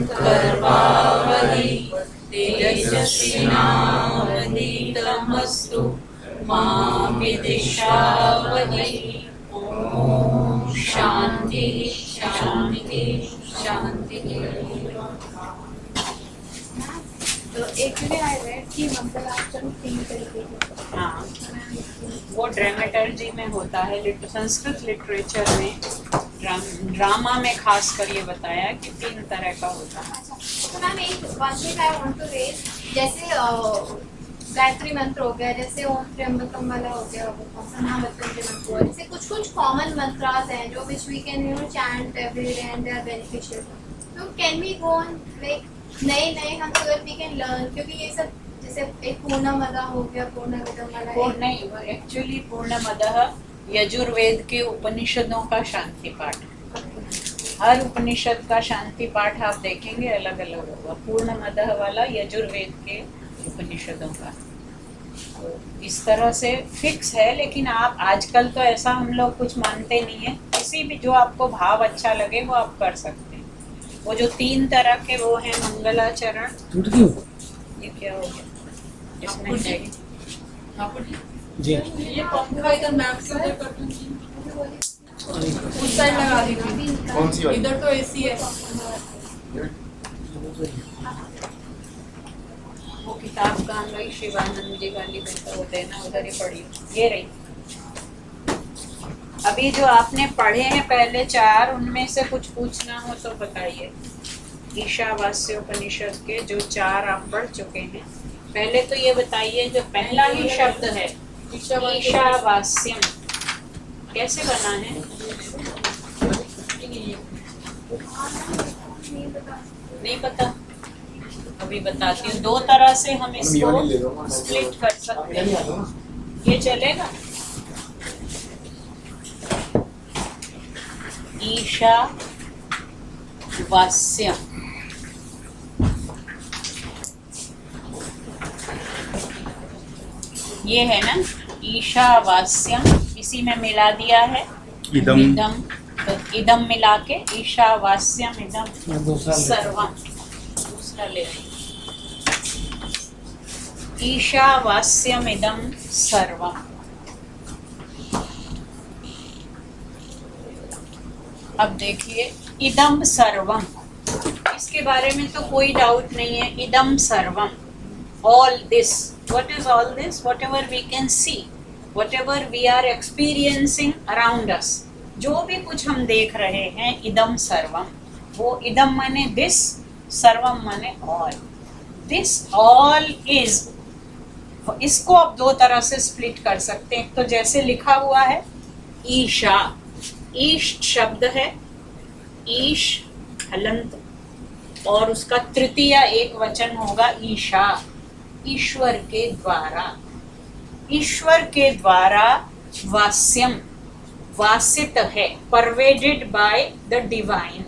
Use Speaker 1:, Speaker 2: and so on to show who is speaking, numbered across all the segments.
Speaker 1: कर्मावधि तेजस्विनावधीतमस्तु मा विद्विषावधि। ओम शांति शांति शांति।
Speaker 2: तो एक भी आई रेड कि मंगलाचरण 3 तरीके के।
Speaker 1: हाँ, वो ड्रामेटर्जी में होता है, संस्कृत लिटरेचर में ड्रामा में खास कर ये बताया कि 3 तरह का होता है।
Speaker 2: अच्छा, तो मैम एक one thing I want to raise, जैसे गायत्री मंत्र हो गया, जैसे ओम त्र्यंबकम वाला हो गया, महामृत्युंजय मंत्र हुआ, जैसे कुछ कुछ कॉमन मंत्रास हैं जो which we can chant every day and they are beneficial. तो can we go on like नए हम so that we can learn, क्योंकि ये सब जैसे एक पूर्णमदा हो गया, पूर्णमिदं वाला
Speaker 1: नहीं, एक्चुअली पूर्णमदः यजुर्वेद के उपनिषदों का शांति पाठ। हर उपनिषद का शांति पाठ आप देखेंगे अलग अलग होगा। पूर्णमदः वाला यजुर्वेद के उपनिषदों का, तो इस तरह से फिक्स है। लेकिन आप आजकल तो ऐसा हम लोग कुछ मानते नहीं है, किसी भी जो आपको भाव अच्छा लगे वो आप कर सकते हैं। वो जो 3 तरह के वो हैं मंगलाचरण। ये क्या हो गया इसमें है
Speaker 3: जी,
Speaker 4: ये पंखा इधर मैप से उधर कर दूंगी, उस साइड लगा दीजिए।
Speaker 5: कौन सी वाली?
Speaker 4: इधर तो एसी है।
Speaker 1: वो किताब कहाँ गई? शिवानंद जी वाली बेटा वो देना, उधर ही पड़ी। ये रही। अभी जो आपने पढ़े हैं पहले 4, उनमें से कुछ पूछना हो तो बताइए। ईशावास्योपनिषद के जो 4 आप पढ़ चुके हैं, पहले तो ये बताइए जो पहला ही शब्द है ईशावास्यम कैसे बना है? नहीं पता? अभी बताती हूँ। 2 तरह से हम इसको स्प्लिट कर सकते हैं। ये चलेगा? ईशावास्यम, ये है ना ईशावास्यम, इसी में मिला दिया है
Speaker 5: इदम।
Speaker 1: इदम, तो इदम मिला के ईशावास्यम इदम सर्वम। दूसरा ले ईशावास्यम इदम सर्वम। अब देखिए इदम सर्वम, इसके बारे में तो कोई डाउट नहीं है। इदम सर्वम, all this. What is all this? Whatever we can see, whatever we are experiencing around us, जो भी कुछ हम देख रहे हैं, इदम सर्वम। वो इदम माने this, सर्वम माने all. This all is, इसको आप 2 तरह से स्प्लिट कर सकते हैं। तो जैसे लिखा हुआ है ईशा, ईश शब्द है, ईश हलंत, और उसका तृतीय एक वचन होगा ईशा, ईश्वर के द्वारा। ईश्वर के द्वारा वास्यम, वासित है, परवेडेड बाय द डिवाइन।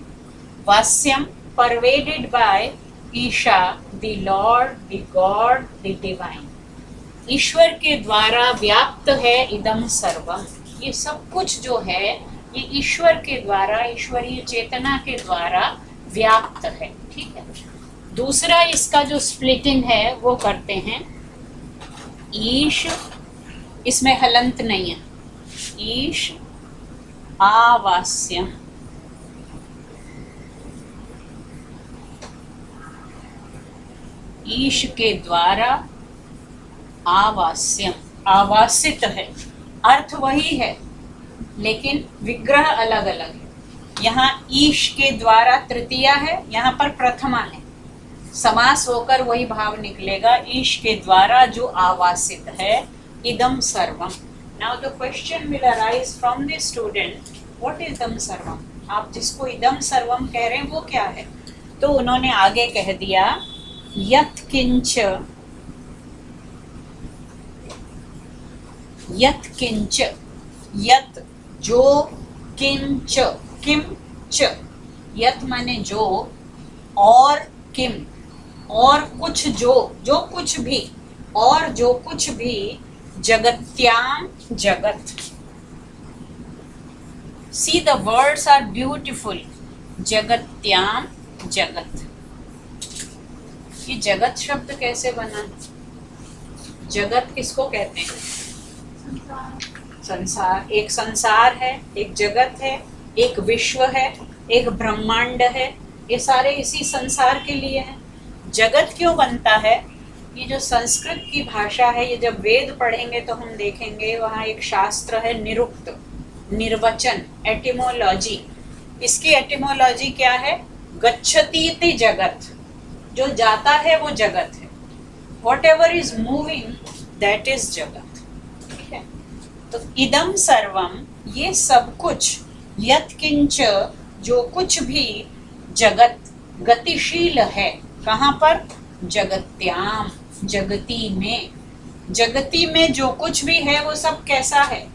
Speaker 1: वास्यम pervaded by Isha, the Lord, the God, the divine. ईश्वर के द्वारा व्याप्त है इदम सर्वम। ये सब कुछ जो है ये ईश्वर के द्वारा, ईश्वरीय चेतना के द्वारा व्याप्त है। ठीक है। दूसरा इसका जो स्प्लिटिंग है वो करते हैं ईश, इसमें हलंत नहीं है, ईश आवास्यम। ईश के द्वारा आवास्यम, आवासित है, अर्थ वही है लेकिन विग्रह अलग अलग है। यहाँ ईश के द्वारा तृतीया है, यहाँ पर प्रथमा है, समास होकर वही भाव निकलेगा। ईश के द्वारा जो आवासित है इदम सर्वम। Now the question will arise from the student, what is इदम सर्वम? आप जिसको इदम सर्वम कह रहे हैं वो क्या है? तो उन्होंने आगे कह दिया यत् किंच, यत् किंच, यत् जो, किंच किम च, यत् माने जो, और किम और कुछ, जो कुछ भी, और जो कुछ भी, जगत्याम जगत। See the words are beautiful, जगत्याम जगत। ये जगत शब्द कैसे बना? जगत किसको कहते हैं? संसार। एक संसार है, एक जगत है, एक विश्व है, एक ब्रह्मांड है, ये सारे इसी संसार के लिए हैं। जगत क्यों बनता है? ये जो संस्कृत की भाषा है, ये जब वेद पढ़ेंगे तो हम देखेंगे वहाँ एक शास्त्र है निरुक्त, निर्वचन, एटिमोलॉजी। इसकी एटिमोलॉजी क्या है? गच्छति इति जगत, जो जाता है वो जगत है। What ever is moving that is जगत। ठीक है, तो इदम सर्वम, ये सब कुछ, यत्किंच, जो कुछ भी जगत गतिशील है, कहाँ पर? जगत्याम, जगती में। जगती में जो कुछ भी है वो सब कैसा है?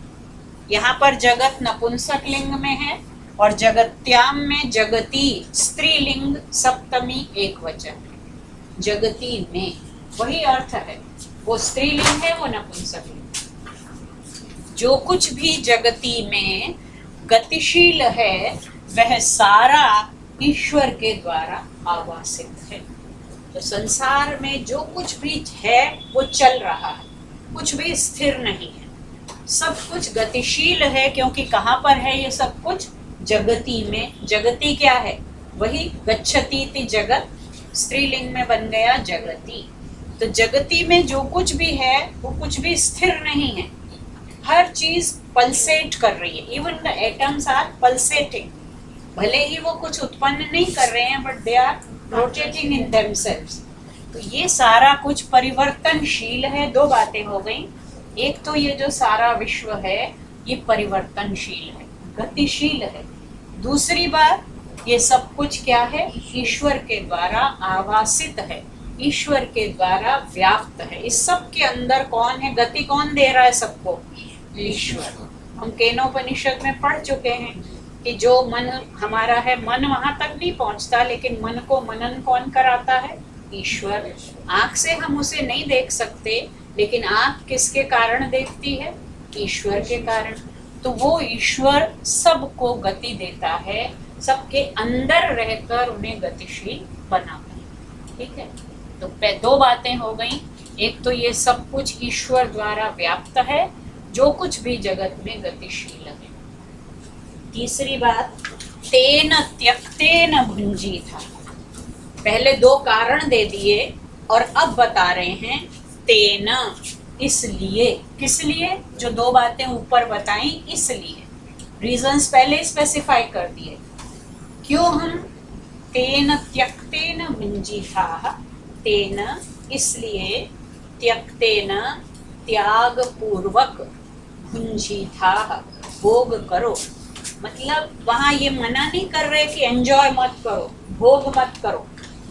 Speaker 1: यहाँ पर जगत नपुंसक लिंग में है और जगत्याम में जगती स्त्रीलिंग सप्तमी एक वचन है। जगती में वही अर्थ है, वो स्त्रीलिंग है, वो नपुंसक लिंग। जो कुछ भी जगती में गतिशील है वह सारा ईश्वर के द्वारा आवासित है। तो संसार में जो कुछ भी है वो चल रहा है, कुछ भी स्थिर नहीं है, सब कुछ गतिशील है। क्योंकि कहाँ पर है ये सब कुछ? जगती में। जगती क्या है? वही गच्छति इति जगत, स्त्रीलिंग में बन गया जगती। तो जगती में जो कुछ भी है वो कुछ भी स्थिर नहीं है, हर चीज पल्सेट कर रही है। Even the atoms are pulsating. भले ही वो कुछ उत्पन्न नहीं कर रहे हैं, but they are rotating in themselves. तो ये सारा कुछ परिवर्तनशील है। दो बातें हो गई। एक तो ये जो सारा विश्व है ये परिवर्तनशील है, गतिशील है। दूसरी बात, ये सब कुछ क्या है? ईश्वर के द्वारा आवासित है, ईश्वर के द्वारा व्याप्त है। इस सब के अंदर कौन है? गति कौन दे रहा है सबको? ईश्वर। हम केनोपनिषद में पढ़ चुके हैं कि जो मन हमारा है, मन वहां तक नहीं पहुंचता, लेकिन मन को मनन कौन कराता है? ईश्वर। आंख से हम उसे नहीं देख सकते, लेकिन आंख किसके कारण देखती है? ईश्वर के कारण। तो वो ईश्वर सबको गति देता है, सबके अंदर रहकर उन्हें गतिशील बनाता है। ठीक है, तो दो बातें हो गई। एक तो ये सब कुछ ईश्वर द्वारा व्याप्त है, जो कुछ भी जगत में गतिशील है। तीसरी बात, तेन त्यक्तेन भुंजी था। पहले दो कारण दे दिए और अब बता रहे हैं तेन, इसलिए। किस लिए? जो दो बातें ऊपर बताई इसलिए। रीजंस पहले स्पेसिफाई कर दिए। क्यों हम तेन त्यक्तेन भुंजी था? तेन इसलिए, त्यक्तेन त्याग पूर्वक, भुंजी था भोग करो। मतलब वहां ये मना नहीं कर रहे कि एंजॉय मत करो, भोग मत करो,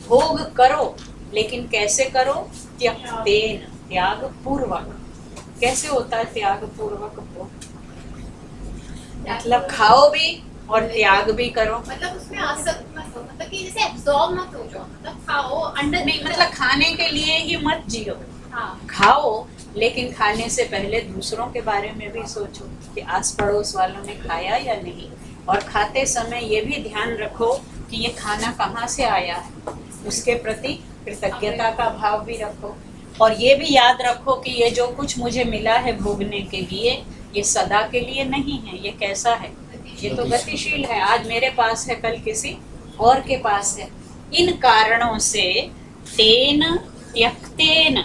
Speaker 1: भोग करो, लेकिन कैसे करो? त्यक्तेन, त्याग पूर्वक। कैसे होता है त्याग पूर्वक भोग? मतलब खाओ भी और त्याग भी करो।
Speaker 2: मतलब उसमें आसक्त मत हो, मतलब कि जैसे एब्जॉर्ब मत हो जाओ, मतलब खाओ अंडर
Speaker 1: नहीं, मतलब खाने के लिए ही मत जियो।
Speaker 2: हाँ,
Speaker 1: खाओ, लेकिन खाने से पहले दूसरों के बारे में भी सोचो कि आस पड़ोस वालों ने खाया या नहीं। और खाते समय ये भी ध्यान रखो कि ये खाना कहाँ से आया है, उसके प्रति कृतज्ञता का भाव भी रखो। और ये भी याद रखो कि ये जो कुछ मुझे मिला है भोगने के लिए, ये सदा के लिए नहीं है। ये कैसा है? ये तो गतिशील है। आज मेरे पास है, कल किसी और के पास है। इन कारणों से तेन त्यक्तेन,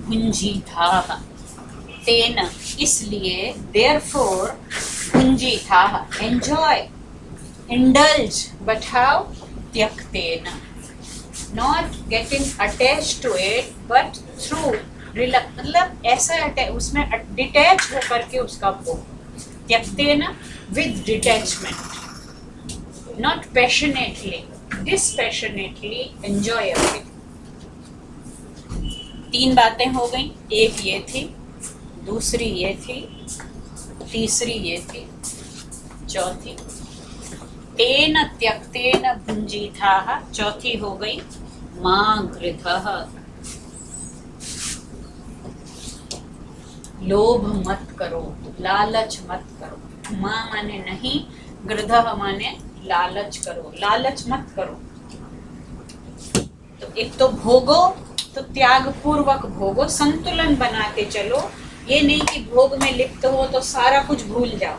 Speaker 1: भुंजी था। तेन इसलिए, देयरफॉर, भुंजी था, एंजॉय, इंडल्ज, बट हाउ? त्यक्तेन, not getting attached to it, but through मतलब ऐसा उसमें डिटैच होकर के उसका भोग। त्यक्तेन with detachment, not passionately, dispassionately enjoy everything. तीन बातें हो गई। एक ये थी, दूसरी ये थी, तीसरी ये थी, चौथी तेन त्यक्तेन भुंजीथाः। चौथी हो गई मां गृधः। लोभ मत करो, लालच मत करो। माँ माने नहीं, गृधः माने लालच करो, लालच मत करो। तो एक तो भोगो, तो त्याग पूर्वक भोगो, संतुलन बनाते चलो। ये नहीं कि भोग में लिप्त हो तो सारा कुछ भूल जाओ।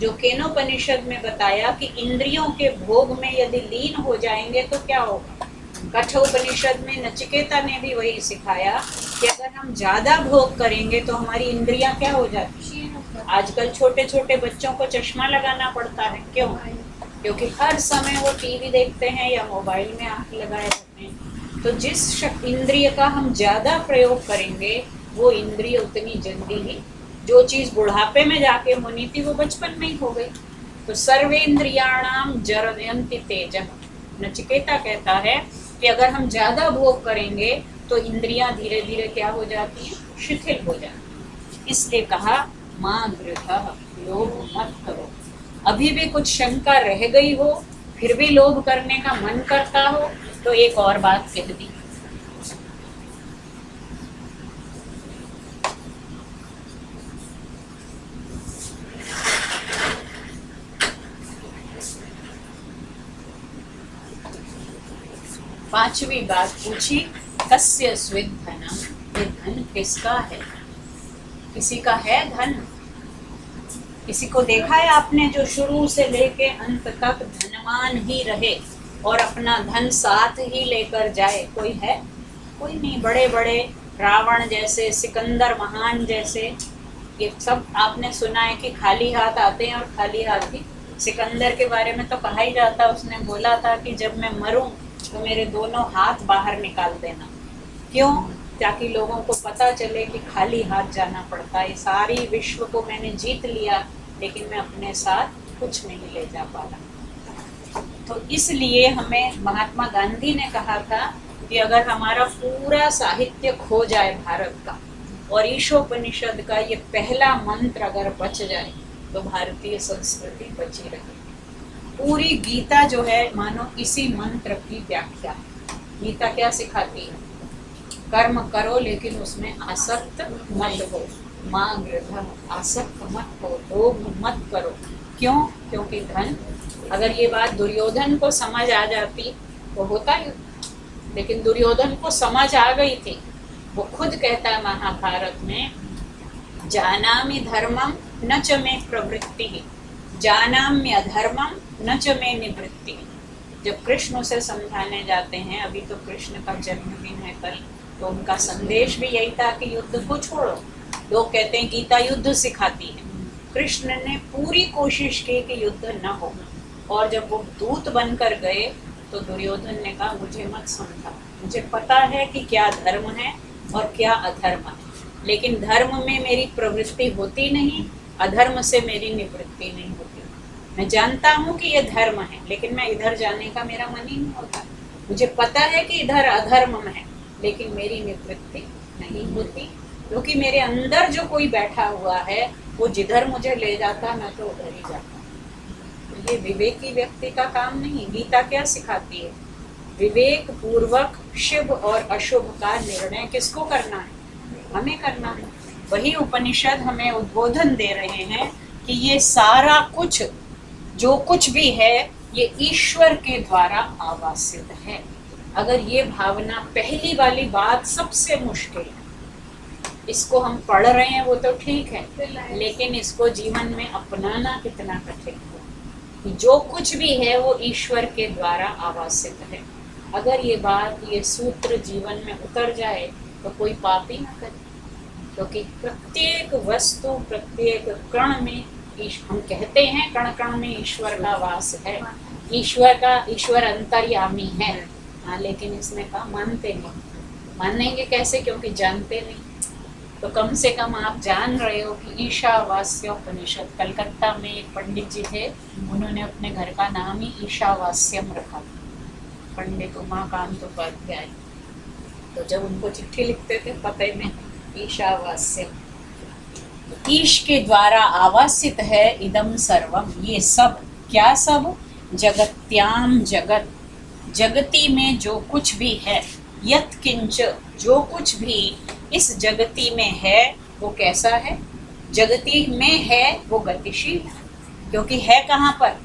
Speaker 1: जो केनोपनिषद में बताया कि इंद्रियों के भोग में यदि लीन हो जाएंगे तो क्या होगा। कठोपनिषद में नचिकेता ने भी वही सिखाया कि अगर हम ज्यादा भोग करेंगे तो हमारी इंद्रियां क्या हो जाती हैं। आजकल छोटे छोटे बच्चों को चश्मा लगाना पड़ता है, क्यों? क्योंकि हर समय वो टीवी देखते हैं या मोबाइल में आंख लगाए रहते हैं। तो जिस इंद्रिय का हम ज्यादा प्रयोग करेंगे वो इंद्रिय उतनी जल्दी ही, जो चीज बुढ़ापे में जाके होनी थी वो बचपन में ही हो गई। तो सर्वेंद्रियाणाम जरयन्ति तेजः, नचिकेता कहता है कि अगर हम ज्यादा भोग करेंगे तो इंद्रियां धीरे धीरे क्या हो जाती हैं, शिथिल हो जाती। इसलिए कहा माँ गृधः, लोभ मत करो। अभी भी कुछ शंका रह गई हो, फिर भी लोभ करने का मन करता हो, तो एक और बात कह दी। पांचवी बात पूछी, कस्य स्विद् धनम, ये धन किसका है? किसी का है धन? किसी को देखा है आपने जो शुरू से लेके अंत तक धनवान ही रहे और अपना धन साथ ही लेकर जाए? कोई है? कोई नहीं। बड़े बड़े रावण जैसे, सिकंदर महान जैसे, ये सब आपने सुना है कि खाली हाथ आते हैं और खाली हाथ ही। सिकंदर के बारे में तो कहा ही जाता, उसने बोला था कि जब मैं मरूं तो मेरे दोनों हाथ बाहर निकाल देना। क्यों? ताकि लोगों को पता चले कि खाली हाथ जाना पड़ता है। सारी विश्व को मैंने जीत लिया लेकिन मैं अपने साथ कुछ नहीं ले जा पाया। तो इसलिए हमें महात्मा गांधी ने कहा था कि अगर हमारा पूरा साहित्य खो जाए भारत का और ईशोपनिषद का ये पहला मंत्र अगर बच जाए तो भारतीय संस्कृति बची रहे। पूरी गीता जो है मानो इसी मंत्र की व्याख्या है। गीता क्या सिखाती है? कर्म करो लेकिन उसमें आसक्त मत हो। माँ गृधः, आसक्त मत हो, लोभ मत करो। क्यों? क्योंकि धन, अगर ये बात दुर्योधन को समझ आ जाती तो होता ही, लेकिन दुर्योधन को समझ आ गई थी। वो खुद कहता है महाभारत में, जानामि धर्मम न च मे प्रवृत्ति, जानाम्य अधर्मम न च मे निवृत्ति। जब कृष्ण उसे समझाने जाते हैं, अभी तो कृष्ण का जन्मदिन है कल, तो उनका संदेश भी यही था कि युद्ध को छोड़ो। लोग कहते हैं गीता युद्ध सिखाती है। कृष्ण ने पूरी कोशिश की कि युद्ध न हो, और जब वो दूत बनकर गए तो दुर्योधन ने कहा मुझे मत समझा, मुझे पता है कि क्या धर्म है और क्या अधर्म है, लेकिन धर्म में मेरी प्रवृत्ति होती नहीं, अधर्म से मेरी निवृत्ति नहीं होती। मैं जानता हूँ कि ये धर्म है लेकिन मैं इधर जाने का मेरा मन ही नहीं होता। मुझे पता है कि इधर अधर्म है लेकिन मेरी निवृत्ति नहीं होती, क्योंकि मेरे अंदर जो कोई बैठा हुआ है वो जिधर मुझे ले जाता मैं तो उधर ही जाता। तो ये विवेकी व्यक्ति का काम नहीं। गीता क्या सिखाती है? विवेक पूर्वक शुभ और अशुभ का निर्णय किसको करना है? हमें करना है। वही उपनिषद हमें उद्बोधन दे रहे हैं कि ये सारा कुछ जो कुछ भी है ये ईश्वर के द्वारा आवासित है। अगर ये भावना, पहली वाली बात सबसे मुश्किल है, इसको हम पढ़ रहे हैं वो तो ठीक है, लेकिन इसको जीवन में अपनाना कितना कठिन है। जो कुछ भी है वो ईश्वर के द्वारा आवासित है। अगर ये बात, ये सूत्र जीवन में उतर जाए तो कोई पाप ही ना करे, क्योंकि प्रत्येक वस्तु, प्रत्येक कण में, हम कहते हैं कण कण में ईश्वर का वास है, ईश्वर अंतर्यामी है। हाँ, लेकिन इसने कहा मानते नहीं। मानेंगे कैसे? क्योंकि जानते नहीं। तो कम से कम आप जान रहे हो कि ईशावास्योपनिषद, कलकत्ता में एक पंडित जी थे, उन्होंने अपने घर का नाम ही ईशावास्यम रखा, पंडित उमाकांत उपाध्याय। तो जब उनको चिट्ठी लिखते थे पते में ईशावास्यम, ईश के द्वारा आवासित है इदम सर्वम, ये सब। क्या सब? जगत्याम जगत, जगती में जो कुछ भी है, यत किंच, जो कुछ भी इस जगती में है, वो कैसा है? जगती में है वो गतिशील है, क्योंकि है कहाँ पर?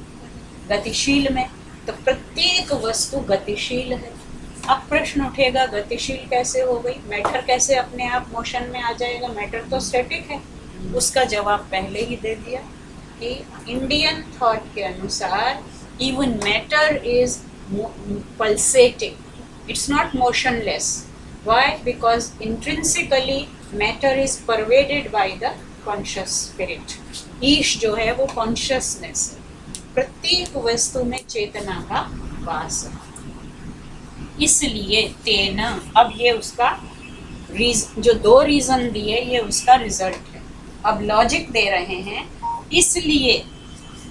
Speaker 1: गतिशील में। तो प्रत्येक वस्तु गतिशील है। अब प्रश्न उठेगा गतिशील कैसे हो गई? मैटर कैसे अपने आप मोशन में आ जाएगा? मैटर तो स्टैटिक है। उसका जवाब पहले ही दे दिया कि इंडियन थॉट के अनुसार even matter is pulsating, it's not motionless. Why? Because intrinsically matter is pervaded by the conscious spirit. ईश जो है वो कॉन्शियसनेस है। प्रत्येक वस्तु में चेतना का वास है, इसलिए तेना। अब ये उसका जो दो रीजन दिए ये उसका रिजल्ट है। अब लॉजिक दे रहे हैं इसलिए।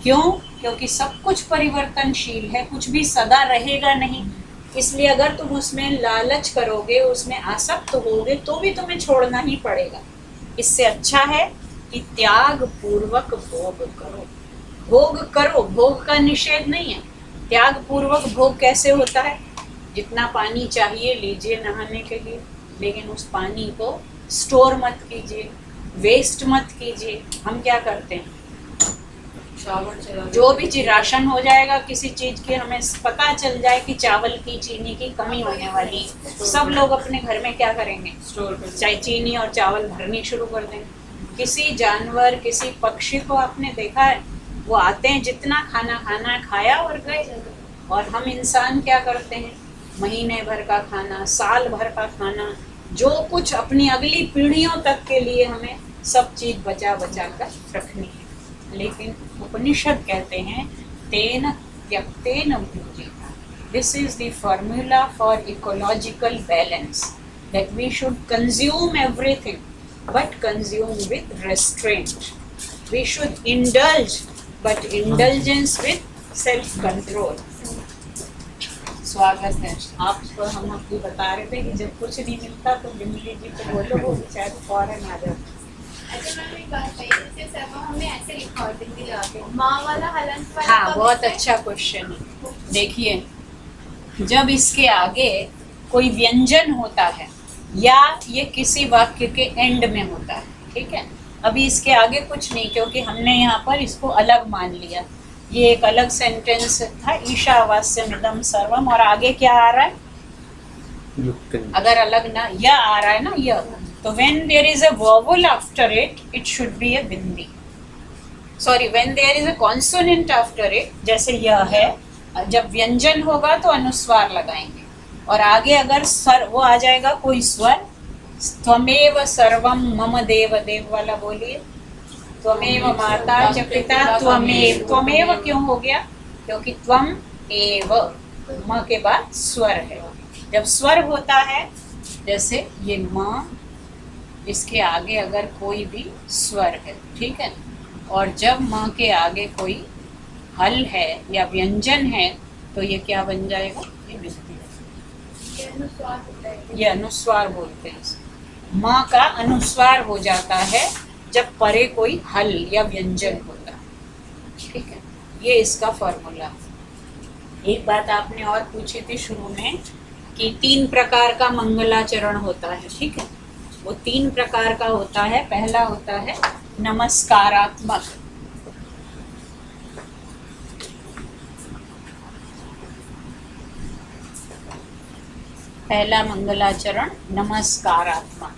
Speaker 1: क्यों? क्योंकि सब कुछ परिवर्तनशील है, कुछ भी सदा रहेगा नहीं। इसलिए अगर तुम उसमें लालच करोगे, उसमें आसक्त होगे, तो भी तुम्हें छोड़ना ही पड़ेगा। इससे अच्छा है कि त्याग पूर्वक भोग करो। भोग करो, भोग का निषेध नहीं है। त्याग पूर्वक भोग कैसे होता है? जितना पानी चाहिए लीजिए नहाने के लिए, लेकिन उस पानी को स्टोर मत कीजिए, वेस्ट मत कीजिए। हम क्या करते हैं?
Speaker 4: शावर चला
Speaker 1: जो भी चीज राशन हो जाएगा किसी चीज की, हमें पता चल जाए कि चावल की, चीनी की कमी होने वाली, सब लोग अपने घर में क्या करेंगे?
Speaker 4: स्टोर कर
Speaker 1: चाहे चीनी और चावल भरनी शुरू कर देंगे। किसी जानवर, किसी पक्षी को आपने देखा है? वो आते हैं, जितना खाना खाना खाया और गए। और हम इंसान क्या करते हैं? महीने भर का खाना, साल भर का खाना, जो कुछ अपनी अगली पीढ़ियों तक के लिए हमें सब चीज बचा बचा कर रखनी है। लेकिन उपनिषद कहते हैं तेन त्यक्तेन भुज्येत। This is the formula for ecological balance, that we should consume everything but consume with restraint. We should indulge but indulgence with self control. स्वागत है आपको। हम आपको बता रहे थे कि जब कुछ नहीं मिलता तो बिमली जी को बोलो, वो शायद फौरन आ जाते।
Speaker 2: अच्छा मैम एक बात बताइए, जैसे सर्वम हमने ऐसे लिखा और बिंदी लगा के, माँ वाला हलंत वाला
Speaker 1: हाँ,
Speaker 2: कब
Speaker 1: बहुत
Speaker 2: लिखा है?
Speaker 1: अच्छा क्वेश्चन है। देखिए, जब इसके आगे कोई व्यंजन होता है या ये किसी वाक्य के एंड में होता है, ठीक है। अभी इसके आगे कुछ नहीं, क्योंकि हमने यहाँ पर इसको अलग मान लिया। ये एक अलग सेंटेंस था, ईशावास्यमिदं सर्वम, और आगे क्या आ रहा है? अगर अलग ना या आ रहा है ना य, तो when there is a vowel after it, it should be a bindi. Sorry, when there is a consonant after it, जैसे यह है, जब व्यंजन होगा तो अनुस्वार लगाएंगे, और आगे अगर स्वर वो आ जाएगा कोई स्वर, त्वमेव सर्वम मम देव, देव वाला बोलिए, त्वमेव माता च पिता त्वमेव। त्वमेव क्यों हो गया? क्योंकि त्वम एव, म के बाद स्वर है। जब स्वर होता है, जैसे ये म, इसके आगे अगर कोई भी स्वर है, ठीक है, और जब म के आगे कोई हल है या व्यंजन है, तो ये क्या बन जाएगा? ये विभक्ति है।
Speaker 2: ये अनुस्वार होता है।
Speaker 1: ये अनुस्वार बोलते हैं इसे। माँ का अनुस्वार हो जाता है जब परे कोई हल या व्यंजन होता है, ठीक है। ये इसका फॉर्मूला। एक बात आपने और पूछी थी शुरू में कि 3 प्रकार का मंगलाचरण होता है, ठीक है। वो 3 प्रकार का होता है। पहला होता है नमस्कारात्मक। पहला मंगलाचरण नमस्कारात्मक।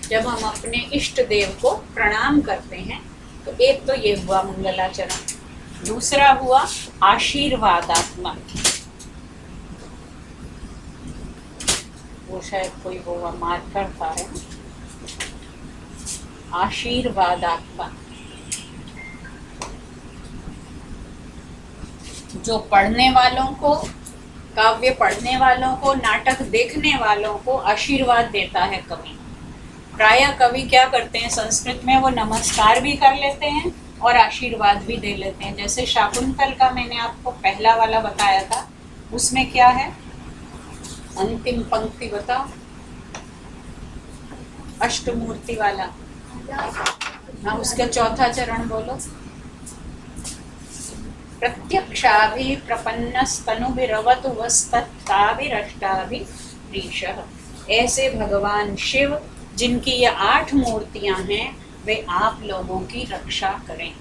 Speaker 1: जब हम अपने इष्ट देव को प्रणाम करते हैं, तो एक तो ये हुआ मंगलाचरण। दूसरा हुआ आशीर्वादात्मक। वो शायद कोई वो मार्कर था, है ना? आशीर्वादात्मक, जो पढ़ने वालों को, काव्य पढ़ने वालों को, नाटक देखने वालों को आशीर्वाद देता है कवि। प्रायः कवि क्या करते हैं संस्कृत में, वो नमस्कार भी कर लेते हैं और आशीर्वाद भी दे लेते हैं। जैसे शाकुंतल का मैंने आपको पहला वाला बताया था, उसमें क्या है? अंतिम पंक्ति बताओ, अष्टमूर्ति वाला। हाँ, उसका चौथा चरण बोलो। प्रत्यक्षाभि प्रपन्नस्तनुभिरवतु वस्तत्ताभिरष्टाभिरीशः। ऐसे भगवान शिव जिनकी ये 8 मूर्तियां हैं, वे आप लोगों की रक्षा करें।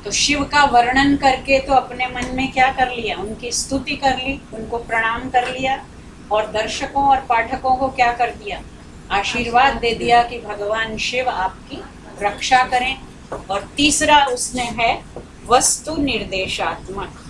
Speaker 1: तो शिव का वर्णन करके तो अपने मन में क्या कर लिया, उनकी स्तुति कर ली, उनको प्रणाम कर लिया, और दर्शकों और पाठकों को क्या कर दिया, आशीर्वाद दे दिया कि भगवान शिव आपकी रक्षा करें। और तीसरा उसने है वस्तु निर्देशात्मक।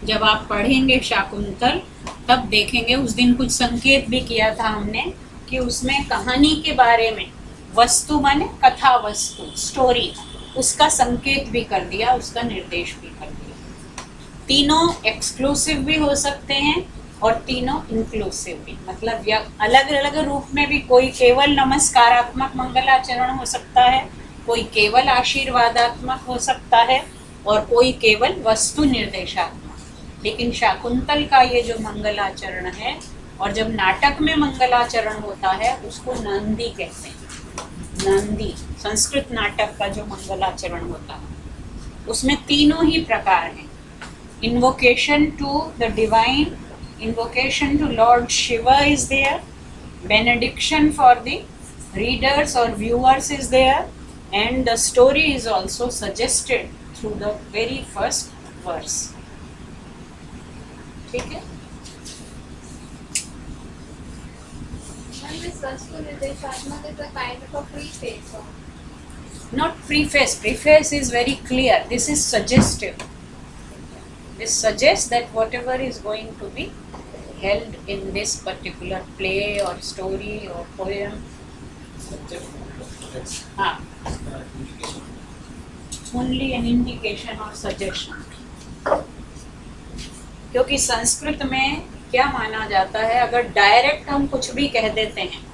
Speaker 1: जब आप पढ़ेंगे शाकुंतल तब देखेंगे, उस दिन कुछ संकेत भी किया था हमने कि उसमें कहानी के बारे में, वस्तु माने कथा वस्तु, स्टोरी, उसका संकेत भी कर दिया, उसका निर्देश भी कर दिया। तीनों एक्सक्लूसिव भी हो सकते हैं और तीनों इंक्लूसिव भी, मतलब अलग अलग रूप में भी। कोई केवल नमस्कारात्मक मंगलाचरण हो सकता है, कोई केवल आशीर्वादात्मक हो सकता है, और कोई केवल वस्तु निर्देशात्मक। लेकिन शाकुंतल का ये जो मंगलाचरण है, और जब नाटक में मंगलाचरण होता है उसको नंदी कहते हैं। नंदी संस्कृत नाटक का जो मंगलाचरण होता है उसमें तीनों ही प्रकार हैं। Invocation to the divine, invocation to Lord Shiva is there, benediction for the readers or viewers is there, and the story is also suggested through the very first verse. ठीक है?
Speaker 2: And this Vastu Nirdeशात्मक is a kind of a preface.
Speaker 1: Not preface. Preface is very clear. This is suggestive. This suggests that whatever is going to be held in this particular play or story or poem, only an indication or suggestion. क्योंकि संस्कृत में क्या माना जाता है, अगर direct हम कुछ भी कह देते हैं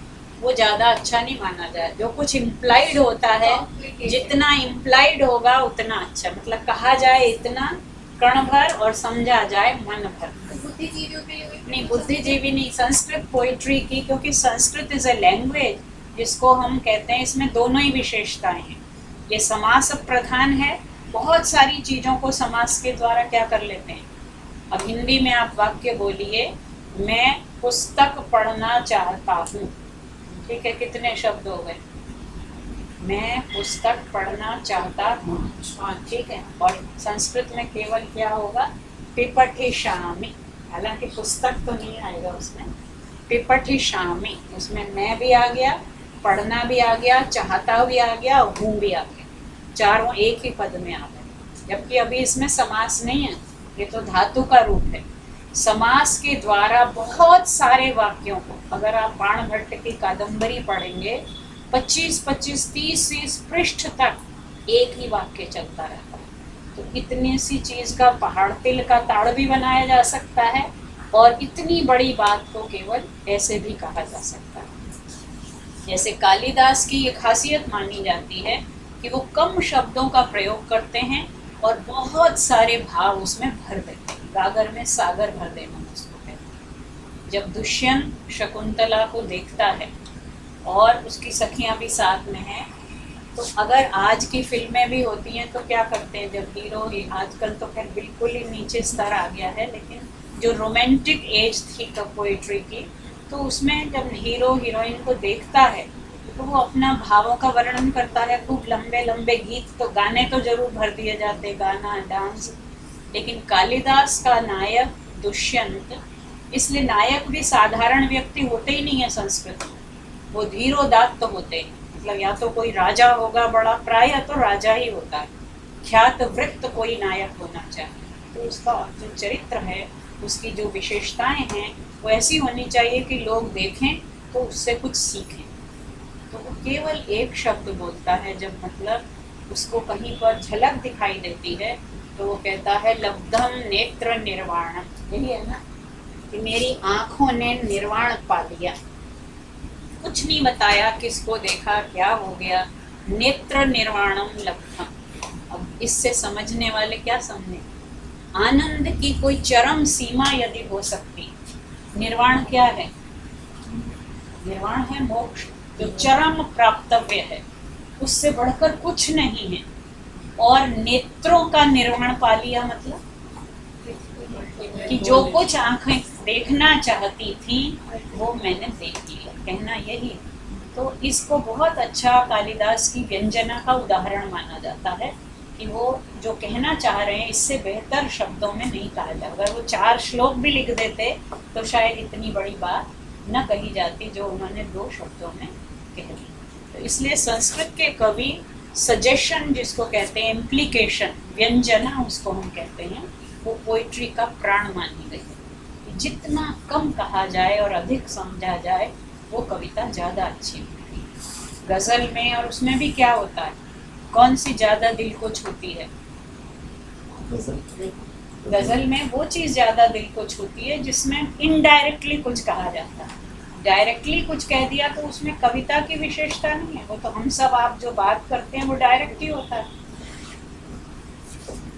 Speaker 1: वो ज़्यादा अच्छा नहीं माना जाए। जो कुछ इम्प्लाइड होता है, जितना इम्प्लाइड होगा उतना अच्छा, मतलब कहा जाए इतना कण भर और समझा जाए मन भर। नहीं, बुद्धिजीवी नहीं, संस्कृत पोइट्री की, क्योंकि संस्कृत इज अ लैंग्वेज जिसको हम कहते हैं, इसमें दोनों ही विशेषताएं हैं। ये समास प्रधान है, बहुत सारी चीज़ों को समास के द्वारा क्या कर लेते हैं। अब हिंदी में आप वाक्य बोलिए, मैं पुस्तक पढ़ना चाहता हूँ, ठीक है, कितने शब्द हो गए, मैं पुस्तक पढ़ना चाहता हूँ, हाँ ठीक है। और संस्कृत में केवल क्या होगा, पिपठिष्यामि, हालांकि पुस्तक तो नहीं आएगा उसमें, पिपठिष्यामि, उसमें मैं भी आ गया, पढ़ना भी आ गया, चाहता भी आ गया, और हूँ भी आ गया, चारों एक ही पद में आ गए। जबकि अभी इसमें समास नहीं है, ये तो धातु का रूप है। समास के द्वारा बहुत सारे वाक्यों को, अगर आप बाण भट्ट की कादम्बरी पढ़ेंगे, 25-25, 30 पृष्ठ तक एक ही वाक्य चलता रहता है। तो इतनी सी चीज़ का पहाड़ तिल का ताड़ भी बनाया जा सकता है, और इतनी बड़ी बात को केवल ऐसे भी कहा जा सकता है। जैसे कालिदास की ये खासियत मानी जाती है कि वो कम शब्दों का प्रयोग करते हैं और बहुत सारे भाव उसमें भर देते हैं। गागर में सागर भर देना उसको कहते हैं। जब दुष्यंत शकुंतला को देखता है और उसकी सखियां भी साथ में हैं, तो अगर आज की फिल्में भी होती हैं तो क्या करते हैं, जब हीरो, आजकल तो खैर बिल्कुल ही नीचे स्तर आ गया है, लेकिन जो रोमांटिक एज थी पोइट्री की, तो उसमें जब हीरो हीरोइन को देखता है तो वो अपना भावों का वर्णन करता है। खूब लंबे लंबे गीत, तो गाने तो जरूर भर दिए जाते, गाना डांस। लेकिन कालिदास का नायक दुष्यंत, इसलिए नायक भी साधारण व्यक्ति होते ही नहीं है संस्कृत में, वो धीरोदात्त होते हैं। मतलब या तो कोई राजा होगा बड़ा, प्रायः तो राजा ही होता है, ख्यात वृत्त कोई नायक होना चाहिए। तो उसका जो चरित्र है, उसकी जो विशेषताएं हैं, वो ऐसी होनी चाहिए कि लोग देखें तो उससे कुछ सीखें। तो वो केवल एक शब्द बोलता है, जब मतलब उसको कहीं पर झलक दिखाई देती है तो वो कहता है लब्धम नेत्र निर्वाणम। यही है ना, कि मेरी आँखों ने निर्वाण पा लिया। कुछ नहीं बताया किसको देखा, क्या हो गया, नेत्र निर्वाणम लब्धम। अब इससे समझने वाले क्या समझे, आनंद की कोई चरम सीमा यदि हो सकती, निर्वाण क्या है, निर्वाण है मोक्ष, जो चरम प्राप्तव्य है, उससे बढ़कर कुछ नहीं है। और नेत्रों का निर्वाण पा लिया, मतलब कि जो कुछ आंखें देखना चाहती थी वो मैंने देख लिया, कहना यही। तो इसको बहुत अच्छा कालिदास की व्यंजना का उदाहरण माना जाता है कि वो जो कहना चाह रहे हैं इससे बेहतर शब्दों में नहीं कहा जाता। अगर वो 4 श्लोक भी लिख देते तो शायद इतनी बड़ी बात न कही जाती जो उन्होंने 2 शब्दों में कह दी। तो इसलिए संस्कृत के कवि सजेशन जिसको कहते हैं, इम्प्लीकेशन, व्यंजना उसको हम कहते हैं, वो पोइट्री का प्राण मानी गई है। जितना कम कहा जाए और अधिक समझा जाए वो कविता ज़्यादा अच्छी होती है। गज़ल में और उसमें भी क्या होता है, कौन सी ज़्यादा दिल को छूती है? गज़ल में वो चीज़ ज़्यादा दिल को छूती है जिसमें इनडायरेक्टली कुछ कहा जाता है। डायरेक्टली कुछ कह दिया तो उसमें कविता की विशेषता नहीं है, वो तो हम सब आप जो बात करते हैं वो डायरेक्ट ही होता है।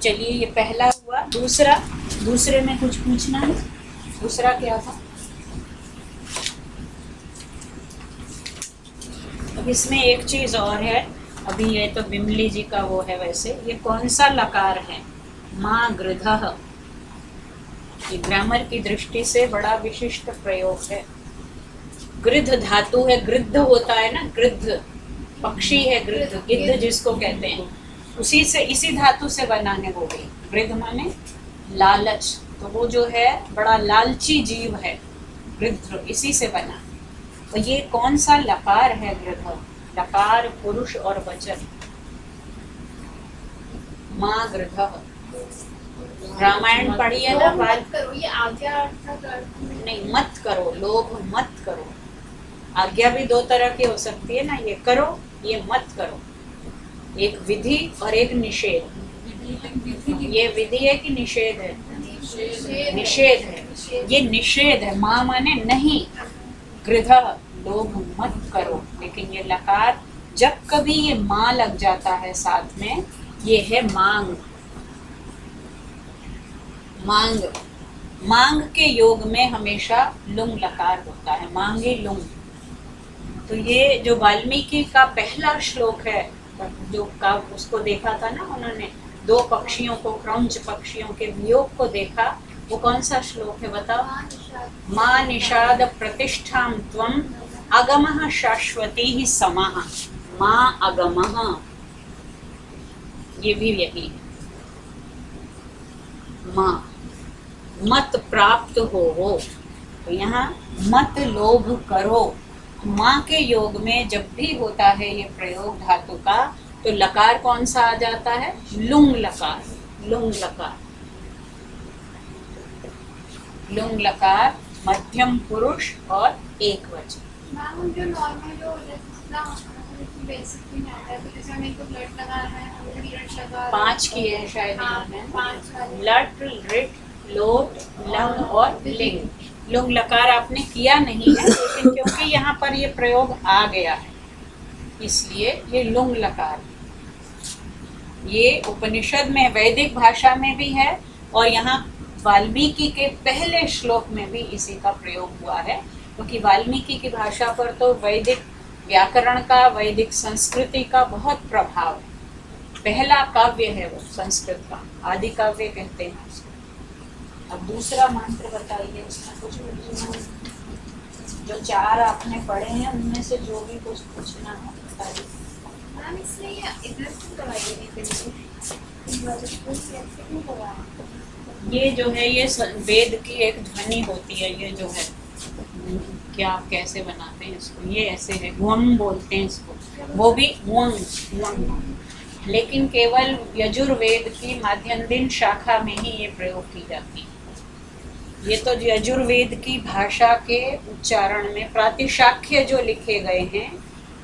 Speaker 1: चलिए ये पहला हुआ। दूसरे में कुछ पूछना है? दूसरा क्या था? अब इसमें एक चीज और है, अभी ये तो बिमली जी का वो है, वैसे ये कौन सा लकार है? माँ गृधः। ये ग्रामर की दृष्टि से बड़ा विशिष्ट प्रयोग है। गृध धातु है, गृद्ध होता है ना, गृद्ध पक्षी है, गृद्ध, गिद्ध जिसको कहते हैं, उसी से, इसी धातु से बना है वो भी। गृद्ध माने लालच, तो वो जो है बड़ा लालची जीव है, गृद्ध इसी से बना। तो ये कौन सा लकार है? गृद्ध। लकार पुरुष और वचन। माँ गृधः। रामायण पढ़ी है ना?
Speaker 2: मत करो, ये आज्ञा अर्थ
Speaker 1: नहीं, मत करो, लोभ मत करो। आज्ञा भी 2 तरह की हो सकती है ना, ये करो, ये मत करो। एक विधि और एक निषेध। ये विधि है कि निषेध है? निषेध है। ये निषेध है। माँ माने नहीं, गृधः लोभ मत करो। लेकिन ये लकार जब कभी ये माँ लग जाता है साथ में, ये है मांग। मांग, मांग के योग में हमेशा लुंग लकार होता है, मांगे लुंग। तो ये जो वाल्मीकि का पहला श्लोक है, जो का उसको देखा था ना उन्होंने, 2 पक्षियों को, क्रौंच पक्षियों के वियोग को देखा, वो कौन सा श्लोक है बताओ? माँ निषाद प्रतिष्ठां त्वं अगमः शाश्वती ही समः। माँ अगमः, ये भी यही है। माँ मत प्राप्त हो, तो यहाँ मत लोभ करो। माँ के योग में जब भी होता है ये प्रयोग धातु का, तो लकार कौन सा आ जाता है? लुंग लकार। लुंग लकार, लुंग लकार, मध्यम पुरुष और एक वचन।
Speaker 2: मैम जो नॉर्मल जो बेसिक में आता है, तो जैसे हमें तो लट लगाना है, हमें लट लगा 5
Speaker 1: किए हैं शायद इन्होंने।
Speaker 2: 5
Speaker 1: लट, रिट, लोट, लंग और लिंग। लुंग लकार आपने किया नहीं है, लेकिन क्योंकि यहाँ पर ये प्रयोग आ गया है इसलिए ये लुंग लकार। ये उपनिषद में, वैदिक भाषा में भी है, और यहाँ वाल्मीकि के पहले श्लोक में भी इसी का प्रयोग हुआ है, क्योंकि वाल्मीकि की भाषा पर तो वैदिक व्याकरण का, वैदिक संस्कृति का बहुत प्रभाव है। पहला काव्य है वो संस्कृत का, आदि काव्य कहते हैं उसको। अब दूसरा मंत्र बताइए, उसमें कुछ जो 4 आपने पढ़े हैं उनमें से जो भी कुछ पूछना है बताइए।
Speaker 2: मैम इसलिए इधर से दवाई नहीं करेंगे,
Speaker 1: ये जो है ये वेद की एक ध्वनि होती है। ये जो है क्या, आप कैसे बनाते हैं इसको? ये ऐसे है, वंग बोलते हैं इसको, वो भी वंग। लेकिन केवल यजुर्वेद की माध्यन्दिन शाखा में ही ये प्रयोग की जाती है। ये तो यजुर्वेद की भाषा के उच्चारण में प्रातिशाख्य जो लिखे गए हैं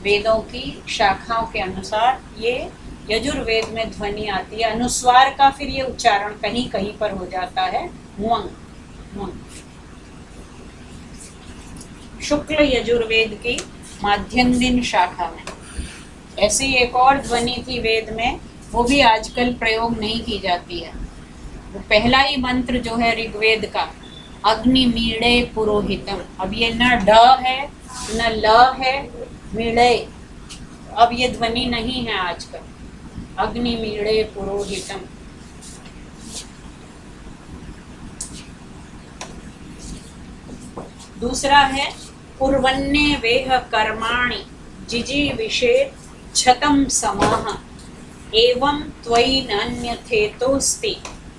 Speaker 1: वेदों की शाखाओं के अनुसार, ये यजुर्वेद में ध्वनि आती है। अनुस्वार का फिर ये उच्चारण कहीं कहीं पर हो जाता है वंग। शुक्ल यजुर्वेद की माध्यन्दिन शाखा में ऐसी एक और ध्वनि थी वेद में, वो भी आजकल प्रयोग नहीं की जाती है। वो पहला ही मंत्र जो है ऋग्वेद का, अग्निमीड़े पुरोहितम। अब ये न ड है न ल है, मीड़े, अब ये ध्वनि नहीं है आजकल। अग्निमीड़े पुरोहितम। दूसरा है कुर्वन्ने वेह कर्माणि जिजीविषेत् क्षतं समाह एवं त्वयि नान्यथेतोस्ति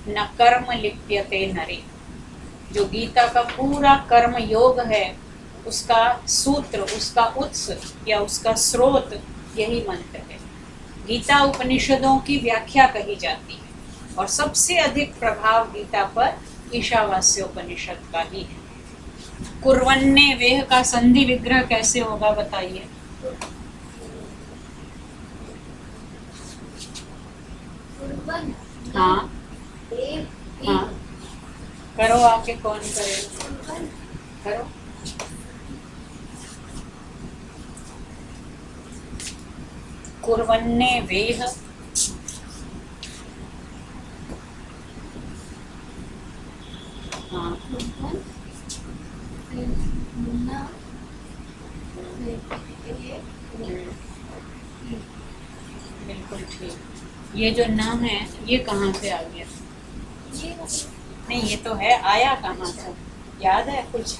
Speaker 1: न कर्म लिप्यते नरे। जो गीता का पूरा कर्म योग है उसका सूत्र, उसका उत्स या उसका स्रोत यही मंत्र है। गीता उपनिषदों की व्याख्या कही जाती है और सबसे अधिक प्रभाव गीता पर ईशावास्य उपनिषद का ही है। कुर्वन्ने वेह का संधि विग्रह कैसे होगा बताइए? हाँ हाँ, करो आके, कौन करेगा? करो। कुर्वन्ने वेह हाँ बिल्कुल ठीक। ये जो न है ये कहाँ से आ गया? नहीं, ये तो है, आया कहाँ से? याद है कुछ?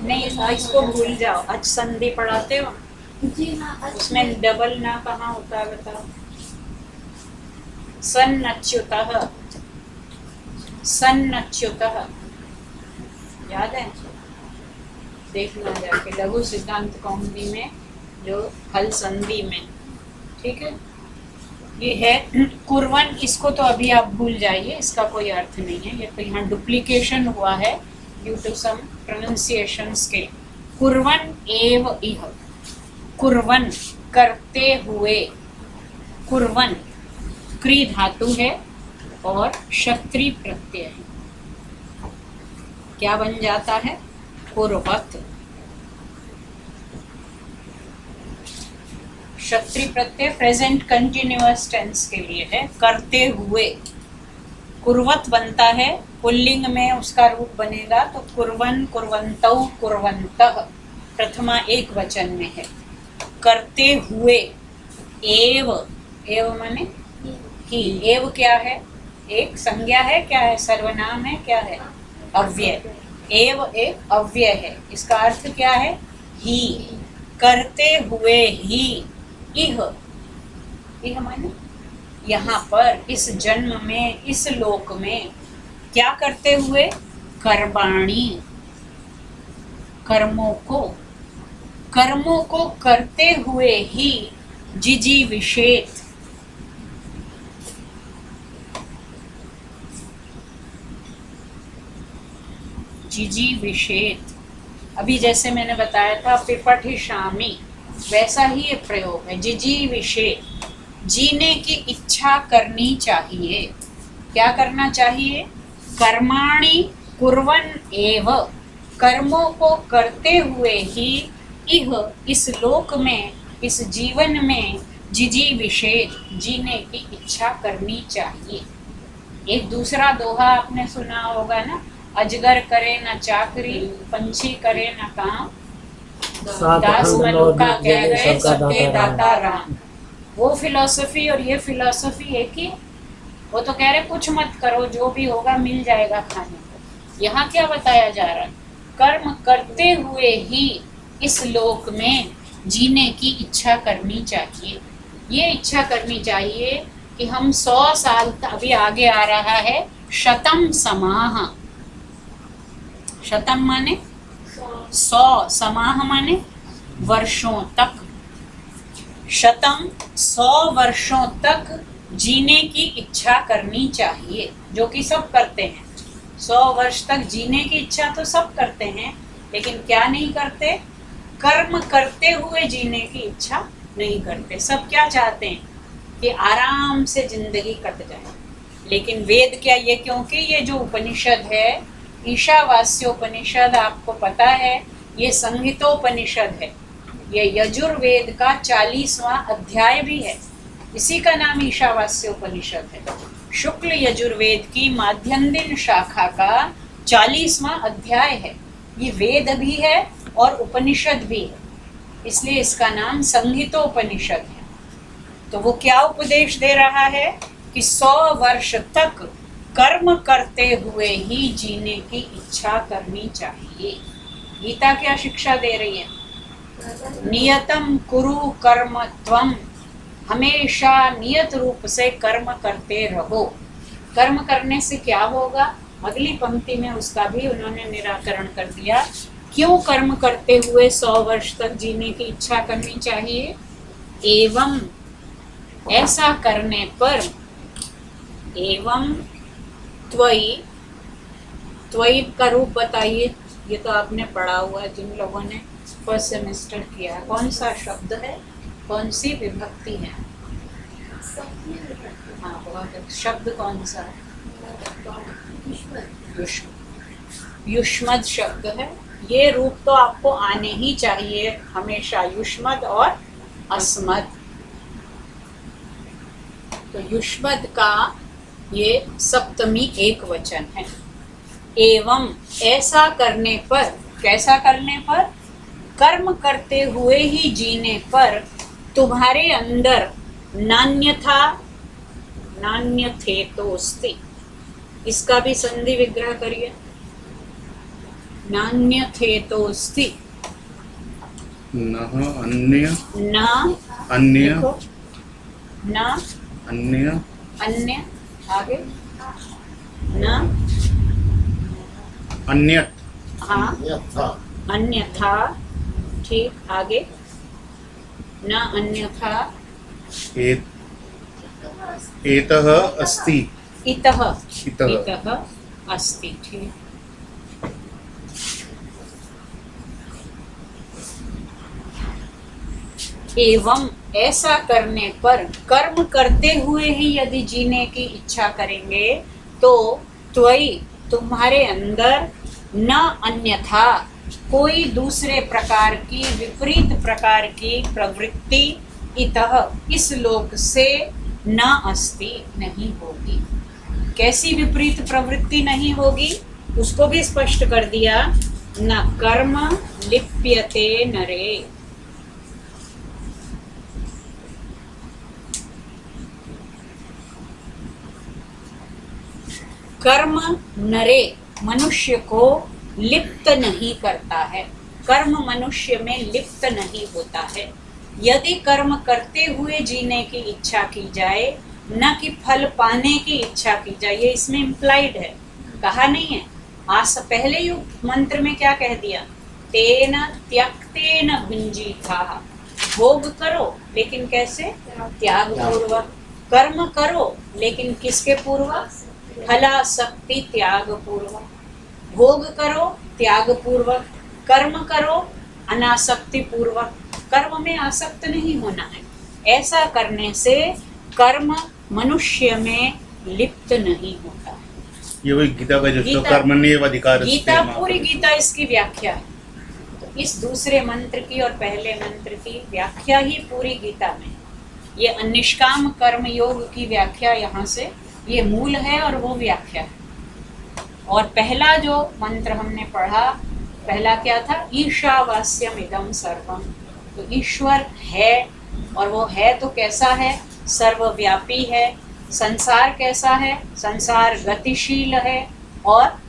Speaker 1: नहीं, इसको भूल जाओ। आज संधि पढ़ाते हो
Speaker 2: जी हाँ,
Speaker 1: उसमें डबल ना कहाँ होता है बताओ? सन्नच्युतः, सन्नच्युतः, याद है? देखना जाके लघु सिद्धांत कौमुदी में जो हल संधि में, ठीक है? ये है कुर्वन, इसको तो अभी आप भूल जाइए, इसका कोई अर्थ नहीं है। ये तो यहाँ डुप्लीकेशन हुआ है ड्यू टू सम प्रोनाउंसिएशंस के। कुर्वन एव इह, कुर्वन करते हुए, कुर्वन क्री धातु है और क्षत्रि प्रत्यय है। क्या बन जाता है? कुर्वत। क्षत्रि प्रत्यय प्रेजेंट कंटिन्यूअस टेंस के लिए है, करते हुए। कुर्वत बनता है, पुल्लिंग में उसका रूप बनेगा तो कुर्वन, कुर्वन्तौ, कुर्वन्तः, प्रथमा एक वचन में है। करते हुए, एव, एव माने ही। एव क्या है? एक संज्ञा है, क्या है? सर्वनाम है, क्या है? अव्यय। एव एक अव्यय है, इसका अर्थ क्या है? ही। करते हुए ही, इह, इह माने यहाँ पर, इस जन्म में, इस लोक में क्या करते हुए? कर्माणि, कर्मों को, कर्मों को करते हुए ही जिजीविषेत्, जिजीविषेत्। अभी जैसे मैंने बताया था पिपठिशामि, वैसा ही ये प्रयोग है। जिजीविषेत्, जीने की इच्छा करनी चाहिए। क्या करना चाहिए? कर्माणि कुर्वन् एव, कर्मों को करते हुए ही, इह, इस लोक में, इस जीवन में, जिजीविषेत्, जीने की इच्छा करनी चाहिए। एक दूसरा दोहा आपने सुना होगा ना, अजगर करे न चाकरी, पंछी करे न काम, दास मनुका कह गए सबके दाता राम। वो फिलॉसफी और ये फिलॉसफी एक ही। वो तो कह रहे कुछ मत करो, जो भी होगा मिल जाएगा खाने को। यहाँ क्या बताया जा रहा है? कर्म करते हुए ही इस लोक में जीने की इच्छा करनी चाहिए। ये इच्छा करनी चाहिए कि हम 100 साल तक, अभी आगे आ रहा है शतम समाह, शतम माने 100, समाह माने वर्षों तक। शतम 100 वर्षों तक जीने की इच्छा करनी चाहिए, जो कि सब करते हैं। 100 वर्ष तक जीने की इच्छा तो सब करते हैं, लेकिन क्या नहीं करते? कर्म करते हुए जीने की इच्छा नहीं करते। सब क्या चाहते हैं? कि आराम से जिंदगी कट जाए। लेकिन वेद क्या, ये क्योंकि ये जो उपनिषद है, ईशावास्योपनिषद, आपको पता है ये संहितोपनिषद है। ये यजुर्वेद का 40वां अध्याय भी है, इसी का नाम ईशावास्योपनिषद है। शुक्ल यजुर्वेद की माध्यन्दिन शाखा का 40वां अध्याय है। ये वेद भी है और उपनिषद भी है, इसलिए इसका नाम संहितोपनिषद है। तो वो क्या उपदेश दे रहा है कि 100 वर्ष तक कर्म करते हुए ही जीने की इच्छा करनी चाहिए। गीता क्या शिक्षा दे रही है? नियतम कुरु कर्म त्वम, हमेशा नियत रूप से कर्म करते रहो। कर्म करने से क्या होगा? अगली पंक्ति में उसका भी उन्होंने निराकरण कर दिया। क्यों कर्म करते हुए 100 वर्ष तक जीने की इच्छा करनी चाहिए? एवं, ऐसा करने पर, एवं त्वयि, त्वयि का रूप बताइए। ये तो आपने पढ़ा हुआ है जिन लोगों ने फर्स्ट सेमेस्टर किया। कौन सा शब्द है, कौन सी विभक्ति है? हाँ, बहुत अच्छा। शब्द कौन सा है? युष्मद शब्द है। ये रूप तो आपको आने ही चाहिए हमेशा, युष्मद और अस्मद। तो युष्मद का ये सप्तमी एक वचन है। एवं, ऐसा करने पर, कैसा करने पर? कर्म करते हुए ही जीने पर तुम्हारे अंदर नान्यथा, नान्यथेतोस्ति, इसका भी संधि विग्रह करिए। नान्यथेतोस्ति,
Speaker 5: न अन्य,
Speaker 1: न
Speaker 5: अन्य,
Speaker 1: देखो, न
Speaker 5: अन्य,
Speaker 1: अन्य, आगे न,
Speaker 5: अन्यत,
Speaker 1: हाँ, अन्यथा, ठीक, आगे न अन्यथा,
Speaker 5: एतः अस्ति,
Speaker 1: इतः,
Speaker 5: इतः,
Speaker 1: इतः अस्ति, ठीक। एवं, ऐसा करने पर, कर्म करते हुए ही यदि जीने की इच्छा करेंगे तो त्वयि, तुम्हारे अंदर, न अन्यथा, कोई दूसरे प्रकार की, विपरीत प्रकार की प्रवृत्ति, इतः, इस लोक से, न अस्ति, नहीं होगी। कैसी विपरीत प्रवृत्ति नहीं होगी? उसको भी स्पष्ट कर दिया। न कर्म लिप्यते नरे, कर्म नरे, मनुष्य को लिप्त नहीं करता है। कर्म मनुष्य में लिप्त नहीं होता है। यदि कर्म करते हुए जीने की इच्छा की जाए, न कि फल पाने की इच्छा की जाए, ये इसमें इम्प्लाइड है, कहा नहीं है। आज पहले युग मंत्र में क्या कह दिया? तेन त्यक्तेन भुंजीथा, भोग करो लेकिन कैसे? त्याग पूर्वक। कर्म करो लेकिन किसके पूर्वक? फलासक्ति त्याग पूर्वक। भोग करो त्याग पूर्वक, कर्म करो अनासक्ति पूर्वक। कर्म में आसक्त नहीं होना है। ऐसा करने से कर्म मनुष्य में लिप्त नहीं होता है।
Speaker 5: ये वही गीता का जो
Speaker 1: गीता-
Speaker 5: कर्मण्येव अधिकारस्ते
Speaker 1: गीता,
Speaker 5: मा
Speaker 1: पूरी
Speaker 5: फलेषु।
Speaker 1: गीता इसकी व्याख्या है। तो इस दूसरे मंत्र की और पहले मंत्र की व्याख्या ही पूरी गीता में। ये निष्काम कर्म योग की व्याख्या यहाँ से, ये मूल है और वो व्याख्या है। और पहला जो मंत्र हमने पढ़ा, पहला क्या था? ईशावास्यम इदम सर्वम। तो ईश्वर है, और वो है तो कैसा है? सर्वव्यापी है। संसार कैसा है? संसार गतिशील है, और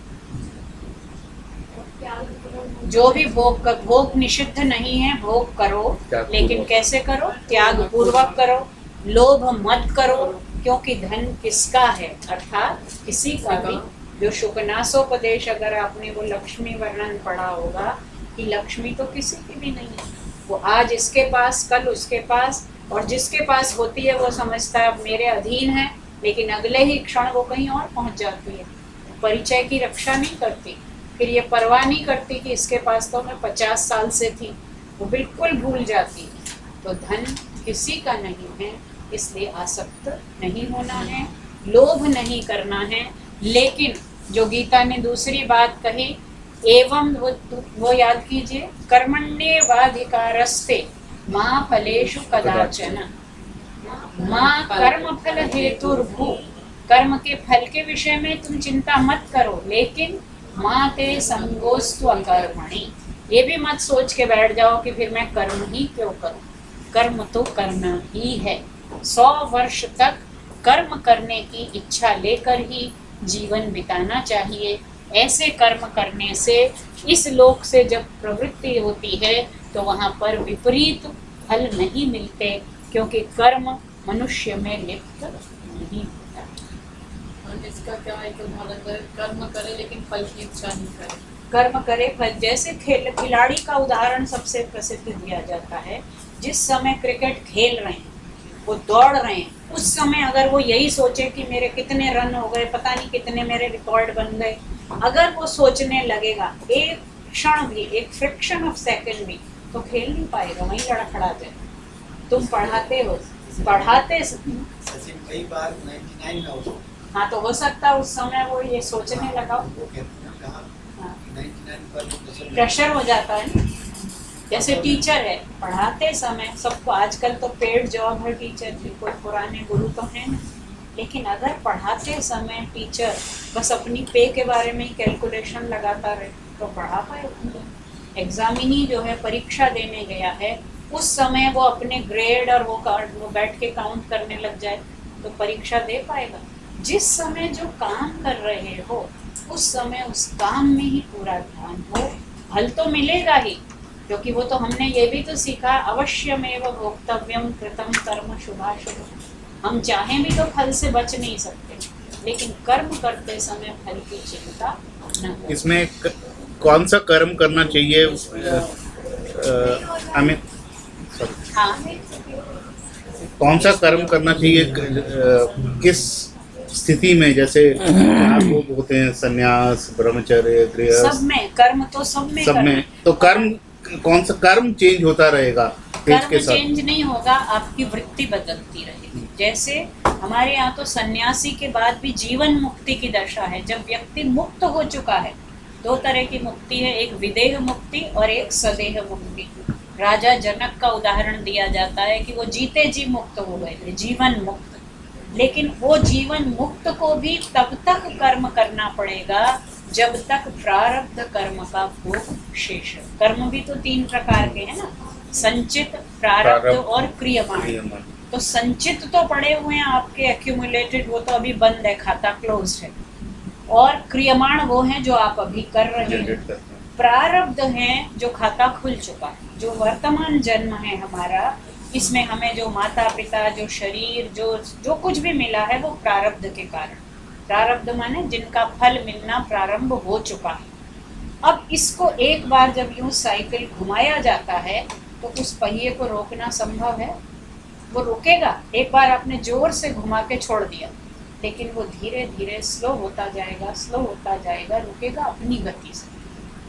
Speaker 1: जो भी भोग निषिद्ध नहीं है, भोग करो लेकिन कैसे करो? त्याग पूर्वक करो। लोभ मत करो, क्योंकि धन किसका है? अर्थात किसी का भी। जो शुकनासोपदेश, अगर आपने वो लक्ष्मी वर्णन पढ़ा होगा कि लक्ष्मी तो किसी की भी नहीं है, वो आज इसके पास, कल उसके पास, और जिसके पास होती है वो समझता है अब मेरे अधीन है, लेकिन अगले ही क्षण वो कहीं और पहुंच जाती है। परिचय की रक्षा नहीं करती, फिर ये परवाह नहीं करती कि इसके पास तो मैं 50 साल से थी, वो बिल्कुल भूल जाती है। तो धन किसी का नहीं है, इसलिए आसक्त नहीं होना है, लोभ नहीं करना है। लेकिन जो गीता ने दूसरी बात कही, एवं, वो याद कीजिए, कर्मण्येवाधिकारस्ते मा फलेषु कदाचन, माँ कर्म फल हेतुर्भु। कर्म के फल के विषय में तुम चिंता मत करो, लेकिन माँ ते संगोस्तु अकर्मणि। ये भी मत सोच के बैठ जाओ कि फिर मैं कर्म ही क्यों करूं। कर्म तो करना ही है। 100 वर्ष तक कर्म करने की इच्छा लेकर ही जीवन बिताना चाहिए। ऐसे कर्म करने से इस लोक से जब प्रवृत्ति होती है तो वहाँ पर विपरीत फल नहीं मिलते, क्योंकि कर्म मनुष्य में लिप्त नहीं होता।
Speaker 4: और इसका क्या है कि उदाहरण कर्म करे लेकिन फल की इच्छा नहीं करे।
Speaker 1: कर्म करे फल, जैसे खिलाड़ी का उदाहरण सबसे प्रसिद्ध दिया जाता है। जिस समय क्रिकेट खेल रहे हैं, वो दौड़ रहे हैं, उस समय अगर वो यही सोचे कि मेरे कितने रन हो गए, पता नहीं कितने मेरे रिकॉर्ड बन गए, अगर वो सोचने लगेगा एक क्षण भी, एक फ्रैक्शन ऑफ सेकंड भी, तो खेल नहीं पाएगा, वहीं लड़खड़ा जाए। तुम पढ़ाते हो,
Speaker 6: सचिन कई बार 99 आउट हो।
Speaker 1: हाँ, तो हो सकता है उस समय वो ये सोचने लगा,
Speaker 6: वो कहते हैं कहा
Speaker 1: हाँ,
Speaker 6: 99 पर
Speaker 1: प्रेशर हो जाता है ना। जैसे टीचर है, पढ़ाते समय सबको, आजकल तो पेड जॉब है टीचर की, कोई पुराने गुरु तो हैं ना, लेकिन अगर पढ़ाते समय टीचर बस अपनी पे के बारे में ही कैलकुलेशन लगाता रहे तो पढ़ा पाएगा। एग्जामिनी जो है परीक्षा देने गया है, उस समय वो अपने ग्रेड और वो बैठ के काउंट करने लग जाए तो परीक्षा दे पाएगा। जिस समय जो काम कर रहे हो उस समय उस काम में ही पूरा ध्यान हो, फल तो मिलेगा ही, क्योंकि वो तो हमने ये भी तो सीखा, अवश्यमेव भोक्तव्यम कृतम कर्म शुभाशुभ। हम चाहें भी तो फल से बच नहीं सकते, लेकिन कर्म करते समय फल की चिंता न हो।
Speaker 5: इसमें कौन सा कर्म करना चाहिए? अमित,
Speaker 1: हाँ,
Speaker 5: कौन सा कर्म करना चाहिए किस स्थिति में? जैसे चार लोग होते हैं, संन्यास, ब्रह्मचर्य, गृहस्थ,
Speaker 1: सब में कर्म तो सब में
Speaker 5: सब
Speaker 1: करना
Speaker 5: में।
Speaker 1: है।
Speaker 5: तो कर्म, कौन सा कर्म चेंज होता रहेगा एज
Speaker 1: कर्म
Speaker 5: के साथ?
Speaker 1: चेंज नहीं होगा, आपकी वृत्ति बदलती रहेगी। जैसे हमारे यहाँ तो सन्यासी के बाद भी जीवन मुक्ति की दशा है। जब व्यक्ति मुक्त हो चुका है, दो तरह की मुक्ति है, एक विदेह मुक्ति और एक सदेह मुक्ति। राजा जनक का उदाहरण दिया जाता है कि वो जीते जी मुक्त हो गए थे, जीवन मुक्त। लेकिन वो जीवन मुक्त को भी तब तक कर्म करना पड़ेगा जब तक प्रारब्ध कर्म का भोग शेष है। कर्म भी तो 3 प्रकार के हैं ना, संचित, प्रारब्ध और क्रियमाण। तो संचित तो पड़े हुए हैं आपके एक्यूमुलेटेड, वो तो अभी बंद है, खाता क्लोज है। और क्रियमाण वो हैं जो आप अभी कर रहे हैं। प्रारब्ध हैं जो खाता खुल चुका है, जो वर्तमान जन्म है हमारा, इसमें हमें जो माता पिता, जो शरीर, जो कुछ भी मिला है वो प्रारब्ध के कारण। प्रारब्ध माने जिनका फल मिलना प्रारंभ हो चुका है। अब इसको एक बार जब यूं साइकिल घुमाया जाता है तो उस पहिए को रोकना संभव है? वो रुकेगा? एक बार आपने जोर से घुमा के छोड़ दिया, लेकिन वो धीरे धीरे स्लो होता जाएगा, रुकेगा अपनी गति से।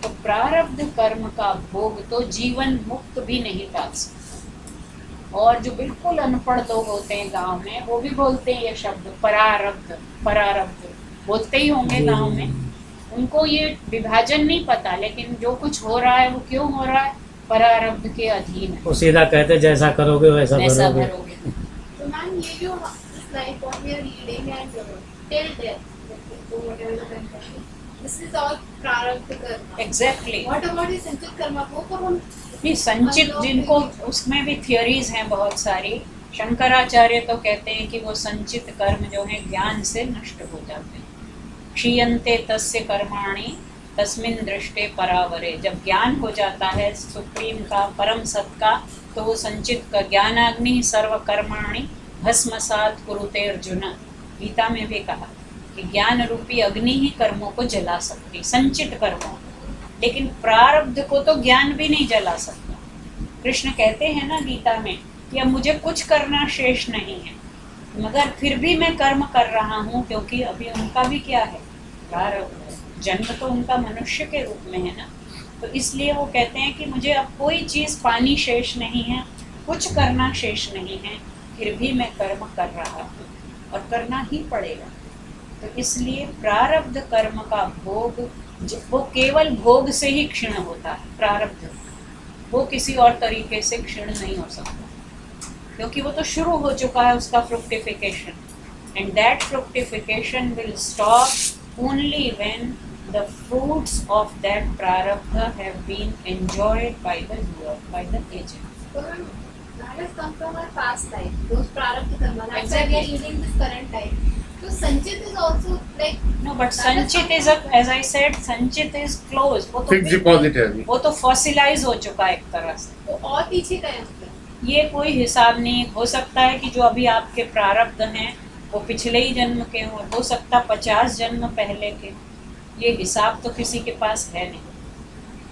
Speaker 1: तो प्रारब्ध कर्म का भोग तो जीवन मुक्त भी नहीं पाल सकता। और जो बिल्कुल अनपढ़ लोग होते हैं गांव में, वो भी बोलते हैं ये शब्द परारब्ध, परारब्ध बोलते ही होंगे गांव में। उनको ये विभाजन नहीं पता, लेकिन जो कुछ हो रहा है वो क्यों हो रहा है? परारब्ध के अधीन है।
Speaker 7: वो सीधा कहते जैसा करोगे वैसा भरोगे।
Speaker 2: तो मैम ये जो like what we are reading and till death, तो whatever the concept, this is all prarabdha karma.
Speaker 1: Exactly.
Speaker 2: What about the संचित कर्म? वो तो हम
Speaker 1: संचित, जिनको उसमें भी थियोरीज हैं बहुत सारी। शंकराचार्य तो कहते हैं कि वो संचित कर्म जो है ज्ञान से नष्ट हो जाते हैं। क्षीयन्ते तस्य कर्माणि तस्मिन् दृष्टे परावरे। जब ज्ञान हो जाता है सुप्रीम का, परम सत का, तो वो संचित का ज्ञानाग्नि सर्व कर्माणि भस्मसात कुरुते अर्जुन। गीता में भी कहा कि ज्ञान रूपी अग्नि ही कर्मों को जला सकती, संचित कर्मों। लेकिन प्रारब्ध को तो ज्ञान भी नहीं जला सकता। कृष्ण कहते हैं ना गीता में कि अब मुझे कुछ करना शेष नहीं है, मगर फिर भी मैं कर्म कर रहा हूँ, क्योंकि अभी उनका भी क्या है? प्रारब्ध। जन्म तो उनका मनुष्य के रूप में है ना, तो इसलिए वो कहते हैं कि मुझे अब कोई चीज़ पानी शेष नहीं है, कुछ करना शेष नहीं है, फिर भी मैं कर्म कर रहा हूँ और करना ही पड़ेगा। तो इसलिए प्रारब्ध कर्म का भोग वो केवल भोग से ही क्षीण होता है। प्रारब्ध वो किसी और तरीके से क्षीण नहीं हो सकता, क्योंकि वो तो शुरू हो चुका है उसका fructification, and that fructification will stop only when the fruits of that prarabdha have been enjoyed by the doer, by the agent.
Speaker 2: So that has come from our past life, those prarabdha karma. That's why we
Speaker 1: Exactly.
Speaker 2: are using this current time. तो संचित is also like
Speaker 1: No, but संचित is as I said, संचित is closed. वो तो
Speaker 5: fix deposit है अभी।
Speaker 1: वो तो फॉसिलाइज हो चुका है एक तरह से।
Speaker 2: वो और पीछे का है मतलब।
Speaker 1: ये कोई हिसाब नहीं। हो सकता है कि जो अभी आपके प्रारब्ध हैं वो पिछले ही जन्म के हों, हो सकता 50 जन्म पहले के। ये हिसाब तो किसी के पास है नहीं,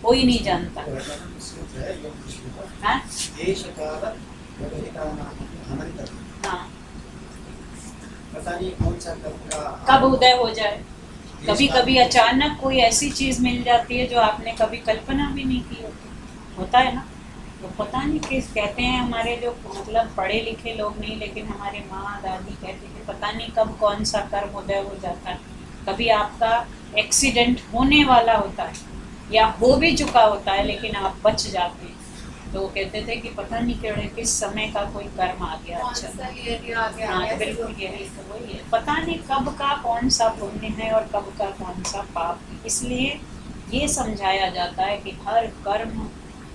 Speaker 1: कोई नहीं जानता। हाँ हाँ,
Speaker 6: पता नहीं कौन सा कर्म का
Speaker 1: कब उदय हो जाए। कभी कभी अचानक कोई ऐसी चीज मिल जाती है जो आपने कभी कल्पना भी नहीं की होती, होता है ना। तो पता नहीं किस कहते हैं हमारे जो मतलब पढ़े लिखे लोग नहीं, लेकिन हमारे माँ दादी कहते थे पता नहीं कब कौन सा कर्म उदय हो जाता है। कभी आपका एक्सीडेंट होने वाला होता है या हो भी चुका होता है लेकिन आप बच जाते हैं। तो वो कहते थे कि पता नहीं केड़े किस समय का कोई कर्म आ गया।
Speaker 2: कौन
Speaker 1: अच्छा,
Speaker 2: सा ये आ गया
Speaker 1: हाँ
Speaker 2: ऐसे
Speaker 1: बिल्कुल
Speaker 2: कुछ।
Speaker 1: यही तो वही है, पता नहीं कब का कौन सा पुण्य है और कब का कौन सा पाप है। इसलिए ये समझाया जाता है कि हर कर्म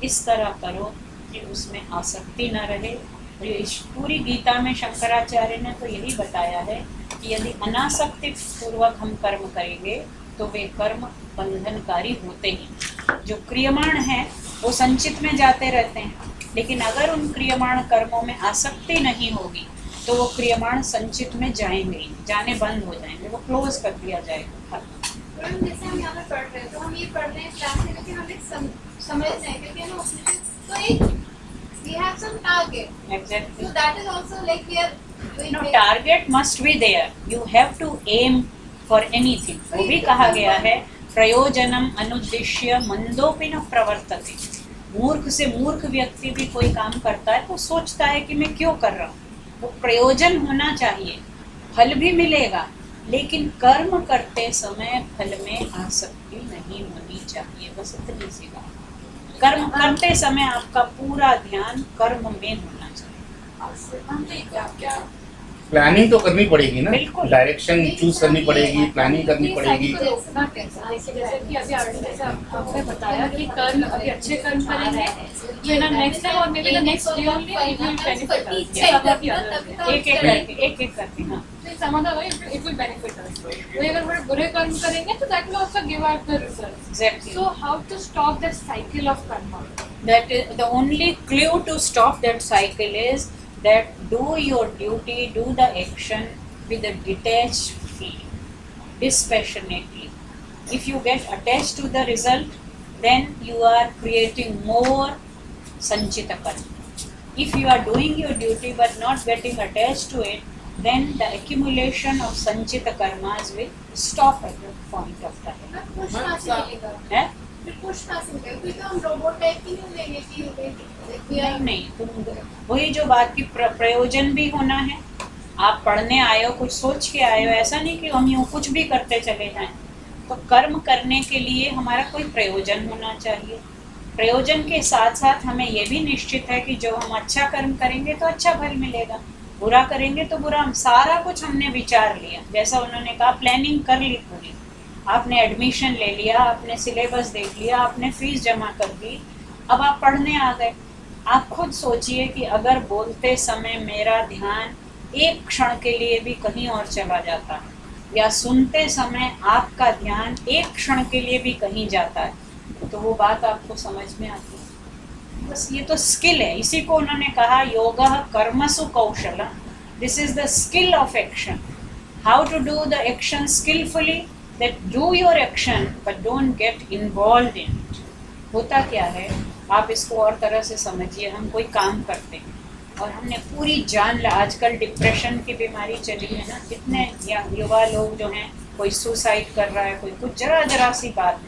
Speaker 1: इस तरह करो कि उसमें आसक्ति न रहे। और ये इस पूरी गीता में शंकराचार्य ने तो यही बताया है कि यदि अनासक्ति पूर्वक हम कर्म करेंगे तो वे कर्म बंधनकारी होते ही। जो क्रियमाण हैं वो संचित में जाते रहते हैं, लेकिन अगर उन क्रियमाण कर्मों में आसक्ति नहीं होगी तो वो क्रियमाण संचित में जाएंगे ही, जाने बंद हो जाएंगे, वो क्लोज कर दिया जाएगा।
Speaker 2: मैम जैसे हम यहाँ पे पढ़ रहे हैं तो हम ये पढ़ रहे हैं क्लास में, लेकिन हम एक समझ रहे हैं क्योंकि हम उसमें तो एक we have some target,
Speaker 1: Exactly.
Speaker 2: so that is also like we are doing
Speaker 1: No,
Speaker 2: it.
Speaker 1: target must be there. You have to aim for anything. वो भी कहा गया है प्रयोजनम अनुद्देश्य मंदोपि न प्रवर्तते। मूर्ख से मूर्ख व्यक्ति भी कोई काम करता है तो सोचता है कि मैं क्यों कर रहा हूँ। वो प्रयोजन होना चाहिए, फल भी मिलेगा, लेकिन कर्म करते समय फल में आसक्ति नहीं होनी चाहिए। बस इतनी सी बात। कर्म करते समय आपका पूरा ध्यान कर्म में होना चाहिए।
Speaker 5: प्लानिंग तो करनी पड़ेगी ना,
Speaker 1: बिल्कुल।
Speaker 5: डायरेक्शन चूज करनी पड़ेगी, प्लानिंग करनी पड़ेगी।
Speaker 3: रोकना कैसा? जैसे कि अभी जैसे आपने बताया कि कर्म अभी अच्छे कर्म करेंगे तो ना नेक्स्ट टाइम और may be the next year में इट विल बेनिफिट अस।
Speaker 1: एक एक करके हाँ।
Speaker 3: some other way it will benefit us. वही अगर बड़े बुरे कर्म करेंगे तो that will also give us the results.
Speaker 1: Exactly.
Speaker 3: So how to stop that cycle of karma?
Speaker 1: That is the only clue to stop that cycle is that do your duty, do the action with a detached feeling, dispassionately. If you get attached to the result, then you are creating more sanchita karma. If you are doing your duty but not getting attached to it, then the accumulation of sanchita karmas will stop at the point of time.
Speaker 2: Push कहाँ से मिलेगा?
Speaker 1: है?
Speaker 2: फिर push कहाँ से मिलेगा? क्योंकि हम रोबोट टाइप की नहीं लेंगे कि
Speaker 1: नहीं नहीं, तुम वही जो बात की प्रयोजन भी होना है। आप पढ़ने आए हो, कुछ सोच के आए हो, ऐसा नहीं कि हम यूँ कुछ भी करते चले जाएं। तो कर्म करने के लिए हमारा कोई प्रयोजन होना चाहिए। प्रयोजन के साथ साथ हमें ये भी निश्चित है कि जो हम अच्छा कर्म करेंगे तो अच्छा फल मिलेगा, बुरा करेंगे तो बुरा। सारा कुछ हमने विचार लिया, जैसा उन्होंने कहा प्लानिंग कर ली पूरी। आपने एडमिशन ले लिया, आपने सिलेबस देख लिया, आपने फीस जमा कर दी, अब आप पढ़ने आ गए। आप खुद सोचिए कि अगर बोलते समय मेरा ध्यान एक क्षण के लिए भी कहीं और चला जाता है, या सुनते समय आपका ध्यान एक क्षण के लिए भी कहीं जाता है, तो वो बात आपको समझ में आती है। बस ये तो स्किल है। इसी को उन्होंने कहा योगः कर्मसु कौशलम। This is the skill of action. How to do the action skilfully, that do your action but don't get involve in it. होता क्या है, आप इसको और तरह से समझिए। हम कोई काम करते हैं और हमने पूरी जान आजकल डिप्रेशन की बीमारी चली है ना, कितने युवा लोग जो हैं, कोई सुसाइड कर रहा है, कोई कुछ जरा सी बात है,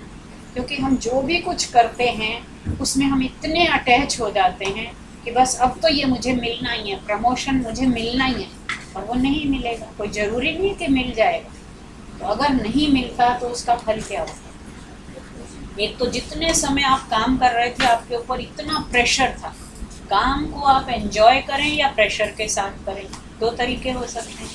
Speaker 1: क्योंकि हम जो भी कुछ करते हैं उसमें हम इतने अटैच हो जाते हैं कि बस अब तो ये मुझे मिलना ही है, प्रमोशन मुझे मिलना ही है, और वो नहीं मिलेगा। कोई ज़रूरी नहीं कि मिल जाएगा, तो अगर नहीं मिलता तो उसका फल क्या होगा। एक तो जितने समय आप काम कर रहे थे आपके ऊपर इतना प्रेशर था, काम को आप एंजॉय करें या प्रेशर के साथ करें, दो तरीके हो सकते हैं।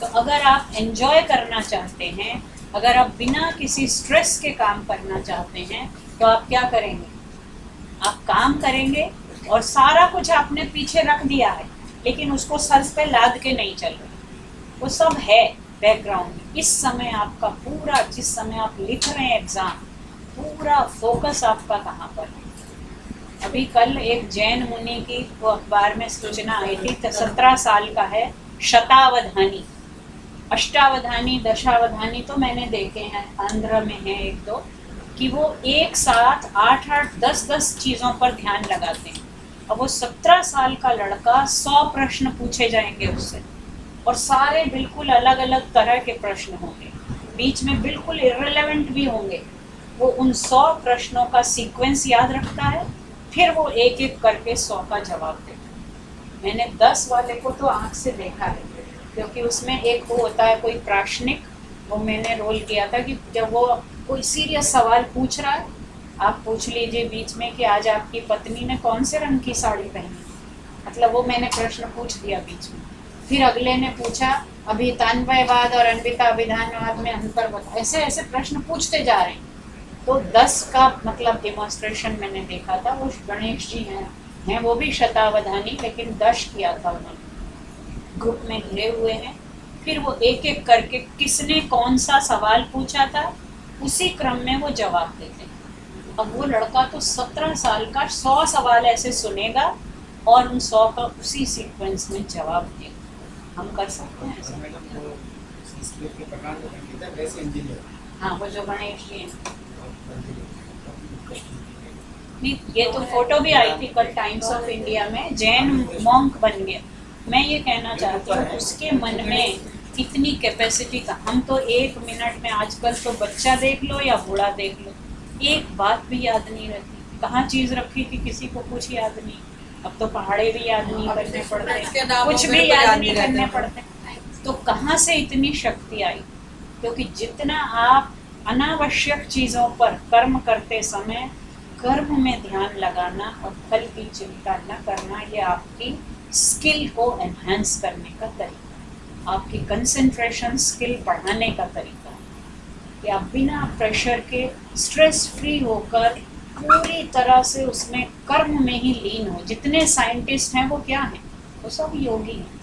Speaker 1: तो अगर आप एंजॉय करना चाहते हैं, अगर आप बिना किसी स्ट्रेस के काम करना चाहते हैं, तो आप क्या करेंगे? आप काम करेंगे और सारा कुछ आपने पीछे रख दिया है, लेकिन उसको सर पे लाद के नहीं चल रहे। वो सब है, बैकग्राउंड में। इस समय आपका पूरा, जिस समय आप लिख रहे हैं एग्जाम, पूरा फोकस आपका कहाँ पर है। अभी कल एक जैन मुनि की वो अखबार में सूचना आई थी, 17 साल का है, शतावधानी, अष्टावधानी, दशावधानी तो मैंने देखे हैं, आंध्र में है एक दो, कि वो एक साथ 8-8, 10-10 चीज़ों पर ध्यान लगाते हैं। अब वो 17 साल का लड़का, 100 प्रश्न पूछे जाएंगे उससे, और सारे बिल्कुल अलग अलग तरह के प्रश्न होंगे, बीच में बिल्कुल इर्रेलेवेंट भी होंगे। वो उन 100 प्रश्नों का सीक्वेंस याद रखता है, फिर वो एक एक करके 100 का जवाब देता है। मैंने 10 वाले को तो आँख से देखा है, क्योंकि उसमें एक वो होता है कोई प्राश्निक, वो मैंने रोल किया था कि जब वो कोई सीरियस सवाल पूछ रहा है, आप पूछ लीजिए बीच में कि आज आपकी पत्नी ने कौन से रंग की साड़ी पहनी, मतलब वो मैंने प्रश्न पूछ दिया बीच में। फिर अगले ने पूछा अभितान्वयवाद और अन्विताभिधानवाद में अंतर बता, ऐसे ऐसे प्रश्न पूछते जा रहे हैं। तो 10 का मतलब डेमोन्स्ट्रेशन मैंने देखा था। वो गणेश जी हैं वो भी शतावधानी, लेकिन 10 किया था उन्होंने, ग्रुप में घिरे हुए हैं। फिर वो एक एक करके किसने कौन सा सवाल पूछा था, उसी क्रम में वो जवाब देते हैं। अब वो लड़का तो 17 साल का 100 सवाल ऐसे सुनेगा और उन 100 का उसी सीक्वेंस में जवाब देगा। हम कर सकते हैं ऐसा? हाँ, वो जो गणेश जी हैं। नहीं, ये तो फोटो भी आई थी कल टाइम्स ऑफ इंडिया में, जैन मॉन्क बन गया। मैं ये कहना चाहती हूँ उसके मन में कितनी कैपेसिटी का, हम तो 1 मिनट में, आजकल तो बच्चा देख लो या बूढ़ा देख लो, एक बात भी याद नहीं रहती, कहाँ चीज़ रखी थी किसी को कुछ याद नहीं। अब तो पहाड़े भी याद नहीं करने पड़ते, कुछ भी याद नहीं करने पड़ते। तो कहाँ से इतनी शक्ति आई? क्योंकि जितना आप अनावश्यक चीज़ों पर कर्म करते समय कर्म में ध्यान लगाना और फल की चिंता न करना, ये आपकी स्किल को एनहांस करने का तरीका, आपकी कंसंट्रेशन स्किल बढ़ाने का तरीका है कि आप बिना प्रेशर के स्ट्रेस फ्री होकर पूरी तरह से उसमें कर्म में ही लीन हो। जितने साइंटिस्ट हैं वो क्या हैं? वो सब योगी हैं,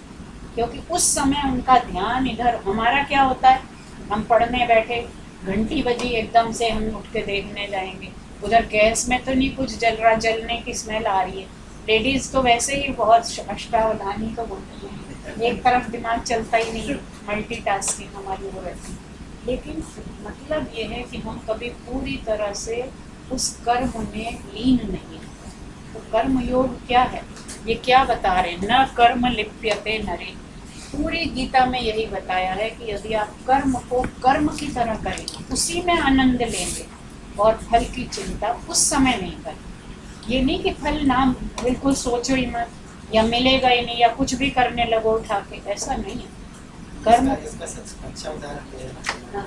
Speaker 1: क्योंकि उस समय उनका ध्यान इधर। हमारा क्या होता है, हम पढ़ने बैठे, घंटी बजी, एकदम से हम उठ के देखने जाएंगे, उधर गैस में तो नहीं कुछ जल रहा, जलने की स्मेल आ रही है। लेडीज़ तो वैसे ही बहुत अष्टावधानी तो बोलती हैं, एक तरफ दिमाग चलता ही नहीं, मल्टीटास्किंग हमारी हो रहती है। लेकिन मतलब ये है कि हम कभी पूरी तरह से उस कर्म में लीन नहीं होते। तो कर्म योग क्या है, ये क्या बता रहे हैं? न कर्म लिप्यते नरे। पूरी गीता में यही बताया है कि यदि आप कर्म को कर्म की तरह करेंगे, उसी में आनंद लेंगे और फल की चिंता उस समय नहीं करें। ये नहीं कि फल नाम बिल्कुल सोचो ही मत, या मिलेगा ही नहीं, या कुछ भी करने लगो उठा के, ऐसा नहीं है। कर्म
Speaker 6: इसका अच्छा उदाहरण है,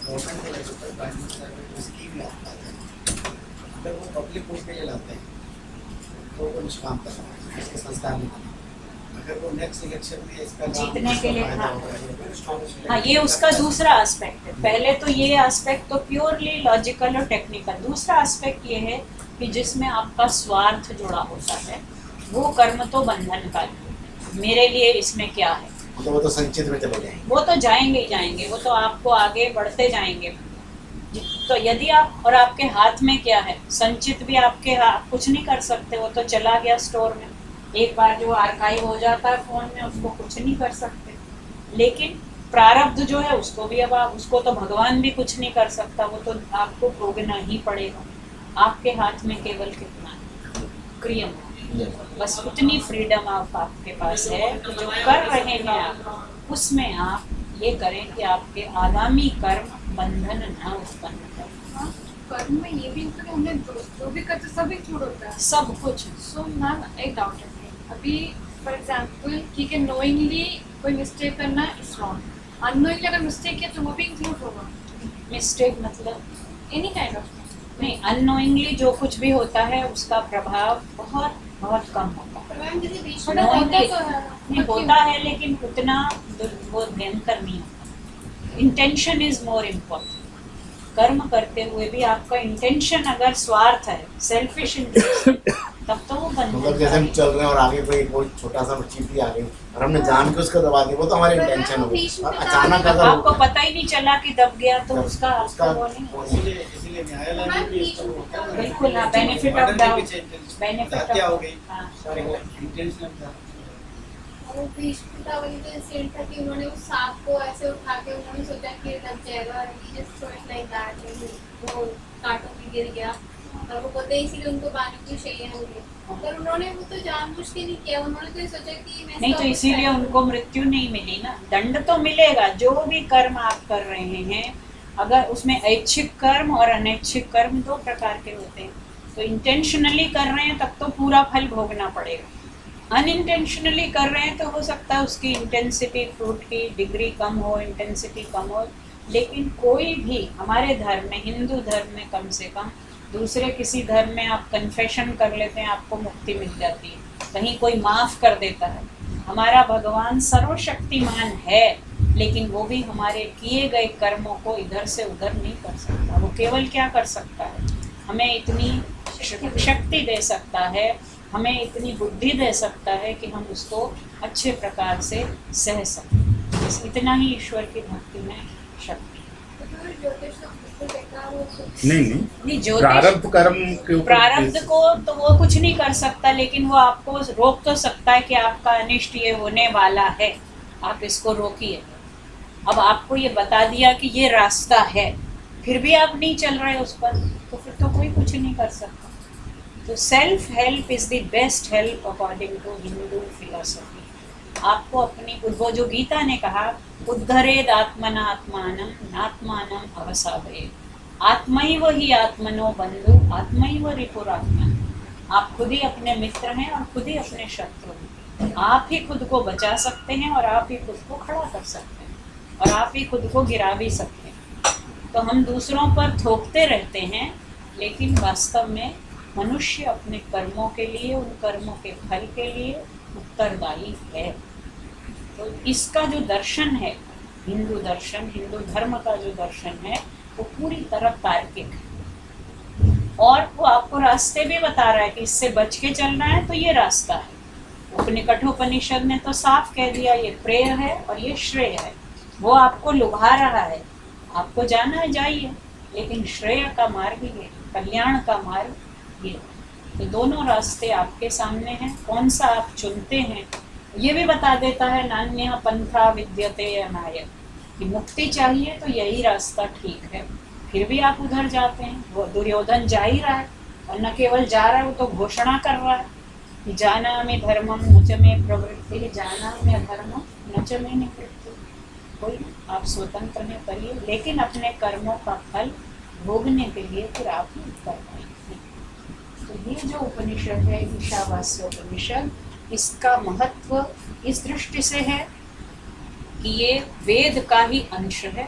Speaker 6: गवर्नमेंट के लेवल पर प्राइवेट स्कीम आता है, अगर वो पब्लिक को पे लाते हैं तो वो निष्काम कर रहा है, इसके संस्कार नहीं करना। अगर वो नेक्स्ट इलेक्शन में इसका
Speaker 1: जीतने के लिए, हाँ, ये उसका दूसरा एस्पेक्ट है। पहले तो ये एस्पेक्ट तो प्योरली लॉजिकल और टेक्निकल। दूसरा एस्पेक्ट ये है कि जिसमें आपका स्वार्थ जुड़ा होता है, वो कर्म तो बंधन का है। मेरे लिए इसमें क्या है,
Speaker 6: तो वो तो संचित में चले जाएंगे,
Speaker 1: वो तो जाएंगे ही जाएंगे, वो तो आपको आगे बढ़ते जाएंगे। तो यदि आप, और आपके हाथ में क्या है, संचित भी आपके हाथ, कुछ नहीं कर सकते, वो तो चला गया स्टोर में। एक बार जो आर्काइव हो जाता है फ़ोन में, उसको कुछ नहीं कर सकते। लेकिन प्रारब्ध जो है उसको भी, अब आप उसको तो भगवान भी कुछ नहीं कर सकता, वो तो आपको भोगना ही पड़ेगा। आपके हाथ में केवल कितना है, क्रियम, बस उतनी फ्रीडम आपके पास है कि जो कर रहे हैं आप, उसमें आप ये करें कि आपके आगामी कर्म बंधन ना उत्पन्न करें।
Speaker 3: कर्म में ये भी इंक्लूड, हमने जो भी करते सब इंक्लूड होता है,
Speaker 1: सब कुछ।
Speaker 3: सो मैम एक डाउट है, अभी फॉर एग्जांपल ठीक है, नोइंगली कोई मिस्टेक करना इज रॉन्ग, अननोइंगली अगर मिस्टेक किया तो वो भी इंक्लूड होगा।
Speaker 1: मिस्टेक मतलब
Speaker 3: एनी काइंड ऑफ
Speaker 1: नहीं, अननोइंगली जो कुछ भी होता है उसका प्रभाव बहुत बहुत कम होता है।
Speaker 2: मैम जैसे बीच
Speaker 3: थोड़ा
Speaker 2: में
Speaker 3: होता तो है,
Speaker 1: नहीं होता है, लेकिन उतना वो भयंकर नहीं होता। Intention is more important. कर्म करते हुए भी आपका इंटेंशन अगर स्वार्थ है, सेल्फिश इंटरेस्ट, तब तो वो
Speaker 6: मतलब
Speaker 1: बंधन
Speaker 6: जैसे हम
Speaker 1: का
Speaker 6: चल रहे हैं और आगे कोई छोटा सा चींटी आ गई, और हमने जान के उसको दबा दिया, वो तो हमारी इंटेंशन हो गई। और अचानक अगर
Speaker 1: आपको पता ही नहीं चला कि दब गया तो उसका आपको वो नहीं।
Speaker 6: इसीलिए न्यायालय में भी इसको होता है।
Speaker 1: बिल्कुल, हाँ, benefit of doubt, benefit of-
Speaker 6: हत्या हो गई,
Speaker 1: हाँ।
Speaker 6: सारे वो इंटेंशनल था।
Speaker 2: वो भीष्मता वाली जो इंसिडेंट था कि उन्होंने उस सांप को ऐसे उठा के उन्होंने सोचा कि ये लग जाएगा, और he just threw it like that, वो कांटों में गिर गया, और वो बोलते हैं इसीलिए उनको पानी की शैया मिली। पर उन्होंने वो तो जानबूझ के नहीं किया, उन्होंने तो ये सोचा कि मैं
Speaker 1: नहीं, तो
Speaker 2: इसका
Speaker 1: इसीलिए
Speaker 2: कुछ
Speaker 1: उनको मृत्यु नहीं मिली ना, दंड तो मिलेगा। जो भी कर्म आप कर रहे हैं, अगर उसमें ऐच्छिक कर्म और अनैच्छिक कर्म 2 प्रकार के होते हैं, तो इंटेंशनली कर रहे हैं तब तो पूरा फल भोगना पड़ेगा। अनइंटेंशनली कर रहे हैं तो हो सकता है उसकी इंटेंसिटी, फ्रूट की डिग्री कम हो, इंटेंसिटी कम हो। लेकिन कोई भी हमारे धर्म में, हिंदू धर्म में कम से कम, दूसरे किसी धर्म में आप कन्फेशन कर लेते हैं आपको मुक्ति मिल जाती है, कहीं कोई माफ़ कर देता है। हमारा भगवान सर्वशक्तिमान है, लेकिन वो भी हमारे किए गए कर्मों को इधर से उधर नहीं कर सकता। वो केवल क्या कर सकता है, हमें इतनी शक्ति दे सकता है, हमें इतनी बुद्धि दे सकता है कि हम उसको अच्छे प्रकार से सह सकें। बस इतना ही ईश्वर की भक्ति में शक्ति है।
Speaker 2: तो फिर ज्योतिष तो बिल्कुल बेकार हो
Speaker 5: नहीं
Speaker 1: नहीं, ज्योतिष
Speaker 5: प्रारब्ध कर्म के ऊपर
Speaker 1: प्रारब्ध को तो वो कुछ नहीं कर सकता, लेकिन वो आपको रोक तो सकता है कि आपका अनिष्ट ये होने वाला है, आप इसको रोकिए। अब आपको ये बता दिया कि ये रास्ता है, फिर भी आप नहीं चल रहे उस पर, तो फिर तो कोई कुछ नहीं कर सकता। तो self help is the best help according to Hindu philosophy. आपको अपनी, वो जो गीता ने कहा, उद्धरेद आत्मनात्मानं नात्मानं अवसादयेत्, आत्मैव ही आत्मनो बंधु आत्मैव रिपुरात्मन। आप खुद ही अपने मित्र हैं और खुद ही अपने शत्रु हैं। आप ही खुद को बचा सकते हैं और आप ही खुद को खड़ा कर सकते हैं और आप ही खुद को गिरा भी सकते हैं। तो हम दूसरों पर थोपते रहते हैं, लेकिन वास्तव में मनुष्य अपने कर्मों के लिए, उन कर्मों के फल के लिए उत्तरदायी है। तो इसका जो दर्शन है, हिंदू दर्शन, हिंदू धर्म का जो दर्शन है, वो पूरी तरह तार्किक है। और वो आपको रास्ते भी बता रहा है कि इससे बच के चलना है तो ये रास्ता है। अपने कठोपनिषद ने तो साफ कह दिया, ये प्रेय है और ये श्रेय है। वो आपको लुभा रहा है, आपको जाना है जाइए, लेकिन श्रेय का मार्ग ये, कल्याण का मार्ग ये। तो दोनों रास्ते आपके सामने हैं, कौन सा आप चुनते हैं ये भी बता देता है। नान्यः पंथा विद्यते अनाय, कि मुक्ति चाहिए तो यही रास्ता ठीक है, फिर भी आप उधर जाते हैं। वो दुर्योधन जा ही रहा है, और न केवल जा रहा है, वो तो घोषणा कर रहा है कि जानामि धर्मं न च मे प्रवृत्तिः जानामि अधर्मं न च मे निवृत्तिः। कोई आप स्वतंत्र में करिए, लेकिन अपने कर्मों का फल भोगने के लिए फिर आप ही कर पाएंगे। तो ये जो उपनिषद है, ईशावास्य उपनिषद, इसका महत्व इस दृष्टि से है कि ये वेद का ही अंश है।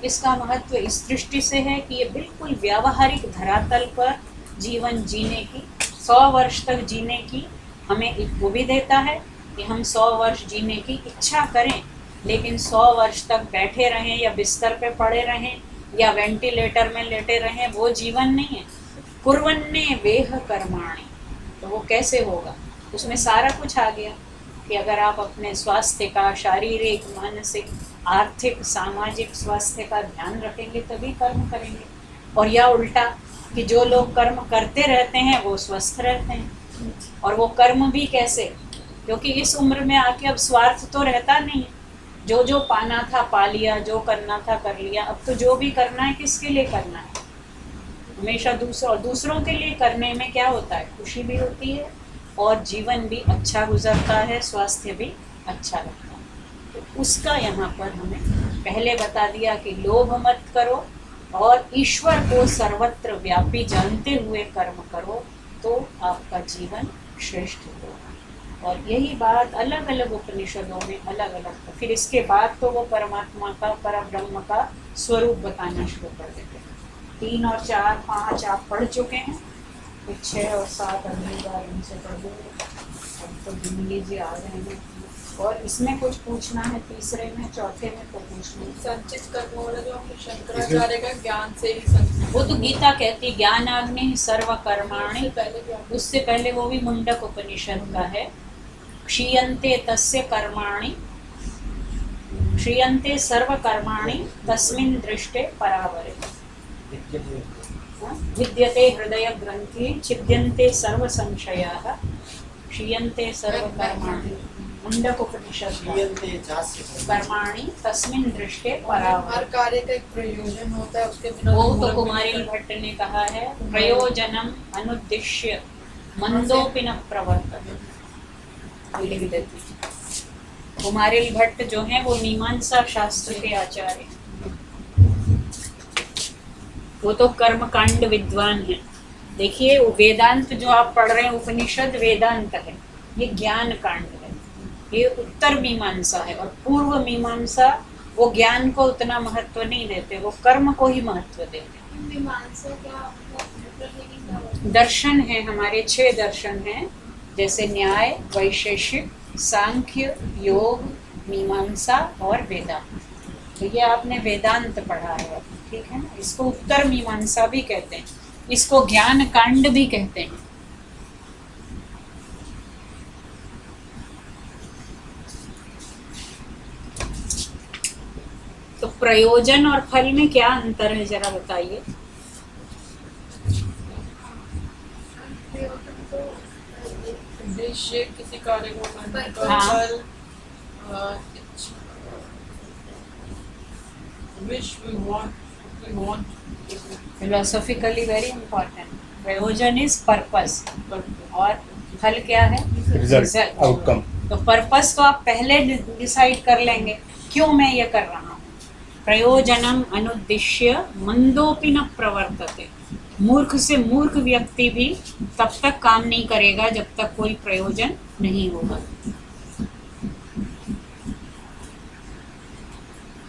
Speaker 1: इसका महत्व इस दृष्टि से है कि ये बिल्कुल व्यावहारिक धरातल पर जीवन जीने की, 100 वर्ष तक जीने की हमें वो भी देता है कि हम 100 वर्ष जीने की इच्छा करें, लेकिन 100 वर्ष तक बैठे रहें या बिस्तर पे पड़े रहें या वेंटिलेटर में लेटे रहें, वो जीवन नहीं है। कुर्वन्ने वेह कर्माणि, तो वो कैसे होगा? उसमें सारा कुछ आ गया कि अगर आप अपने स्वास्थ्य का, शारीरिक, मानसिक, आर्थिक, सामाजिक स्वास्थ्य का ध्यान रखेंगे तभी कर्म करेंगे। और या उल्टा कि जो लोग कर्म करते रहते हैं वो स्वस्थ रहते हैं। और वो कर्म भी कैसे? क्योंकि इस उम्र में आके अब स्वार्थ तो रहता नहीं है, जो जो पाना था पा लिया, जो करना था कर लिया। अब तो जो भी करना है किसके लिए करना है? हमेशा दूसरों के लिए करने में क्या होता है? खुशी भी होती है और जीवन भी अच्छा गुजरता है, स्वास्थ्य भी अच्छा रहता है। तो उसका यहाँ पर हमें पहले बता दिया कि लोभ मत करो और ईश्वर को सर्वत्र व्यापी जानते हुए कर्म करो, तो आपका जीवन श्रेष्ठ होगा। और यही बात अलग अलग उपनिषदों में अलग अलग। फिर इसके बाद तो वो परमात्मा का, परब्रह्म का स्वरूप बताना शुरू कर देते हैं। 3 और 4, 5 आप पढ़ चुके हैं, 6 और 7 अगली बार इनसे पढ़ देंगे। अब तो गिन लीजिए आ रहे हैं। और इसमें कुछ पूछना है, तीसरे में, चौथे में तो पूछना है।
Speaker 4: संचित कर्म वाला जो हम शंकराचार्य का ज्ञान से ही संचित,
Speaker 1: वो तो गीता कहती है ज्ञानाग्नि सर्व कर्माणि।
Speaker 4: पहले ज्ञान,
Speaker 1: उससे पहले वो भी मुंडक उपनिषद का है क्षीयन्ते तस्य कर्माणि क्षीयन्ते सर्वकर्माणि तस्मिन् दृष्टे परावरे विद्यते हृदय ग्रंथि छिद्यन्ते सर्व संशयाः क्षीयन्ते सर्वकर्माणि मुंडकोपनिषद कर्माणि तस्मिन् दृष्टे
Speaker 4: हर
Speaker 1: परावरे।
Speaker 4: कार्य का एक प्रयोजन होता है, उसके बिना
Speaker 1: वो तो
Speaker 4: मतलब
Speaker 1: कुमारिल भट्ट ने कहा है प्रयोजनम अनुद्दिश्य मंदोपि न प्रवर्तते। लिख देती हूँ। कुमारिल भट्ट जो है वो मीमांसा शास्त्र के आचार्य हैं। वो तो कर्मकांड विद्वान है। देखिए वो वेदांत जो आप पढ़ रहे हैं उपनिषद वेदांत है, ये ज्ञान कांड है, ये उत्तर मीमांसा है। और पूर्व मीमांसा वो ज्ञान को उतना महत्व नहीं देते, वो कर्म को ही महत्व देते हैं।
Speaker 2: मीमांसा क्या मतलब
Speaker 1: दर्शन है, हमारे 6 दर्शन हैं, जैसे न्याय, वैशेषिक, सांख्य, योग, मीमांसा और वेदांत। तो ये आपने वेदांत पढ़ा है, ठीक है ना। इसको उत्तर मीमांसा भी कहते हैं, इसको ज्ञान कांड भी कहते हैं। तो प्रयोजन और फल में क्या अंतर है जरा बताइए।
Speaker 4: उद्देश्य किसी कार्य को करने का,
Speaker 1: हाँ।
Speaker 4: फल wish we want
Speaker 1: philosophically very important. प्रयोजन इज पर्पस और फल क्या है?
Speaker 5: Result, outcome.
Speaker 1: तो पर्पस तो आप पहले डिसाइड कर लेंगे, क्यों मैं ये कर रहा हूँ। प्रयोजनम अनुद्दिश्य मंदोपि न प्रवर्तते। मूर्ख से मूर्ख व्यक्ति भी तब तक काम नहीं करेगा जब तक कोई प्रयोजन नहीं होगा।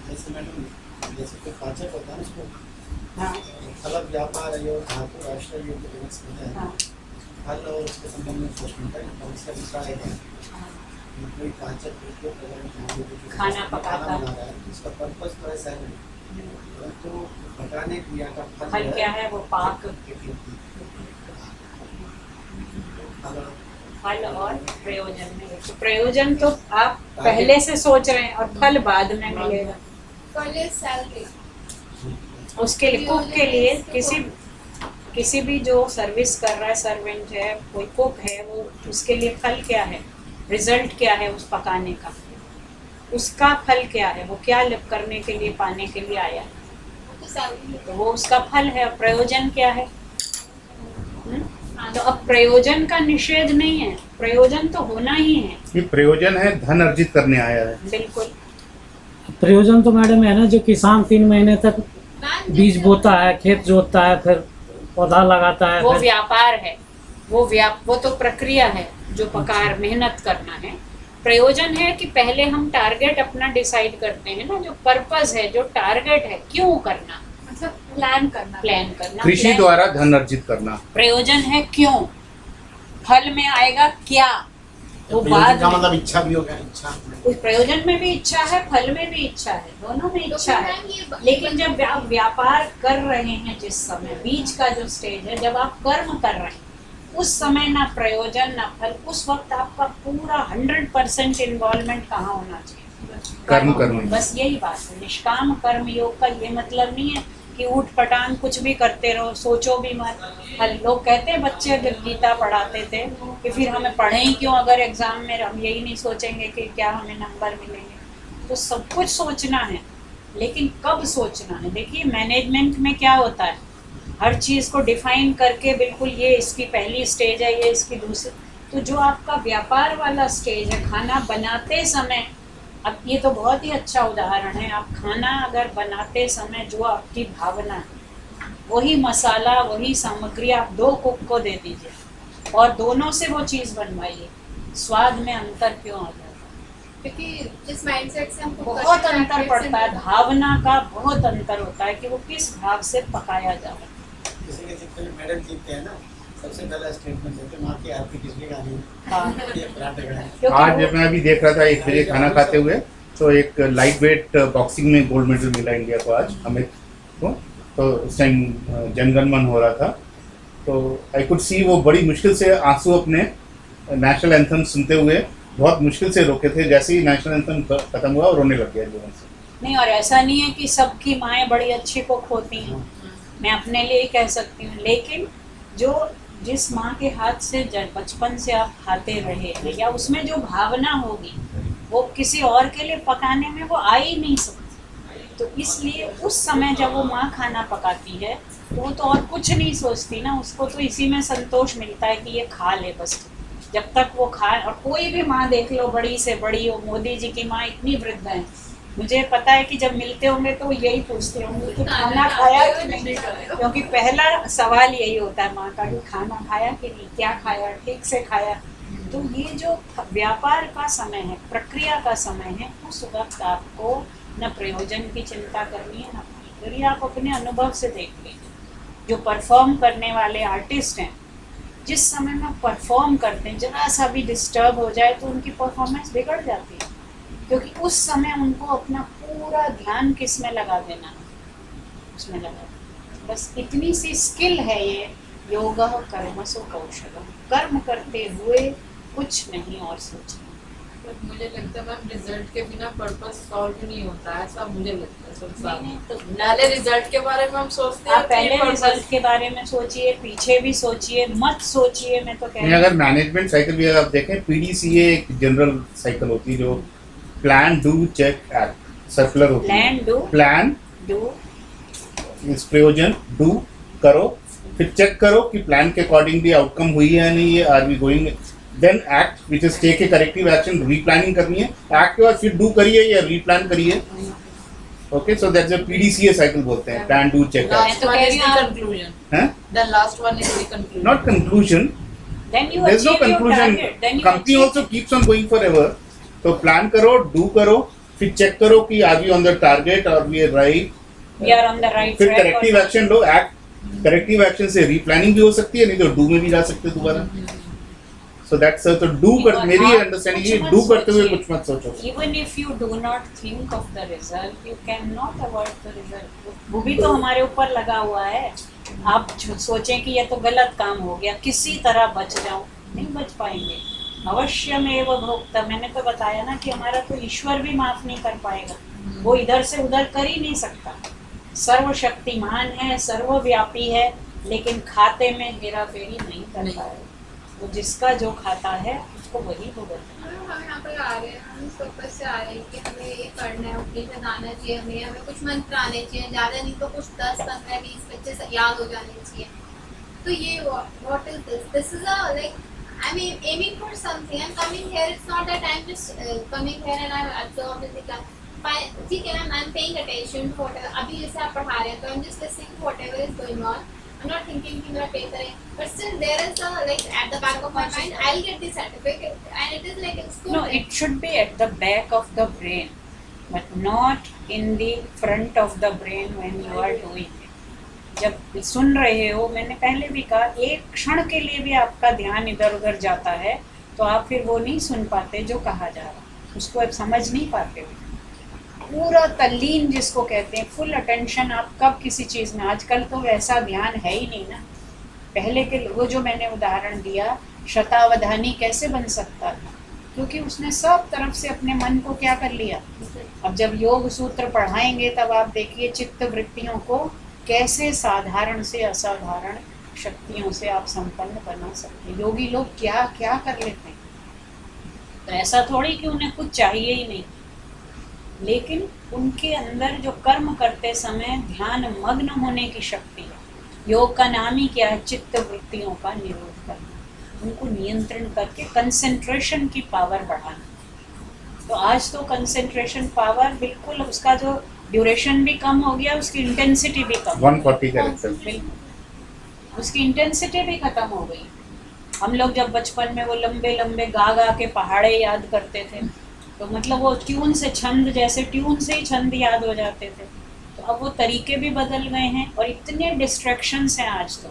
Speaker 6: जैसे मैडम, जैसे कोई पाचक होता है ना, उसको
Speaker 1: हाँ
Speaker 6: फल व्यापार योग धातु राष्ट्र योग के दिवस में है,
Speaker 1: हाँ
Speaker 6: फल और उसके संबंध में प्रश्न है, और इसका दूसरा है कोई पाचक को
Speaker 1: खाना पकाता है।
Speaker 6: बना रहा है, उसका पर्पस तो ऐसा है, परंतु पकाने क्रिया का
Speaker 1: फल
Speaker 6: जो
Speaker 1: क्या है? वो पाक। फल और प्रयोजन में, तो प्रयोजन तो आप पहले से सोच रहे हैं और फल बाद में मिलेगा।
Speaker 2: पहले सैलरी
Speaker 1: उसके लिए कुक के लिए किसी भी जो सर्विस कर रहा है, सर्वेंट है, कोई कुक है, वो उसके लिए फल क्या है, रिजल्ट क्या है उस पकाने का, उसका फल क्या है, वो क्या करने के लिए, पाने के लिए आया है,
Speaker 2: तो सैलरी
Speaker 1: तो वो उसका फल है। प्रयोजन क्या है? तो अब प्रयोजन का निषेध नहीं है, प्रयोजन तो होना ही है।
Speaker 5: ये प्रयोजन है, धन अर्जित करने आया है।
Speaker 1: बिल्कुल।
Speaker 7: प्रयोजन तो मैडम है ना, जो किसान 3 महीने तक बीज बोता है, खेत जोतता है, फिर पौधा लगाता है,
Speaker 1: वो
Speaker 7: फिर
Speaker 1: व्यापार है, वो तो प्रक्रिया है जो पकार मेहनत करना है। प्रयोजन है कि पहले हम टारगेट अपना डिसाइड करते हैं ना, जो पर्पस है, जो टारगेट है, क्यों करना,
Speaker 3: मतलब प्लान करना।
Speaker 1: प्लान करना।
Speaker 5: कृषि
Speaker 1: plan-
Speaker 5: द्वारा धन अर्जित करना।
Speaker 1: प्रयोजन है क्यों, फल में आएगा क्या, वो
Speaker 6: प्रयोजन
Speaker 1: बाद
Speaker 6: का
Speaker 1: में।
Speaker 6: मतलब इच्छा भी होगा, इच्छा
Speaker 1: उस प्रयोजन में भी इच्छा है, फल में भी इच्छा है, दोनों में
Speaker 2: तो
Speaker 1: इच्छा
Speaker 2: फिर
Speaker 1: है।
Speaker 2: मैम ये
Speaker 1: लेकिन जब आप व्यापार कर रहे हैं, जिस समय बीच का जो स्टेज है, जब आप कर्म कर रहे हैं, उस समय ना प्रयोजन ना फल, उस वक्त आपका पूरा 100% इन्वॉल्वमेंट कहाँ होना चाहिए?
Speaker 5: कर्म करने में।
Speaker 1: बस यही बात है। निष्काम कर्म योग का ये मतलब नहीं है कि ऊट पटांग कुछ भी करते रहो, सोचो भी मत। लोग कहते हैं, बच्चे अगर गीता पढ़ाते थे कि फिर हमें पढ़े ही क्यों अगर एग्जाम में हम यही नहीं सोचेंगे कि क्या हमें नंबर मिलेंगे। तो सब कुछ सोचना है, लेकिन कब सोचना है। देखिए मैनेजमेंट में क्या होता है, हर चीज़ को डिफाइन करके बिल्कुल ये इसकी पहली स्टेज है, ये इसकी दूसरी। तो जो आपका व्यापार वाला स्टेज है, खाना बनाते समय, अब ये तो बहुत ही अच्छा उदाहरण है। आप खाना अगर बनाते समय जो आपकी भावना है, वही मसाला, वही सामग्री आप 2 कुक को दे दीजिए और दोनों से वो चीज़ बनवाइए, स्वाद में अंतर क्यों आ जाता है?
Speaker 2: क्योंकि जिस माइंडसेट से हमको
Speaker 1: बहुत अंतर पड़ता है, भावना का बहुत अंतर होता है कि वो किस भाव से पकाया जा रहा है।
Speaker 6: किसी के चित्र में मेडल जीतते हैं ना, सबसे पहला स्टेटमेंट देते हैं, माँ की आरती किसने गानी है,
Speaker 1: हाँ।
Speaker 6: ये पराठे का है।
Speaker 1: क्योंकि
Speaker 5: आज
Speaker 1: वो-
Speaker 5: मैं अभी देख रहा था 1 बजे खाना खाते हुए, तो एक लाइट वेट बॉक्सिंग में गोल्ड मेडल मिला इंडिया को आज, अमित को। तो उस टाइम जनगण मन हो रहा था, तो आई कुड सी वो बड़ी मुश्किल से आंसू अपने नेशनल एंथम सुनते हुए बहुत मुश्किल से रोके थे, जैसे ही नेशनल एंथम खत्म हुआ और रोने लग गया जीवन से।
Speaker 1: नहीं, और ऐसा नहीं है कि सबकी माएँ बड़ी अच्छी कुक होती हैं, मैं अपने लिए ही कह सकती हूँ, लेकिन जो जिस माँ के हाथ से बचपन से आप खाते रहे हैं या उसमें जो भावना होगी वो किसी और के लिए पकाने में वो आ ही नहीं सकती। तो इसलिए उस समय जब वो माँ खाना पकाती है तो वो तो और कुछ नहीं सोचती ना, उसको तो इसी में संतोष मिलता है कि ये खा ले बस, जब तक वो खाए। और कोई भी माँ देख लो, बड़ी से बड़ी हो, मोदी जी की माँ इतनी वृद्ध है, मुझे पता है कि जब मिलते होंगे तो यही पूछते होंगे कि खाना खाया कि नहीं, क्योंकि पहला सवाल यही होता है माँ का कि खाना खाया कि नहीं, क्या खाया, ठीक से खाया। तो ये जो व्यापार का समय है, प्रक्रिया का समय है, उस वक्त आपको न प्रयोजन की चिंता करनी है न अपनी। यदि आप अपने अनुभव से देख लीजिए, जो परफॉर्म करने वाले आर्टिस्ट हैं, जिस समय में परफॉर्म करते हैं जरा सा भी डिस्टर्ब हो जाए तो उनकी परफॉर्मेंस बिगड़ जाती है, क्योंकि उस समय उनको अपना पूरा ध्यान किस में लगा देना है, उसमें लगा। बस इतनी सी स्किल है ये, योगः कर्मसु कौशलम, कर्म करते हुए कुछ नहीं और सोचना।
Speaker 4: बट मुझे लगता है मैम रिजल्ट के बिना पर्पस सॉल्व नहीं होता है, ऐसा मुझे लगता है संसार में।
Speaker 1: तो
Speaker 4: पहले रिजल्ट के बारे में हम सोचते हैं,
Speaker 1: आप पहले
Speaker 4: फिर
Speaker 1: रिजल्ट
Speaker 4: purpose।
Speaker 1: के बारे में सोचिए, पीछे भी सोचिए, मत सोचिए। मैं तो कह
Speaker 5: नहीं,
Speaker 1: रही
Speaker 5: अगर
Speaker 1: हूँ
Speaker 5: मैनेजमेंट साइकिल भी अगर आप देखें, पीडीसीए एक जनरल साइकिल होती है जो plan do check act circular होती है।
Speaker 1: प्लान डू
Speaker 5: प्लान
Speaker 1: डू
Speaker 5: इस प्रयोजन, डू करो, फिर चेक करो कि प्लान के अकॉर्डिंगली आउटकम हुई है या नहीं है, are we going, then act which is take a corrective action, replanning करनी है, एक्ट के बाद फिर डू करिए या रीप्लान करिए। Okay, so that's a PDCA cycle बोलते हैं, प्लान डू चेक
Speaker 1: मैं
Speaker 5: एक्ट।
Speaker 1: तो
Speaker 4: Last
Speaker 1: कह
Speaker 4: one
Speaker 1: रही
Speaker 4: is
Speaker 1: हूँ
Speaker 4: the
Speaker 1: आप-
Speaker 4: conclusion.
Speaker 5: हैं?
Speaker 4: The last one is the conclusion.
Speaker 5: Not conclusion.
Speaker 1: then you
Speaker 5: There's no
Speaker 1: achieve your
Speaker 5: conclusion.
Speaker 1: target, then you
Speaker 5: Company
Speaker 1: achieve
Speaker 5: also keeps on going forever. तो plan करो, do करो, फिर check करो कि are we on the target और we are right,
Speaker 1: we are on the right
Speaker 5: फिर
Speaker 1: track
Speaker 5: corrective
Speaker 1: or
Speaker 5: action लो। Act corrective action से रीप्लानिंग भी हो सकती है, नहीं तो डू में भी जा सकते हैं दोबारा। सो दैट्स तो डू कर, मेरी
Speaker 1: आप
Speaker 5: अंडरस्टैंडिंग ये
Speaker 1: कुछ मत
Speaker 5: डू करते हुए
Speaker 1: सोचिए।
Speaker 5: कुछ मत सोचो।
Speaker 1: even if you do not think of the result, you cannot avoid the result. वो भी तो हमारे ऊपर लगा हुआ है। आप सोचें कि ये तो गलत काम हो गया, किसी तरह बच जाऊं, नहीं बच पाएंगे। अवश्यमेव भोक्ता, मैंने तो बताया ना कि हमारा तो ईश्वर भी माफ नहीं कर पाएगा, वो इधर से उधर कर ही नहीं सकता। सर्वशक्तिमान है, सर्वव्यापी है, लेकिन खाते में हेरा फेरी नहीं कर पाएगा। वो जिसका जो खाता है उसको वही भुगतना।
Speaker 2: हम यहाँ पर आ रहे हैं, हम इस पर्पज से आ रहे हैं कि हमें ये करना है, उपनिषद आना चाहिए, हमें कुछ मंत्र आने चाहिए, ज़्यादा नहीं तो कुछ 10, 15, 20 बच्चे से याद हो जाने चाहिए। तो ये what is this? This is a like I am aiming for something. I am coming here, it's not that I am just coming here and I am observing the class. ठीक है ma'am, I am paying attention to whatever. अभी जैसे आप पढ़ा रहे हैं तो I am just listening to whatever is going on. I'm not thinking कि मेरा पेपर है, but still there is a like at the back of my mind, I'll get the certificate, and it is like it's good.
Speaker 1: No, it should be at the back of the brain, but not in the front of the brain when you are doing it. जब सुन रहे हो, मैंने पहले भी कहा, एक क्षण के लिए भी आपका ध्यान इधर उधर जाता है तो आप फिर वो नहीं सुन पाते जो कहा जा रहा, उसको आप समझ नहीं पाते हो। पूरा तल्लीन जिसको कहते हैं, फुल अटेंशन आप कब किसी चीज़ में, आजकल तो वैसा ध्यान है ही नहीं ना। पहले के वो जो मैंने उदाहरण दिया, शतावधानी कैसे बन सकता था, क्योंकि उसने सब तरफ से अपने मन को क्या कर लिया। अब जब योग सूत्र पढ़ाएंगे तब आप देखिए चित्त वृत्तियों को कैसे साधारण से असाधारण शक्तियों से आप संपन्न बना सकते हैं। योगी लोग क्या क्या कर लेते हैं, तो ऐसा थोड़ी कि उन्हें कुछ चाहिए ही नहीं, लेकिन उनके अंदर जो कर्म करते समय ध्यान मग्न होने की शक्ति है। योग का नाम ही क्या है? चित्त वृत्तियों का निरोध करना, उनको नियंत्रण करके कंसंट्रेशन की पावर बढ़ाना। तो आज तो कंसंट्रेशन पावर बिल्कुल, उसका जो ड्यूरेशन भी कम हो गया, उसकी इंटेंसिटी भी कम,
Speaker 5: 140 कैरेक्टर।
Speaker 1: बिल्कुल उसकी इंटेंसिटी भी खत्म हो गई। हम लोग जब बचपन में वो लंबे लंबे गा गा के पहाड़े याद करते थे, तो मतलब वो ट्यून से छंद, जैसे ट्यून से ही छंद याद हो जाते थे। तो अब वो तरीके भी बदल गए हैं और इतने डिस्ट्रैक्शंस हैं आज तो,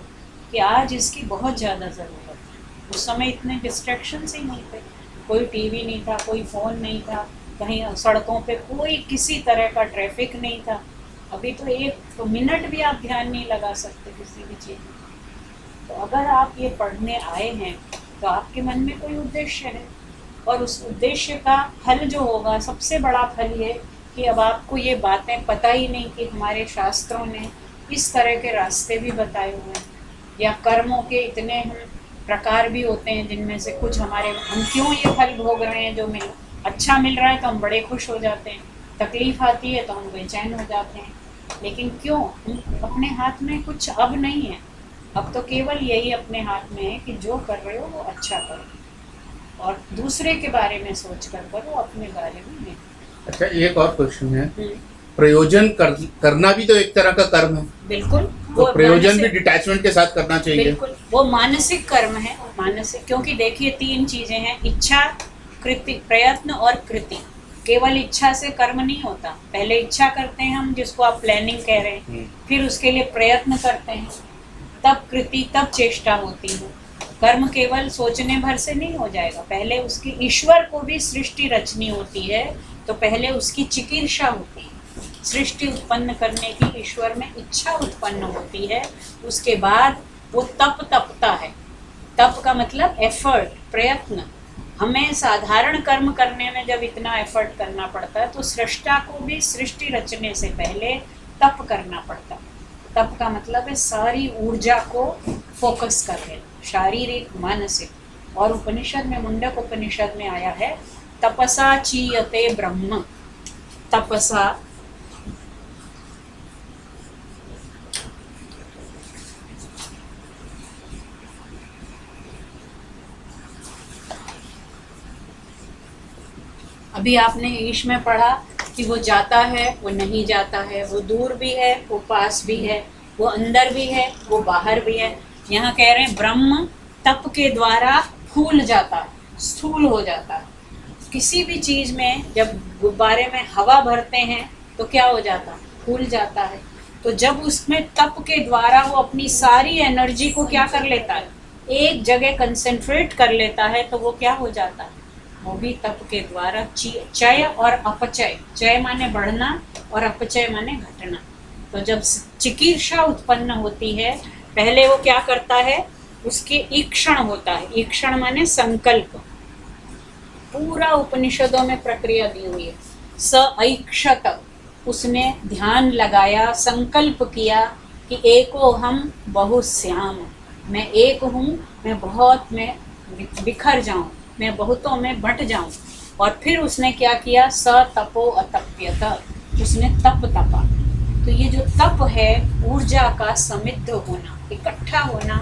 Speaker 1: कि आज इसकी बहुत ज़्यादा ज़रूरत है। उस समय इतने डिस्ट्रैक्शंस ही नहीं थे, कोई टीवी नहीं था, कोई फ़ोन नहीं था, कहीं सड़कों पे कोई किसी तरह का ट्रैफिक नहीं था। अभी तो एक मिनट भी आप ध्यान नहीं लगा सकते किसी भी चीज़ में। तो अगर आप ये पढ़ने आए हैं तो आपके मन में कोई उद्देश्य है, और उस उद्देश्य का फल जो होगा, सबसे बड़ा फल ये कि अब आपको ये बातें पता ही नहीं कि हमारे शास्त्रों ने इस तरह के रास्ते भी बताए हुए हैं, या कर्मों के इतने हम प्रकार भी होते हैं जिनमें से कुछ हमारे, हम क्यों ये फल भोग रहे हैं, जो अच्छा मिल रहा है तो हम बड़े खुश हो जाते हैं, तकलीफ आती है तो हम बेचैन हो जाते हैं। लेकिन क्यों? अपने हाथ में कुछ अब नहीं है, अब तो केवल यही अपने हाथ में है कि जो कर रहे हो वो अच्छा करो, और दूसरे के बारे में सोच कर करो, अपने बारे में नहीं।
Speaker 5: अच्छा, एक और क्वेश्चन है, प्रयोजन करना भी तो एक तरह का कर्म है।
Speaker 1: बिल्कुल,
Speaker 5: तो प्रयोजन भी डिटैचमेंट के साथ करना चाहिए।
Speaker 1: बिल्कुल, वो मानसिक कर्म है, मानसिक, क्योंकि देखिए 3 चीजें हैं, इच्छा, कृति, प्रयत्न और कृति। केवल इच्छा से कर्म नहीं होता, पहले इच्छा करते हैं हम, जिसको आप प्लानिंग कह रहे हैं, फिर उसके लिए प्रयत्न करते हैं, तब कृति, तब चेष्टा होती है। कर्म केवल सोचने भर से नहीं हो जाएगा, पहले उसकी, ईश्वर को भी सृष्टि रचनी होती है तो पहले उसकी चिकीर्षा होती है, सृष्टि उत्पन्न करने की ईश्वर में इच्छा उत्पन्न होती है, उसके बाद वो तप तपता है। तप का मतलब एफर्ट, प्रयत्न। हमें साधारण कर्म करने में जब इतना एफर्ट करना पड़ता है तो सृष्टा को भी सृष्टि रचने से पहले तप करना पड़ता है। तप का मतलब है सारी ऊर्जा को फोकस कर लेना, शारीरिक, मानसिक। और उपनिषद में, मुंडक उपनिषद में आया है, तपसा चीयते ब्रह्म। तपसा, अभी आपने ईश में पढ़ा कि वो जाता है, वो नहीं जाता है, वो दूर भी है, वो पास भी है, वो अंदर भी है, वो बाहर भी है। यहाँ कह रहे हैं ब्रह्म तप के द्वारा फूल जाता है, स्थूल हो जाता है। किसी भी चीज में जब गुब्बारे में हवा भरते हैं तो क्या हो जाता है? फूल जाता है। तो जब उसमें तप के द्वारा वो अपनी सारी एनर्जी को क्या कर लेता है, एक जगह कंसंट्रेट कर लेता है, तो वो क्या हो जाता है? वो भी तप के द्वारा चय और अपचय, चय माने बढ़ना और अपचय माने घटना। तो जब चिकीर्षा उत्पन्न होती है, पहले वो क्या करता है, उसके ईक्षण होता है। ईक्षण माने संकल्प। पूरा उपनिषदों में प्रक्रिया दी हुई है। स ऐक्षत, उसने ध्यान लगाया, संकल्प किया कि एको हम बहुश्याम, मैं एक हूँ, मैं बहुत में बिखर जाऊं, मैं बहुतों में बंट जाऊं। और फिर उसने क्या किया, स तपो अतप्यत, उसने तप तपा। तो ये जो तप है, ऊर्जा का समिद्ध होना, इकट्ठा होना।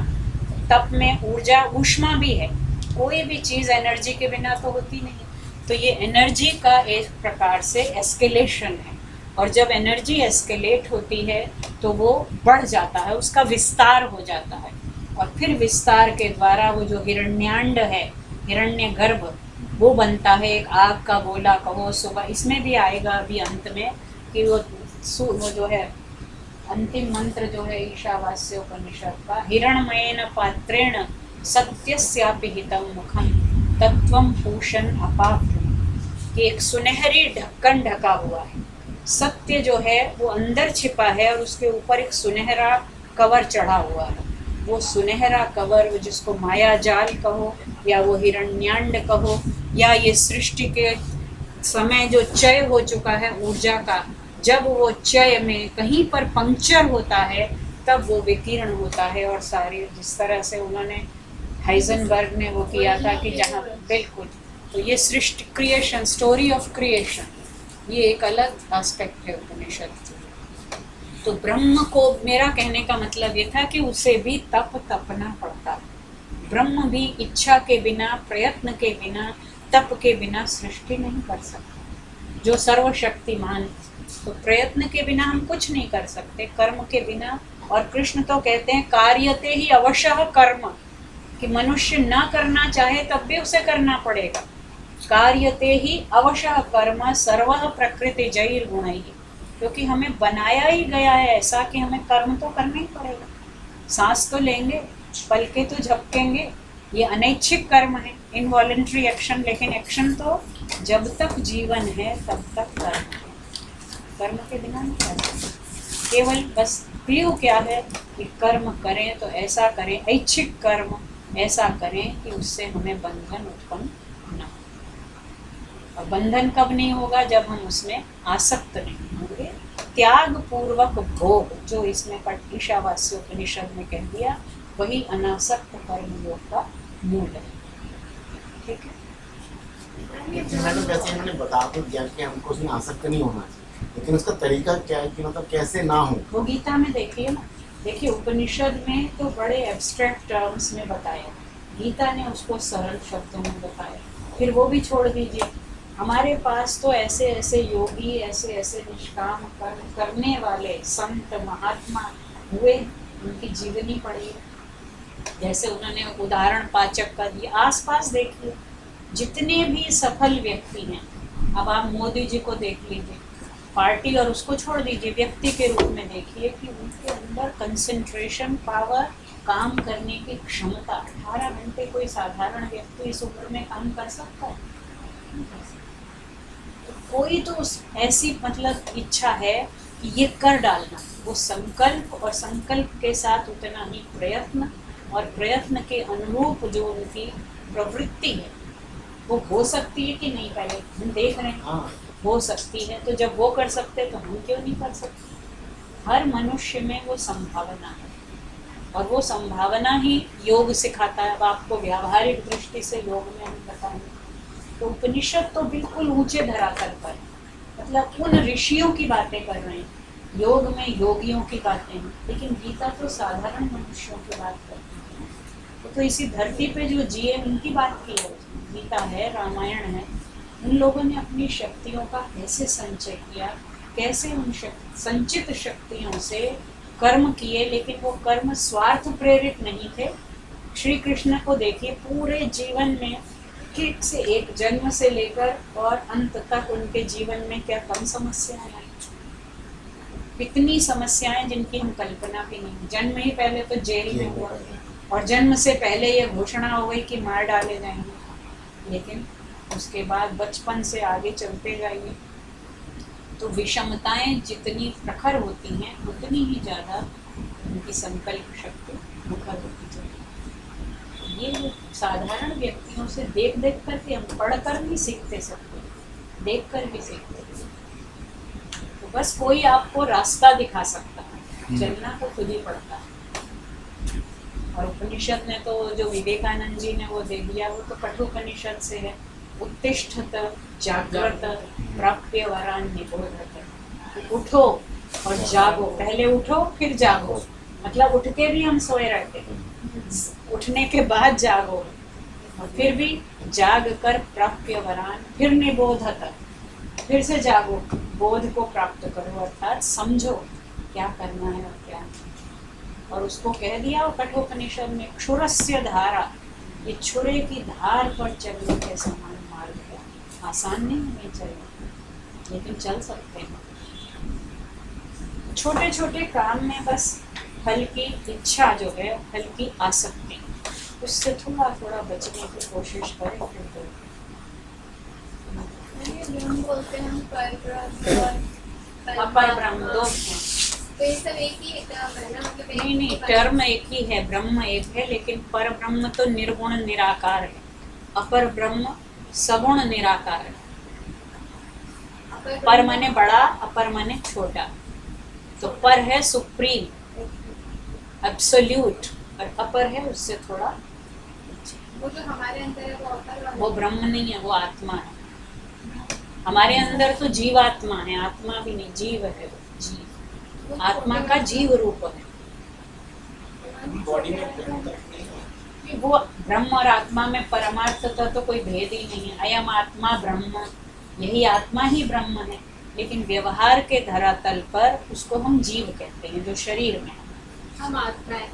Speaker 1: तप में ऊर्जा, ऊष्मा भी है, कोई भी चीज़ एनर्जी के बिना तो होती नहीं। तो ये एनर्जी का एक प्रकार से एस्केलेशन है, और जब एनर्जी एस्केलेट होती है तो वो बढ़ जाता है, उसका विस्तार हो जाता है। और फिर विस्तार के द्वारा वो जो हिरण्यांड है, हिरण्यगर्भ, वो बनता है। एक आग का गोला कहो, सुबह इसमें भी आएगा अभी अंत में कि वो जो है अंतिम मंत्र जो है ईशावास्य उपनिषद का, हिरणमयेन पात्रेण सत्यस्यापि हितं मुखम तत्वं पूषण अपाव्यं, कि एक सुनहरी ढक्कन ढका हुआ है। सत्य जो है वो अंदर छिपा है और उसके ऊपर एक सुनहरा कवर चढ़ा हुआ है। वो सुनहरा कवर, जिसको माया जाल कहो या वो हिरण्यांड कहो, या ये सृष्टि के समय जो क्षय हो चुका है ऊर्जा का, जब वो क्षय में कहीं पर पंक्चर होता है तब वो विकीर्ण होता है। और सारे, जिस तरह से उन्होंने हाइजेनबर्ग ने वो किया था कि जहाँ, बिल्कुल, तो ये सृष्टि, क्रिएशन, स्टोरी ऑफ क्रिएशन, ये एक अलग एस्पेक्ट है उपनिषद। तो ब्रह्म को, मेरा कहने का मतलब ये था कि उसे भी तप तपना पड़ता है। ब्रह्म भी इच्छा के बिना, प्रयत्न के बिना, तप के बिना सृष्टि नहीं कर सकता, जो सर्वशक्तिमान। तो प्रयत्न के बिना हम कुछ नहीं कर सकते, कर्म के बिना। और कृष्ण तो कहते हैं कार्यते ही अवश्य कर्म, कि मनुष्य ना करना चाहे तब भी उसे करना पड़ेगा। कार्यते ही अवश्य कर्म सर्वः प्रकृति जैर गुणैः, क्योंकि हमें बनाया ही गया है ऐसा कि हमें कर्म तो करना ही पड़ेगा। सांस तो लेंगे, पलके तो झपकेंगे, ये अनैच्छिक कर्म है, इनवॉलंटरी एक्शन। लेकिन एक्शन तो जब तक जीवन है तब तक कर्म है, कर्म के बिना नहीं कर सकते। केवल बस क्ल्यू क्या है कि कर्म करें तो ऐसा करें, ऐच्छिक कर्म ऐसा करें कि उससे हमें बंधन उत्पन्न न हो। और बंधन कब नहीं होगा? जब हम उसमें आसक्त नहीं होंगे। त्याग पूर्वक भोग, जो इसमें ईशावास्य उपनिषद में कह दिया, वही अनासक्त कर्म योग का मूल है। ठीक है।
Speaker 6: मैडम जैसे इन्होंने बता तो दिया कि हमको उसमें आसक्त नहीं होना चाहिए, लेकिन उसका तरीका क्या है कि मतलब कैसे ना हो?
Speaker 1: वो गीता में देखिए ना, देखिए उपनिषद में तो बड़े एब्स्ट्रैक्ट टर्म्स में बताया, गीता ने उसको सरल शब्दों में बताया। फिर वो भी छोड़ दीजिए, हमारे पास तो ऐसे ऐसे योगी, ऐसे ऐसे निष्काम कर्म करने वाले संत महात्मा हुए, उनकी जीवनी पढ़ी। जैसे उन्होंने उदाहरण पाचक का दिया, आसपास देखिए जितने भी सफल व्यक्ति हैं, अब आप मोदी जी को देख लीजिए, पार्टी और उसको छोड़ दीजिए, व्यक्ति के रूप में देखिए कि उनके अंदर कंसंट्रेशन पावर, काम करने की क्षमता, 18 घंटे कोई साधारण व्यक्ति इस उम्र में काम कर सकता है? तो कोई तो ऐसी मतलब इच्छा है कि ये कर डालना, वो संकल्प, और संकल्प के साथ उतना ही प्रयत्न, और प्रयत्न के अनुरूप जो उनकी प्रवृत्ति है वो हो सकती है कि नहीं, पहले हम देख रहे हैं हो सकती है, तो जब वो कर सकते तो हम क्यों नहीं कर सकते? हर मनुष्य में वो संभावना है, और वो संभावना ही योग सिखाता है। अब आपको व्यावहारिक दृष्टि से योग में हम बताएंगे तो उपनिषद तो बिल्कुल ऊंचे धरातल पर, मतलब उन ऋषियों की बातें कर रहे हैं, योग में योगियों की बातें हैं, लेकिन गीता तो साधारण मनुष्यों की बात करती है। तो इसी धरती पे जो जिए उनकी बात की है, गीता है, रामायण है, उन लोगों ने अपनी शक्तियों का कैसे संचय किया, कैसे उन संचित शक्तियों से कर्म किए, लेकिन वो कर्म स्वार्थ प्रेरित नहीं थे। श्री कृष्ण को देखिए, पूरे जीवन में एक से एक, जन्म से लेकर और अंत तक उनके जीवन में क्या कम समस्याएं आई, कितनी समस्याएं जिनकी हम कल्पना भी नहीं। जन्म ही पहले तो जेल में हुआ, और जन्म से पहले ये घोषणा हो गई कि मार डाले जाएंगे, लेकिन उसके बाद बचपन से आगे चलते जाइए तो विषमताएं जितनी प्रखर होती हैं उतनी ही ज़्यादा उनकी संकल्प शक्ति मुखर होती जाती है। ये साधारण व्यक्तियों से देख देख कर के हम पढ़ कर भी सीखते सकते, देख कर भी सीखते। तो बस कोई आपको रास्ता दिखा सकता है, चलना तो खुद ही पड़ता है। और उपनिषद ने तो जो विवेकानंद जी ने वो दे दिया, वो तो कठोपनिषद से है, उत्तिष्ठत जागृत प्राप्य वरान निबोधत। उठो और जागो, पहले उठो फिर जागो, मतलब उठ के भी हम सोए रहते हैं, उठने के बाद जागो, और फिर भी जाग कर प्राप्य वरान, फिर निबोधत, फिर से जागो, बोध को प्राप्त करो, अर्थात समझो क्या करना है और क्या नहीं। और उसको कह दिया कठोपनिषद में, क्षुरस्य धारा, ये छुरे की धार पर चलने के समान मार्ग है। आसान नहीं चलना, लेकिन चल सकते हैं। छोटे छोटे काम में बस हल्की इच्छा जो है, हल्की आसक्ति, उससे थोड़ा थोड़ा बचने की कोशिश करें।
Speaker 2: ब्रह्म बोलते हैं हम,
Speaker 1: अपर ब्रह्म दो हैं।
Speaker 2: तो ये सब एक ही टर्म है ना, मतलब एक
Speaker 1: नहीं नहीं, टर्म एक ही है, ब्रह्म एक है, लेकिन पर ब्रह्म तो निर्गुण निराकार है, अपर ब्रह्म सगुण निराकार है। पर माने बड़ा, अपर माने छोटा। तो पर है सुप्रीम, एब्सोल्यूट, और अपर है उससे थोड़ा,
Speaker 2: वो जो हमारे अंदर है वो अपर वाला,
Speaker 1: वो ब्रह्म नहीं है, वो आत्मा है। हमारे अंदर तो जीवात्मा है, आत्मा भी नहीं, जीव है, वो जीव, आत्मा का जीव रूप है।
Speaker 6: बॉडी में
Speaker 1: वो ब्रह्म और आत्मा में परमार्थता तो कोई भेद ही नहीं है। अयम आत्मा ब्रह्म, यही आत्मा ही ब्रह्म है, लेकिन व्यवहार के धरातल पर उसको हम जीव कहते हैं, जो शरीर में है।
Speaker 2: हम आत्मा है,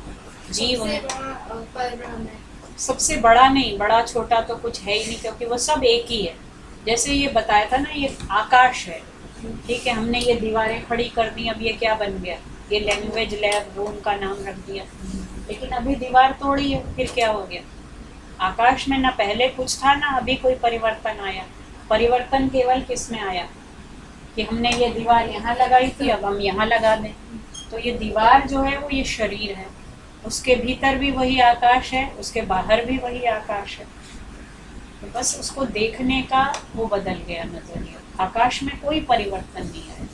Speaker 1: जीव
Speaker 2: सबसे
Speaker 1: है,
Speaker 2: बड़ा परब्रह्म है।
Speaker 1: सबसे बड़ा नहीं, बड़ा छोटा तो कुछ है ही नहीं, क्योंकि वो सब एक ही है। जैसे ये बताया था ना, ये आकाश है, ठीक है, हमने ये दीवारें खड़ी कर दी, अब ये क्या बन गया, ये लैंग्वेज लैब रूम का नाम रख दिया, लेकिन अभी दीवार तोड़ी है, फिर क्या हो गया? आकाश में ना पहले कुछ था ना अभी कोई परिवर्तन आया। परिवर्तन केवल किस में आया कि हमने ये दीवार यहाँ लगाई थी, अब हम यहाँ लगा दें। तो ये दीवार जो है वो ये शरीर है, उसके भीतर भी वही आकाश है, उसके बाहर भी वही आकाश है। तो बस उसको देखने का वो बदल गया नजरिया। आकाश में कोई परिवर्तन नहीं है।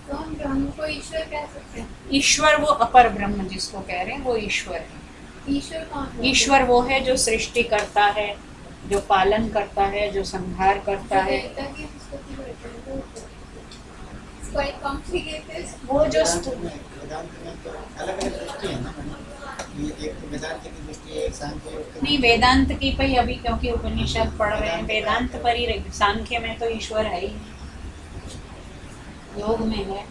Speaker 2: तो हम ब्रह्म को ईश्वर कह सकते हैं।
Speaker 1: ईश्वर वो अपर ब्रह्म जिसको कह रहे हैं वो ईश्वर है।
Speaker 2: ईश्वर कौन है?
Speaker 1: ईश्वर वो है जो सृष्टि करता है, जो पालन करता है, जो संहार करता है।
Speaker 2: देवता की स्तुति करते हैं, तो it's quite complicated.
Speaker 1: वो जो
Speaker 6: वेदांत में तो अलग अलग दृष्टि है ना, ये एक वेदांत की दृष्टि है, एक सांख्य योग की।
Speaker 1: नहीं, वेदांत की पे अभी क्योंकि उपनिषद पढ़ रहे हैं, वेदांत पर ही रहे। सांख्य में तो ईश्वर है ही, योग में है।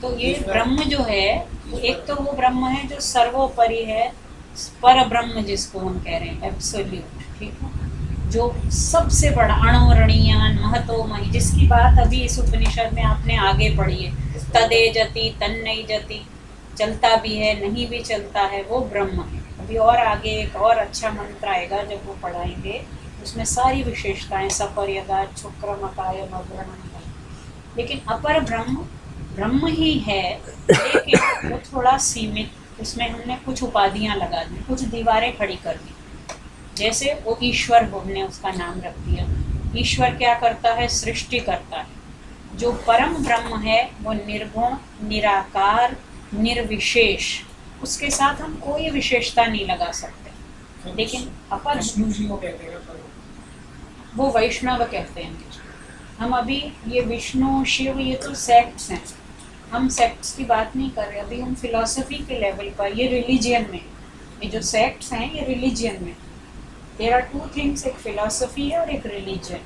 Speaker 1: तो ये ब्रह्म जो है, एक तो वो ब्रह्म है जो सर्वोपरि है, पर ब्रह्म जिसको हम कह रहे हैं एब्सोल्यूट, ठीक है, जो सबसे बड़ा अणोरणीयान महतोमयी, जिसकी बात अभी इस उपनिषद में आपने आगे पढ़ी है, तदे जति तन्नई जति, चलता भी है नहीं भी चलता है, वो ब्रह्म है। अभी और आगे एक और अच्छा मंत्र आएगा जब वो पढ़ाएंगे, उसमें सारी विशेषताएं सपर्यदा शुक्रमकाय अग्रणम। लेकिन अपर ब्रह्म ब्रह्म ही है, लेकिन वो थोड़ा सीमित, उसमें हमने कुछ उपाधियां लगा दी, कुछ दीवारें खड़ी कर दी। जैसे वो ईश्वर, हमने उसका नाम रख दिया। ईश्वर क्या करता है? सृष्टि करता है। जो परम ब्रह्म है वो निर्गुण, निराकार, निर्विशेष, उसके साथ हम कोई विशेषता नहीं लगा सकते। लेकिन अपर
Speaker 8: विष्णु जी को कहते हैं पर
Speaker 1: वो वैष्णव कहते हैं। हम अभी ये विष्णु शिव ये तो सेक्ट्स हैं, हम सेक्ट्स की बात नहीं कर रहे। अभी हम फिलॉसफी के लेवल पर, ये रिलीजियन में, ये जो सेक्ट्स हैं ये रिलीजियन में। देयर आर टू थिंग्स, एक फिलॉसफी है और एक रिलीजन।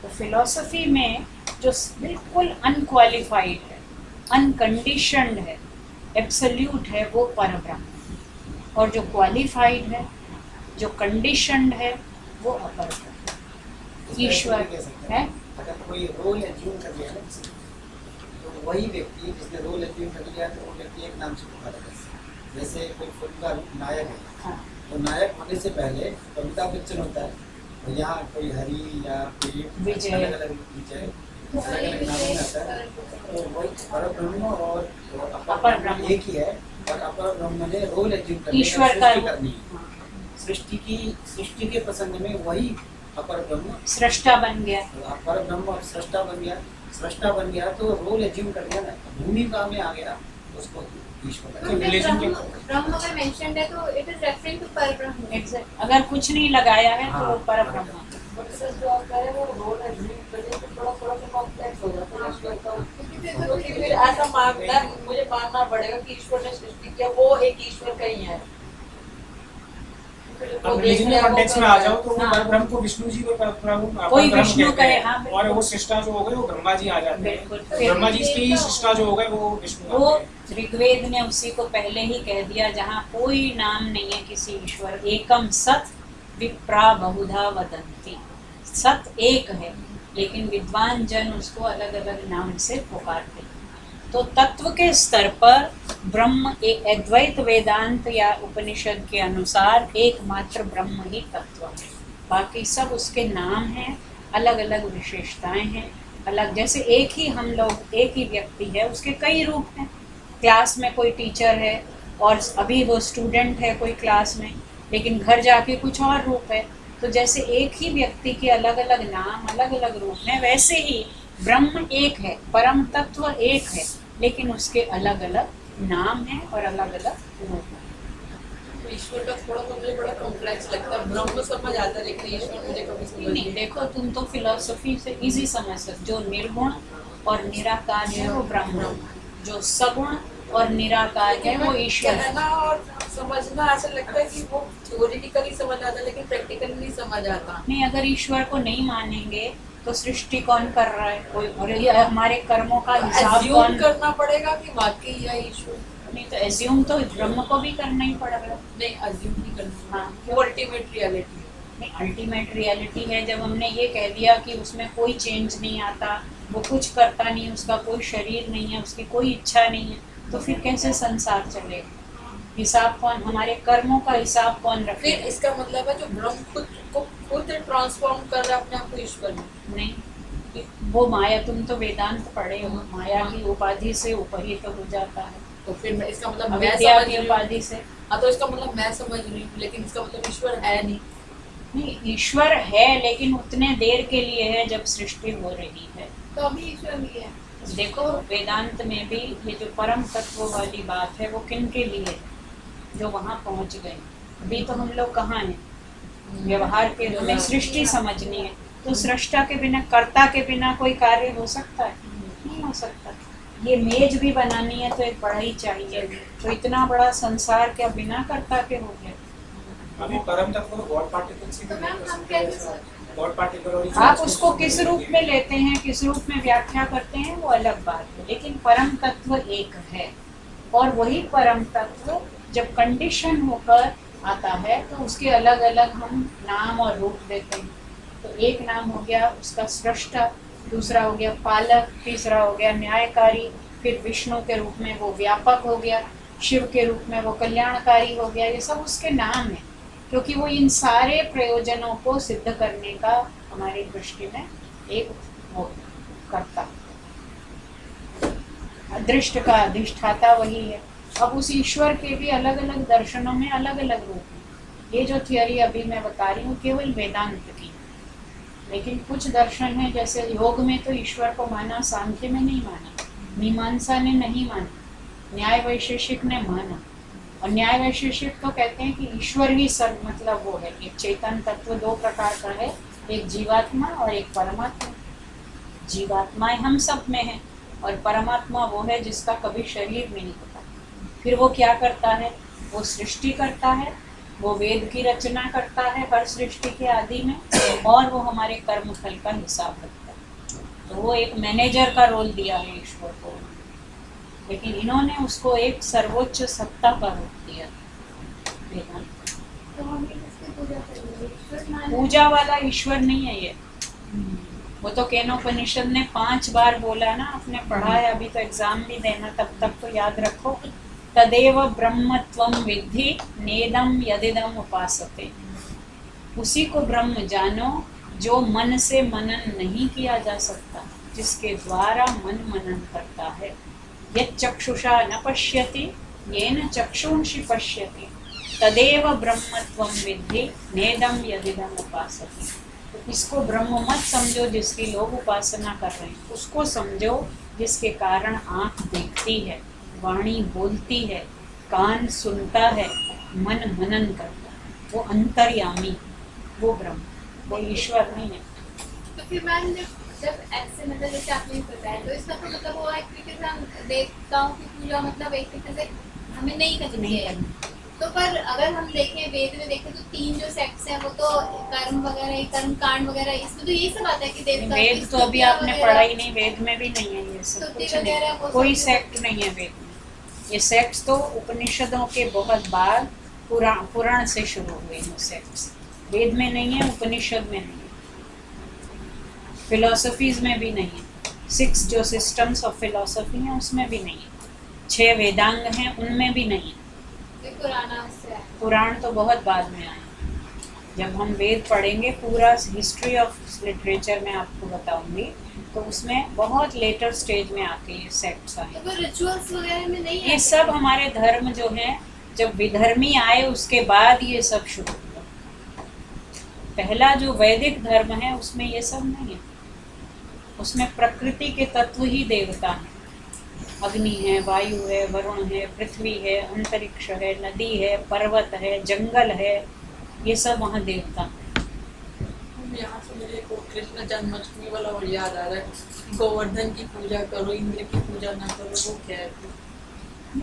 Speaker 1: तो फिलॉसफी में जो बिल्कुल अनक्वालिफाइड है, अनकंडीशनड है, एब्सोल्यूट है, वो परब्रह्म। और जो क्वालिफाइड है, जो कंडीशनड है, वो अपर ब्रह्म ईश्वर है।
Speaker 6: अगर कोई रोल एज्यूम कर लिया ना किसी, तो वही व्यक्ति जिसने रोल एज्यूम कर लिया तो वो व्यक्ति एक नाम से पुकारा जाता है। जैसे कोई फिल्म का नायक है,
Speaker 1: हाँ,
Speaker 6: तो नायक होने से पहले अमिताभ बच्चन होता है, और यहाँ कोई हरी या कोई
Speaker 1: विजय।
Speaker 6: अलग अलग विजय अलग अलग नाम आता है। तो वही परब्रह्म और
Speaker 1: अपर ब्रह्म
Speaker 6: एक ही है, और अपर ब्रह्म ने रोल एज्यूम कर लिया,
Speaker 1: ईश्वर का
Speaker 6: सृष्टि करनी है। सृष्टि के प्रसंग में वही अपर ब्रह्म
Speaker 1: सृष्टा बन गया।
Speaker 6: अपर ब्रह्म और सृष्टा बन गया। सृष्टा बन गया तो रोल एज्यूम कर लिया ना, भूमिका में आ गया, उसको ईश्वर
Speaker 2: तो
Speaker 8: रिलेशन के
Speaker 2: ब्रह्म अगर मेंशन्ड है तो इट इज रेफरिंग टू परब्रह्म।
Speaker 1: एग्जैक्ट, अगर कुछ नहीं लगाया है तो वो परब्रह्म।
Speaker 4: जो आप कह रहे हैं वो रोल एज्यूम करने से थोड़ा थोड़ा सा कॉम्प्लेक्स हो जाता है ईश्वर का। क्योंकि फिर ऐसा मानना, मुझे मानना पड़ेगा कि ईश्वर ने सृष्टि किया, वो एक ईश्वर का ही है।
Speaker 8: अब रिलीजन के कॉन्टेक्स्ट में आ जाओ तो वो परब्रह्म को विष्णु जी को परब्रह्म
Speaker 1: कोई
Speaker 8: ब्रह्म
Speaker 1: विष्णु
Speaker 8: कहते हैं।
Speaker 1: कहे, हाँ, बिल्कुल।
Speaker 8: और वो सृष्टा जो हो गए वो ब्रह्मा जी आ जाते
Speaker 1: बिल्कुल।
Speaker 8: हैं। ब्रह्मा जी की सृष्टा जो हो गए वो विष्णु
Speaker 1: वो
Speaker 8: आते हैं।
Speaker 1: ऋग्वेद ने उसी को पहले ही कह दिया, जहाँ कोई नाम नहीं है किसी ईश्वर। एकम सत विप्रा बहुधा वदंती। सत एक है, लेकिन विद्वान जन उसको अलग अलग नाम से पुकारते हैं। तो तत्व के स्तर पर ब्रह्म एक अद्वैत वेदांत या उपनिषद के अनुसार एकमात्र ब्रह्म ही तत्व है। बाकी सब उसके नाम हैं, अलग अलग विशेषताएं हैं, अलग। जैसे एक ही हम लोग, एक ही व्यक्ति है, उसके कई रूप हैं। क्लास में कोई टीचर है और अभी वो स्टूडेंट है कोई क्लास में, लेकिन घर जाके कुछ और रूप है। तो जैसे एक ही व्यक्ति के अलग अलग नाम, अलग अलग रूप हैं, वैसे ही ब्रह्म एक है, परम तत्व एक है, लेकिन उसके अलग अलग नाम हैं और अलग अलग रूप हैं।
Speaker 4: तो ईश्वर का थोड़ा सा मुझे बड़ा कॉम्प्लेक्स लगता है। ब्रह्म समझ आता है लेकिन ईश्वर मुझे कभी समझ
Speaker 1: नहीं, देखो तुम तो फिलॉसफी से इजी समझ सकते। जो निर्गुण और निराकार है वो ब्रह्म, जो सगुण और निराकार है वो ईश्वर है।
Speaker 4: कहना और समझना ऐसा लगता है कि वो थ्योरेटिकली समझ आता है लेकिन प्रैक्टिकली नहीं समझ आता।
Speaker 1: नहीं, अगर ईश्वर को नहीं मानेंगे तो सृष्टि कौन कर रहा है? कोई। और ये हमारे कर्मों का हिसाब
Speaker 4: एज्यूम
Speaker 1: कौन
Speaker 4: करना पड़ेगा कि वाकई है ईश्वर।
Speaker 1: नहीं, तो एज्यूम तो ब्रह्म को भी करना ही पड़ रहा है।
Speaker 4: नहीं, एज्यूम नहीं करना,
Speaker 1: हाँ,
Speaker 4: वो अल्टीमेट रियलिटी है।
Speaker 1: नहीं, अल्टीमेट रियलिटी है जब हमने ये कह दिया कि उसमें कोई चेंज नहीं आता, वो कुछ करता नहीं, उसका कोई शरीर नहीं है, उसकी कोई इच्छा नहीं है, तो फिर कैसे संसार चलेगा? हिसाब कौन, हमारे कर्मों का हिसाब कौन
Speaker 4: फिर
Speaker 1: रखेगा?
Speaker 4: इसका मतलब है जो ब्रह्म खुद ट्रांसफॉर्म कर रहा है अपने आप को ईश्वर में।
Speaker 1: नहीं, वो माया, तुम तो वेदांत पढ़े हो, माया की उपाधि से उपहित हो जाता है,
Speaker 4: तो फिर इसका मतलब मैं
Speaker 1: अविद्या
Speaker 4: समझ
Speaker 1: की
Speaker 4: रही हूँ।
Speaker 1: उपाधि से।
Speaker 4: हाँ, तो इसका मतलब मैं समझ रही हूँ, लेकिन इसका मतलब ईश्वर है नहीं।
Speaker 1: नहीं, ईश्वर है लेकिन उतने देर के लिए है जब सृष्टि हो रही है।
Speaker 2: तो अभी ईश्वर भी है।
Speaker 1: देखो वेदांत में भी ये जो परम तत्व वाली बात है वो किन के लिए है, जो वहाँ पहुँच गए। अभी तो हम लोग कहाँ हैं, व्यवहार के हमें सृष्टि समझनी है, तो सृष्टा के बिना, कर्ता के बिना कोई कार्य हो सकता है? नहीं हो सकता। ये मेज भी बनानी है तो एक बढ़ई चाहिए, तो इतना बड़ा संसार क्या बिना कर्ता के हो गया?
Speaker 8: अभी परम तत्व गॉड पार्टिकल से
Speaker 2: तो मैम हम कैसे सोचें?
Speaker 8: गॉड पार्टिकल और
Speaker 1: आप उसको किस रूप में लेते हैं, किस रूप में व्याख्या करते हैं, वो अलग बात है, लेकिन परम तत्व एक है। और वही परम तत्व जब कंडीशन होकर आता है तो उसके अलग अलग हम नाम और रूप देते हैं। तो एक नाम हो गया उसका सृष्टा, दूसरा हो गया पालक, तीसरा हो गया न्यायकारी, फिर विष्णु के रूप में वो व्यापक हो गया, शिव के रूप में वो कल्याणकारी हो गया। ये सब उसके नाम हैं, क्योंकि वो इन सारे प्रयोजनों को सिद्ध करने का हमारी दृष्टि में एक वो करता, दृष्ट का अधिष्ठाता वही है। अब उस ईश्वर के भी अलग अलग दर्शनों में अलग अलग रूप हैं। ये जो थियोरी अभी मैं बता रही हूँ केवल वेदांत की, लेकिन कुछ दर्शन है जैसे योग में तो ईश्वर को माना, सांख्य में नहीं माना, मीमांसा ने नहीं माना, न्याय वैशेषिक ने माना। और न्याय वैशेषिक तो कहते हैं कि ईश्वर ही सब, मतलब वो है एक चेतन तत्व, दो प्रकार का है, एक जीवात्मा और एक परमात्मा। जीवात्माएं हम सब में है और परमात्मा वो है जिसका कभी शरीर नहीं होता। फिर वो क्या करता है, वो सृष्टि करता है, वो वेद की रचना करता है हर सृष्टि के आदि में, और वो हमारे कर्म फल का हिसाब रखता है। तो वो एक मैनेजर का रोल दिया है ईश्वर को, लेकिन इन्होंने उसको एक सर्वोच्च सत्ता का रूप दिया।
Speaker 2: तो हम इसकी पूजा करेंगे, ईश्वर मान
Speaker 1: पूजा वाला ईश्वर नहीं है ये, वो तो केनोपनिषद ने 5 बार बोला ना, आपने पढ़ा है, अभी तो एग्जाम भी देना, तब तक तो याद रखो। तदेव ब्रह्मत्वम विद्धि नेदम यदिदम उपासते, उसी को ब्रह्म जानो जो मन से मनन नहीं किया जा सकता, जिसके द्वारा मन मनन करता है। यत् चक्षुषा न पश्यति येन चक्षुंषि पश्यति तदेव ब्रह्मत्वम विद्धि नेदम यदिदम उपासते। तो इसको ब्रह्म मत समझो जिसकी लोग उपासना कर रहे हैं, उसको समझो जिसके कारण आँख देखती है, वाणी बोलती है, कान सुनता है, मन मनन करता है, वो अंतर्यामी, वो ब्रह्म, वो ईश्वर नहीं है।
Speaker 2: तो फिर मैम जब ऐसे मतलब जैसे आपने बताया, तो इसका तो मतलब वो एक तरीके से हम देवताओं की पूजा मतलब एक तरीके से हमें नहीं करनी चाहिए। तो पर अगर हम देखें वेद में देखें तो 3 जो सेक्ट्स हैं वो तो कर्म वगैरह, कर्म कांड वगैरह, इसमें तो ये सब आता है कि देवता
Speaker 1: वेद तो अभी आपने पढ़ा ही नहीं, वेद में भी नहीं है ये सब,
Speaker 2: स्तुति
Speaker 1: कुछ नहीं,
Speaker 2: वगैरह वो
Speaker 1: कोई
Speaker 2: सब-
Speaker 1: सेक्ट नहीं है वेद में। ये सेक्ट्स तो उपनिषदों के बहुत बाद पुराण से शुरू हुए हैं सेक्ट्स, वेद में नहीं है, उपनिषद में नहीं है, फिलोसफीज में भी नहीं है। 6 जो सिस्टम्स ऑफ फिलोसफी हैं उसमें भी नहीं है, 6 वेदांग हैं उनमें भी नहीं है।
Speaker 2: ये पुराना उससे है।
Speaker 1: पुराण तो बहुत बाद में आए। जब हम वेद पढ़ेंगे, पूरा हिस्ट्री ऑफ लिटरेचर में आपको बताऊंगी, तो उसमें बहुत लेटर स्टेज में आके ये सेक्ट्स आए।
Speaker 2: तो वो रिचुअल्स वगैरह में नहीं है?
Speaker 1: ये सब हमारे धर्म जो हैं, जब विधर्मी आए उसके बाद ये सब शुरू हुआ। पहला जो वैदिक धर्म है उसमें ये सब नहीं है, उसमें प्रकृति के तत्व ही देवता हैं। अग्नि है, वायु है, वरुण है, पृथ्वी है, अंतरिक्ष है, नदी है, पर्वत है, जंगल है, ये सब वहाँ देवता हैं।
Speaker 4: यहाँ से मेरे को कृष्ण जन्माष्टमी वाला और याद आ रहा है, गोवर्धन की पूजा करो, इंद्र की पूजा ना करो, वो क्या है?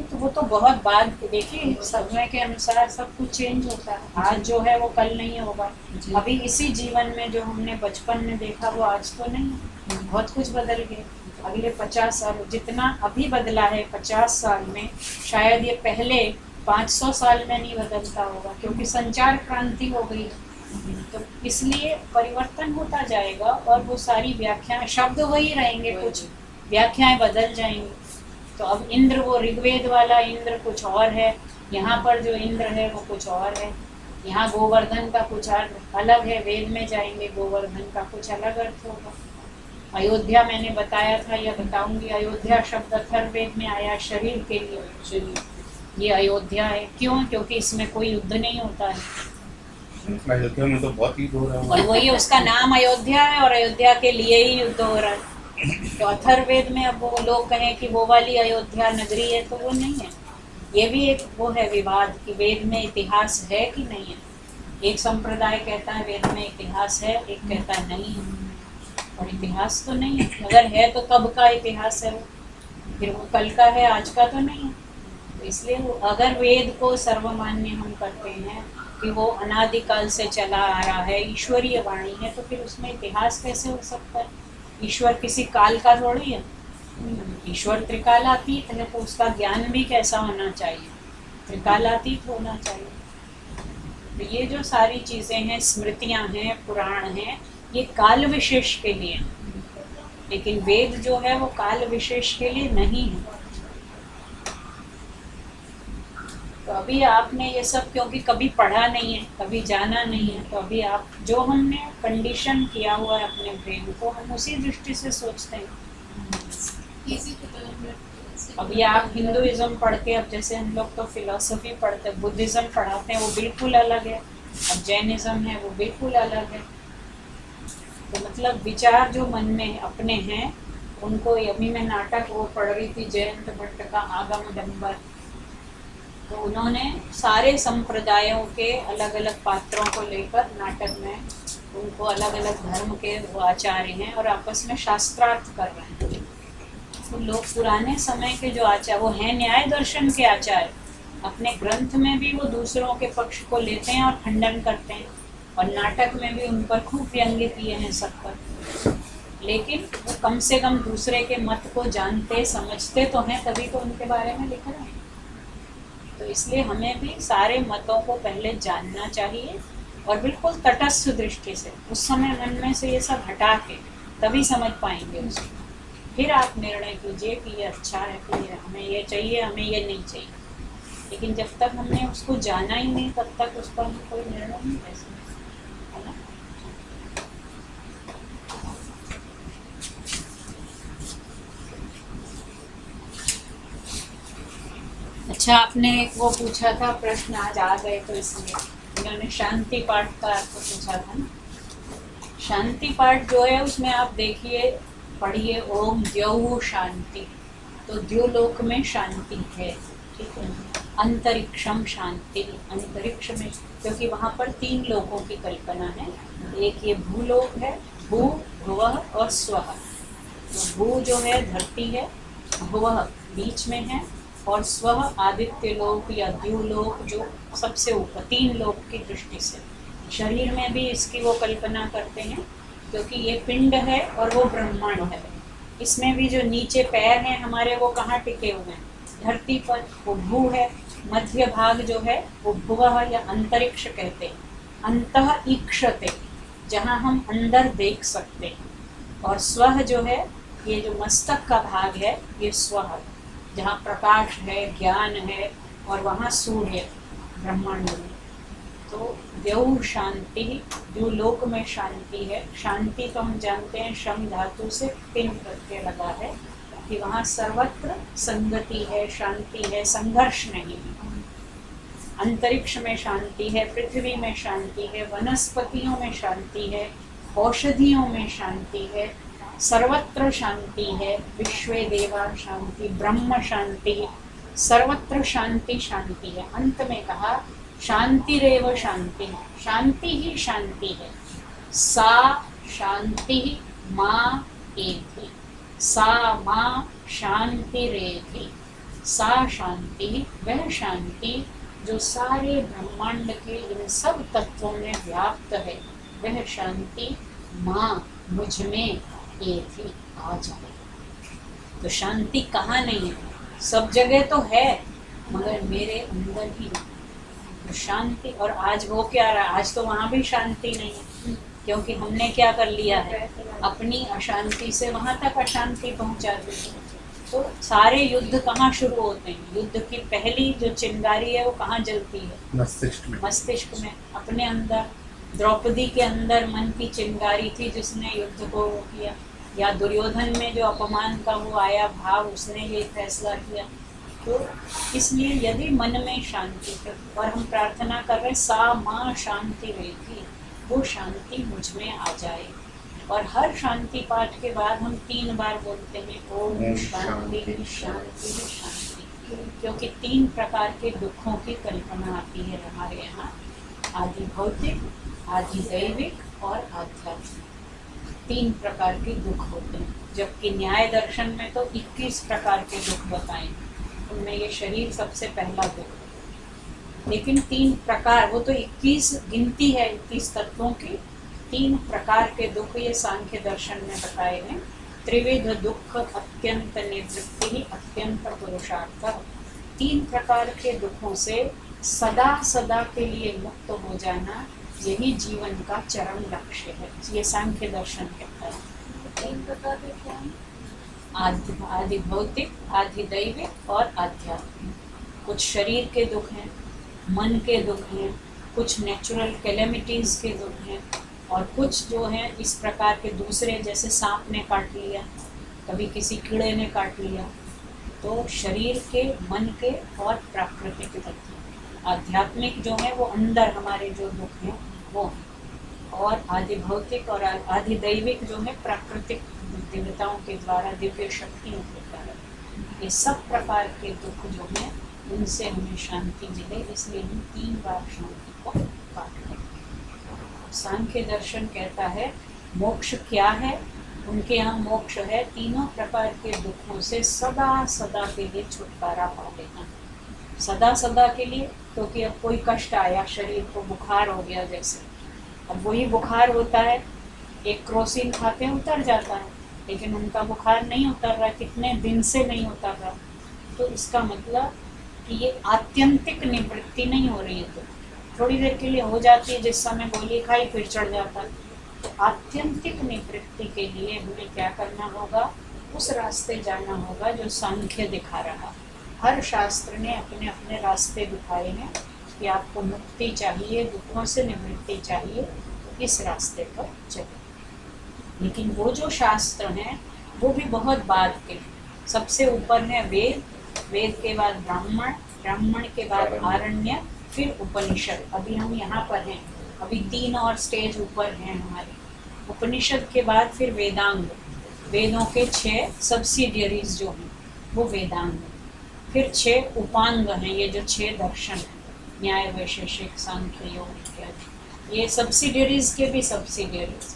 Speaker 1: तो वो तो बहुत बाद, देखिए समय के अनुसार सब कुछ चेंज होता है। आज जो है वो कल नहीं होगा। अभी इसी जीवन में जो हमने बचपन में देखा वो आज तो नहीं है, बहुत कुछ बदल गया। अगले 50 साल, जितना अभी बदला है 50 साल में, शायद ये पहले 500 साल में नहीं बदलता होगा, क्योंकि संचार क्रांति हो गई। तो इसलिए परिवर्तन होता जाएगा और वो सारी व्याख्याएं, शब्द वही रहेंगे, कुछ व्याख्याएं बदल जाएंगी। तो अब इंद्र, वो ऋग्वेद वाला इंद्र कुछ और है, यहाँ पर जो इंद्र है वो कुछ और है, यहाँ गोवर्धन का कुछ अलग है, वेद में जाएंगे गोवर्धन का कुछ अलग अर्थ होगा। अयोध्या मैंने बताया था, या बताऊंगी, अयोध्या शब्द अथर्ववेद में आया शरीर के लिए। ये अयोध्या है, क्यों? क्योंकि इसमें कोई युद्ध नहीं होता है।
Speaker 5: अयोध्या में तो बहुत युद्ध हो रहा
Speaker 1: और
Speaker 5: है।
Speaker 1: वही उसका नाम अयोध्या है और अयोध्या के लिए ही युद्ध हो रहा है। तो अथर्ववेद में अब वो लोग कहें कि वो वाली अयोध्या नगरी है, तो वो नहीं है। ये भी एक वो है विवाद कि वेद में इतिहास है कि नहीं है। एक संप्रदाय कहता है वेद में इतिहास है, एक कहता है नहीं है। और इतिहास तो नहीं है, अगर है तो कब का इतिहास है वो, फिर वो कल का है, आज का तो नहीं है। तो इसलिए अगर वेद को सर्वमान्य हम करते हैं कि वो अनादिकाल से चला आ रहा है, ईश्वरीय वाणी है, तो फिर उसमें इतिहास कैसे हो सकता है? ईश्वर किसी काल का थोड़ी है। ईश्वर त्रिकालातीत है, तो उसका ज्ञान भी कैसा होना चाहिए? त्रिकालातीत होना चाहिए। तो ये जो सारी चीज़ें हैं, स्मृतियाँ हैं, पुराण हैं, ये काल विशेष के लिए हैं। लेकिन वेद जो है वो काल विशेष के लिए नहीं है। तो अभी आपने ये सब क्योंकि कभी पढ़ा नहीं है, कभी जाना नहीं है, तो अभी आप जो हमने कंडीशन किया हुआ है अपने ब्रेन को, हम उसी दृष्टि से सोचते हैं। अभी आप हिंदुइज्म पढ़ के, अब जैसे हम लोग तो फिलॉसफी पढ़ते हैं, बुद्धिज्म पढ़ाते हैं, वो बिल्कुल अलग है। अब जैनिज्म है, वो बिल्कुल अलग है। तो मतलब विचार जो मन में अपने हैं उनको, अभी मैं नाटक वो पढ़ रही थी जयंत भट्ट का आगम डंबर, तो उन्होंने सारे संप्रदायों के अलग अलग पात्रों को लेकर नाटक में उनको अलग अलग धर्म के वो आचार्य हैं और आपस में शास्त्रार्थ कर रहे हैं। तो लोग पुराने समय के जो आचार्य, वो हैं न्याय दर्शन के आचार्य, अपने ग्रंथ में भी वो दूसरों के पक्ष को लेते हैं और खंडन करते हैं, और नाटक में भी उन पर खूब व्यंग्य किए हैं सब पर। लेकिन वो कम से कम दूसरे के मत को जानते समझते तो हैं, तभी तो उनके बारे में लिख रहे हैं। तो इसलिए हमें भी सारे मतों को पहले जानना चाहिए और बिल्कुल तटस्थ दृष्टि से, उस समय मन में से ये सब हटा के तभी समझ पाएंगे उसको। फिर आप निर्णय कीजिए कि ये अच्छा है, कि हमें ये चाहिए, हमें ये नहीं चाहिए। लेकिन जब तक हमने उसको जाना ही नहीं, तब तक उस पर हम कोई निर्णय नहीं ले सकते, है ना। अच्छा, आपने एक वो पूछा था प्रश्न, आज आ गए तो इसलिए उन्होंने शांति पाठ का आपको पूछा था ना। शांति पाठ जो है उसमें आप देखिए, पढ़िए ओम द्यौः शांति, तो द्युलोक में शांति है, ठीक है। अंतरिक्षम शांति, अंतरिक्ष में, क्योंकि वहाँ पर 3 लोकों की कल्पना है। एक ये भूलोक है, भू भुवः और स्वः। तो भू जो है धरती है, भुवः बीच में है, और स्वः आदित्य लोक या द्युलोक जो सबसे ऊपर 3 लोक की दृष्टि से। शरीर में भी इसकी वो कल्पना करते हैं, क्योंकि ये पिंड है और वो ब्रह्मांड है। इसमें भी जो नीचे पैर हैं हमारे, वो कहाँ टिके हुए हैं? धरती पर। वो भू है, मध्य भाग जो है वो भुवः या अंतरिक्ष कहते हैं। अंतः ईक्षते, जहाँ हम अंदर देख सकते हैं। और स्वः जो है, ये जो मस्तक का भाग है, ये स्वः, जहाँ प्रकाश है, ज्ञान है, और वहाँ सूर्य ब्रह्मांड में। तो द्यौः शांति, द्युलोक में शांति है। शांति तो हम जानते हैं श्रम धातु से 3 प्रत्यय लगा है, कि वहाँ सर्वत्र संगति है, शांति है, संघर्ष नहीं है। अंतरिक्ष में शांति है, पृथ्वी में शांति है, वनस्पतियों में शांति है, औषधियों में शांति है, सर्वत्र शांति है। विश्वे देवा शांति, ब्रह्म शांति, सर्वत्र शांति शांति है। अंत में कहा शांतिरेव शांति, शांति ही शांति है। सा शांति माँ एति, सा माँ शांतिरेति। सा शांति, वह शांति जो सारे ब्रह्मांड के इन सब तत्वों में व्याप्त है, वह शांति माँ मुझ में एति आ जाए। तो शांति कहाँ नहीं है? सब जगह तो है, मगर मेरे अंदर ही नहीं। तो शांति, और आज हो क्या रहा है? आज तो वहाँ भी शांति नहीं है, क्योंकि हमने क्या कर लिया है, अपनी अशांति से वहाँ तक अशांति पहुँचा दी है। तो सारे युद्ध कहाँ शुरू होते हैं? युद्ध की पहली जो चिंगारी है वो कहाँ जलती है?
Speaker 5: मस्तिष्क में।
Speaker 1: मस्तिष्क में, अपने अंदर। द्रौपदी के अंदर मन की चिंगारी थी जिसने युद्ध को किया, या दुर्योधन में जो अपमान का वो आया भाव, उसने ये फैसला किया तो इसलिए यदि मन में शांति है और हम प्रार्थना कर रहे सा माँ शांति रहेगी, वो शांति मुझ में आ जाए। और हर शांति पाठ के बाद हम 3 बार बोलते हैं ओम शांति शांति शांति, क्योंकि 3 प्रकार के दुखों की कल्पना आती है हमारे यहाँ, आदि भौतिक, आदि दैविक और आध्यात्मिक। 3 प्रकार के दुख होते हैं, जबकि न्याय दर्शन में तो 21 प्रकार के दुख बताए, उनमें ये शरीर सबसे पहला दुख है। लेकिन 3 प्रकार, वो तो 21 गिनती है 21 तत्वों की, 3 प्रकार के दुख ये सांख्य दर्शन में बताए हैं। त्रिविध दुख अत्यंत निवृत्ति अत्यंत पुरुषार्थ। 3 प्रकार के दुखों से सदा सदा के लिए मुक्त हो जाना, यही जीवन का चरम लक्ष्य है, ये सांख्य दर्शन कहता है।
Speaker 3: 3 प्रकार के क्या हैं?
Speaker 1: आदि भौतिक, आदि दैविक और आध्यात्मिक। कुछ शरीर के दुख हैं, मन के दुख हैं, कुछ नेचुरल कैलेमिटीज़ के दुख हैं, और कुछ जो हैं इस प्रकार के दूसरे, जैसे सांप ने काट लिया, कभी किसी कीड़े ने काट लिया। तो शरीर के, मन के और प्राकृतिक दुख। आध्यात्मिक जो है वो अंदर हमारे जो दुख हैं वो हैं, और आदि भौतिक और आदि दैविक जो है प्राकृतिक देवताओं के द्वारा, दिव्य शक्तियों के द्वारा। ये सब प्रकार के दुख जो हैं उनसे हमें शांति मिले, इसलिए हम 3 बार शांति को पाठ करते हैं। सांख्य दर्शन कहता है मोक्ष क्या है, उनके यहाँ मोक्ष है 3 प्रकार के दुखों से सदा सदा के लिए छुटकारा पा लेना। सदा सदा के लिए, क्योंकि अब कोई कष्ट आया, शरीर को बुखार हो गया जैसे, अब वही बुखार होता है, एक क्रोसिन खाते उतर जाता है, लेकिन उनका बुखार नहीं उतर रहा, कितने दिन से नहीं उतर रहा। तो इसका मतलब कि ये आत्यंतिक निवृत्ति नहीं हो रही है, तो थोड़ी देर के लिए हो जाती है, जिस समय गोली खाई फिर चढ़ जाता है। तो आत्यंतिक निवृत्ति के लिए हमें क्या करना होगा, उस रास्ते जाना होगा जो सांख्य दिखा रहा। हर शास्त्र ने अपने अपने रास्ते दिखाए हैं कि आपको मुक्ति चाहिए, दुखों से निवृत्ति चाहिए, इस रास्ते पर चले। लेकिन वो जो शास्त्र हैं वो भी बहुत बाद के। सबसे ऊपर है वेद, वेद के बाद ब्राह्मण, ब्राह्मण के बाद आरण्य, फिर उपनिषद। अभी हम यहाँ पर हैं, अभी 3 और स्टेज ऊपर हैं हमारे। उपनिषद के बाद फिर वेदांग, वेदों के 6 सब्सिडियरीज जो हैं वो वेदांग। फिर 6 उपांग हैं, ये जो 6 दर्शन हैं, न्याय, वैशेषिक, सांख्य, योग इत्यादि, ये सब्सिडियरीज के भी सब्सिडियरीज।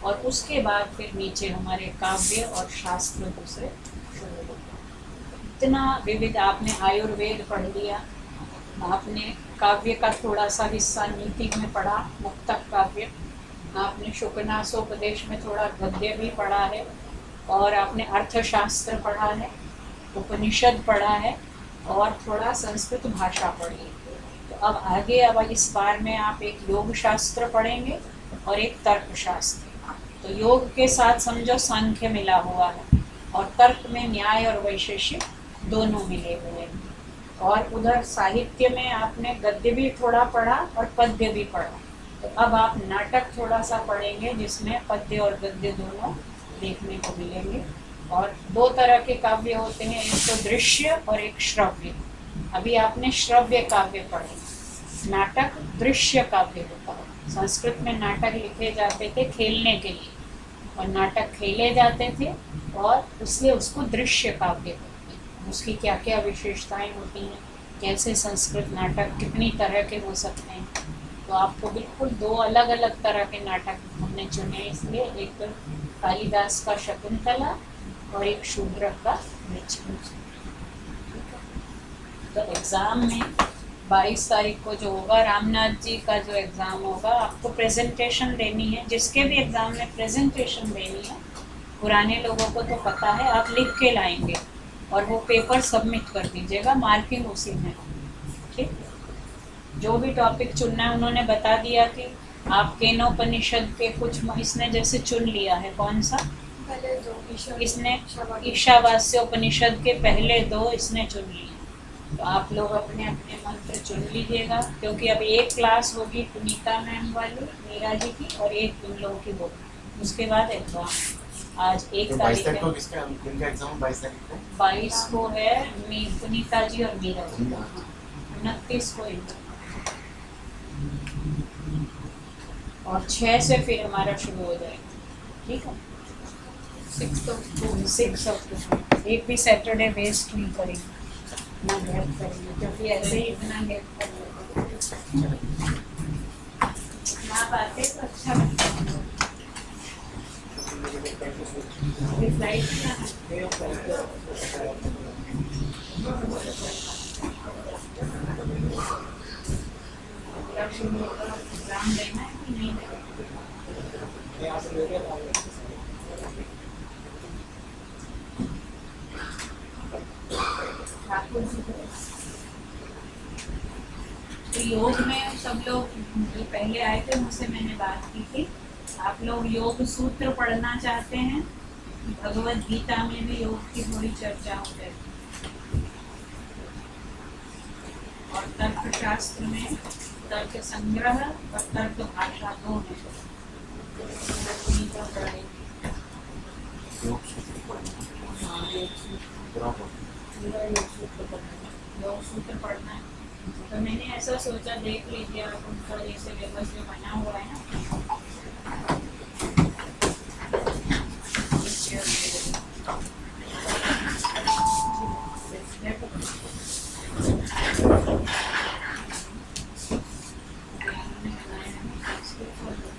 Speaker 1: और उसके बाद फिर नीचे हमारे काव्य और शास्त्र दूसरे शुरू होते हैं। इतना विविध। आपने आयुर्वेद पढ़ लिया, आपने काव्य का थोड़ा सा हिस्सा नीति में पढ़ा, मुक्तक काव्य, आपने शुकनासोपदेश में थोड़ा गद्य भी पढ़ा है, और आपने अर्थशास्त्र पढ़ा है, उपनिषद पढ़ा है, और थोड़ा संस्कृत भाषा पढ़ी है। तो अब आगे, अब इस बार में आप एक योग शास्त्र पढ़ेंगे और एक तर्कशास्त्र। तो योग के साथ समझो सांख्य मिला हुआ है, और तर्क में न्याय और वैशेषिक दोनों मिले हुए हैं। और उधर साहित्य में आपने गद्य भी थोड़ा पढ़ा और पद्य भी पढ़ा। तो अब आप नाटक थोड़ा सा पढ़ेंगे, जिसमें पद्य और गद्य दोनों देखने को मिलेंगे। और 2 तरह के काव्य होते हैं, एक तो दृश्य और एक श्रव्य। अभी आपने श्रव्य काव्य पढ़े। नाटक दृश्य काव्य होता है। संस्कृत में नाटक लिखे जाते थे खेलने के लिए, और नाटक खेले जाते थे, और इसलिए उसको दृश्य काव्य कहते हैं। उसकी क्या क्या विशेषताएं होती हैं, कैसे संस्कृत नाटक कितनी तरह के हो सकते हैं। तो आपको बिल्कुल 2 अलग अलग तरह के नाटक हमने चुने, इसलिए एक कालिदास का शकुंतला और एक शूद्रक का मृच्छक। तो एग्ज़ाम में 22 तारीख को जो होगा, रामनाथ जी का जो एग्ज़ाम होगा, आपको प्रेजेंटेशन देनी है। जिसके भी एग्ज़ाम में प्रेजेंटेशन देनी है, पुराने लोगों को तो पता है, आप लिख के लाएंगे और वो पेपर सबमिट कर दीजिएगा, मार्किंग उसी में। ठीक, जो भी टॉपिक चुनना है उन्होंने बता दिया कि आप केनोपनिषद के कुछ, इसने जैसे चुन लिया है कौन सा, इसने ईशावास्योपनिषद के पहले 2 इसने चुन लिए। तो आप लोग अपने अपने मंत्र चुन लीजिएगा, क्योंकि अभी एक क्लास होगी पुनीता मैम वाली, मीरा जी की, और एक तुम लोगों की होगी, उसके बाद एग्जाम। आज 1
Speaker 6: तो 22
Speaker 1: तारीख
Speaker 6: तारीख को
Speaker 1: है,
Speaker 6: किसका इनका एग्जाम 22 तारीख को
Speaker 1: 22 को है पुनीता जी और मीरा जी, 29 को इनका, और 6 से फिर हमारा शुरू हो जाएगा, ठीक है। 6 अक्टूबर एक भी सैटरडे वेस्ट नहीं करेंगे, ना हेल्प करेंगे, क्योंकि ऐसे ही इतना हेल्प कर लेते ना बातें तो अच्छा लगता है। अभी फ्लाइट में जाना है, शुरू होगा, एग्जाम देना है कि नहीं देना ठाकुर जी को। तो योग में सब लोग जो पहले आए थे उनसे मैंने बात की थी, आप लोग योग सूत्र पढ़ना चाहते हैं, भगवत गीता में भी योग की थोड़ी चर्चा हो जाएगी, और तर्क शास्त्र में तर्क संग्रह और तर्क भाषा दो है, योग सूत्र पढ़ना है। तो मैंने ऐसा सोचा, देख लीजिए आप उनका जैसे सिलेबस जो बना हुआ है ना,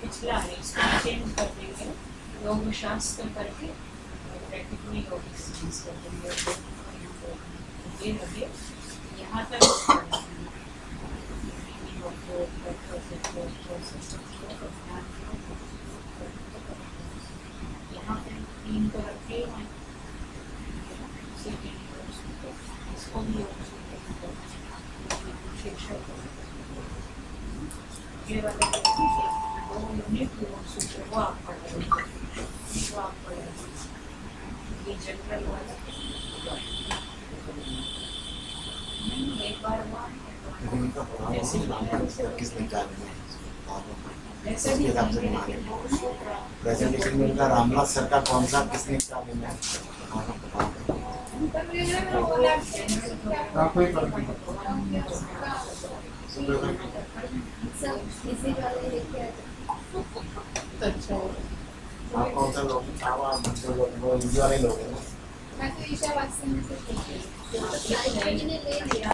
Speaker 1: पिछला है, इसको चेंज कर देंगे, योग शास्त्र करके प्रैक्टिकली योग चेंज कर देंगे, ये लगे यहाँ तक यहाँ पे 3 तो रखे हुए हैं, इसको भी शिक्षक ये वाला 2 यूनिट वो आप पढ़ रहे हैं, वो आप पढ़ रहे हैं, ये जनरल वाला एक बार हुआ
Speaker 6: किसने निकाले
Speaker 1: वैसे भी
Speaker 6: प्रेजेंटेशन में उनका रामनाथ सर का कौन सा किसने निकाले में आप कौन सा लोग हिंदी वाले लोग हैं ना।
Speaker 2: मैं तो ईशा वास्तव में से ले लिया।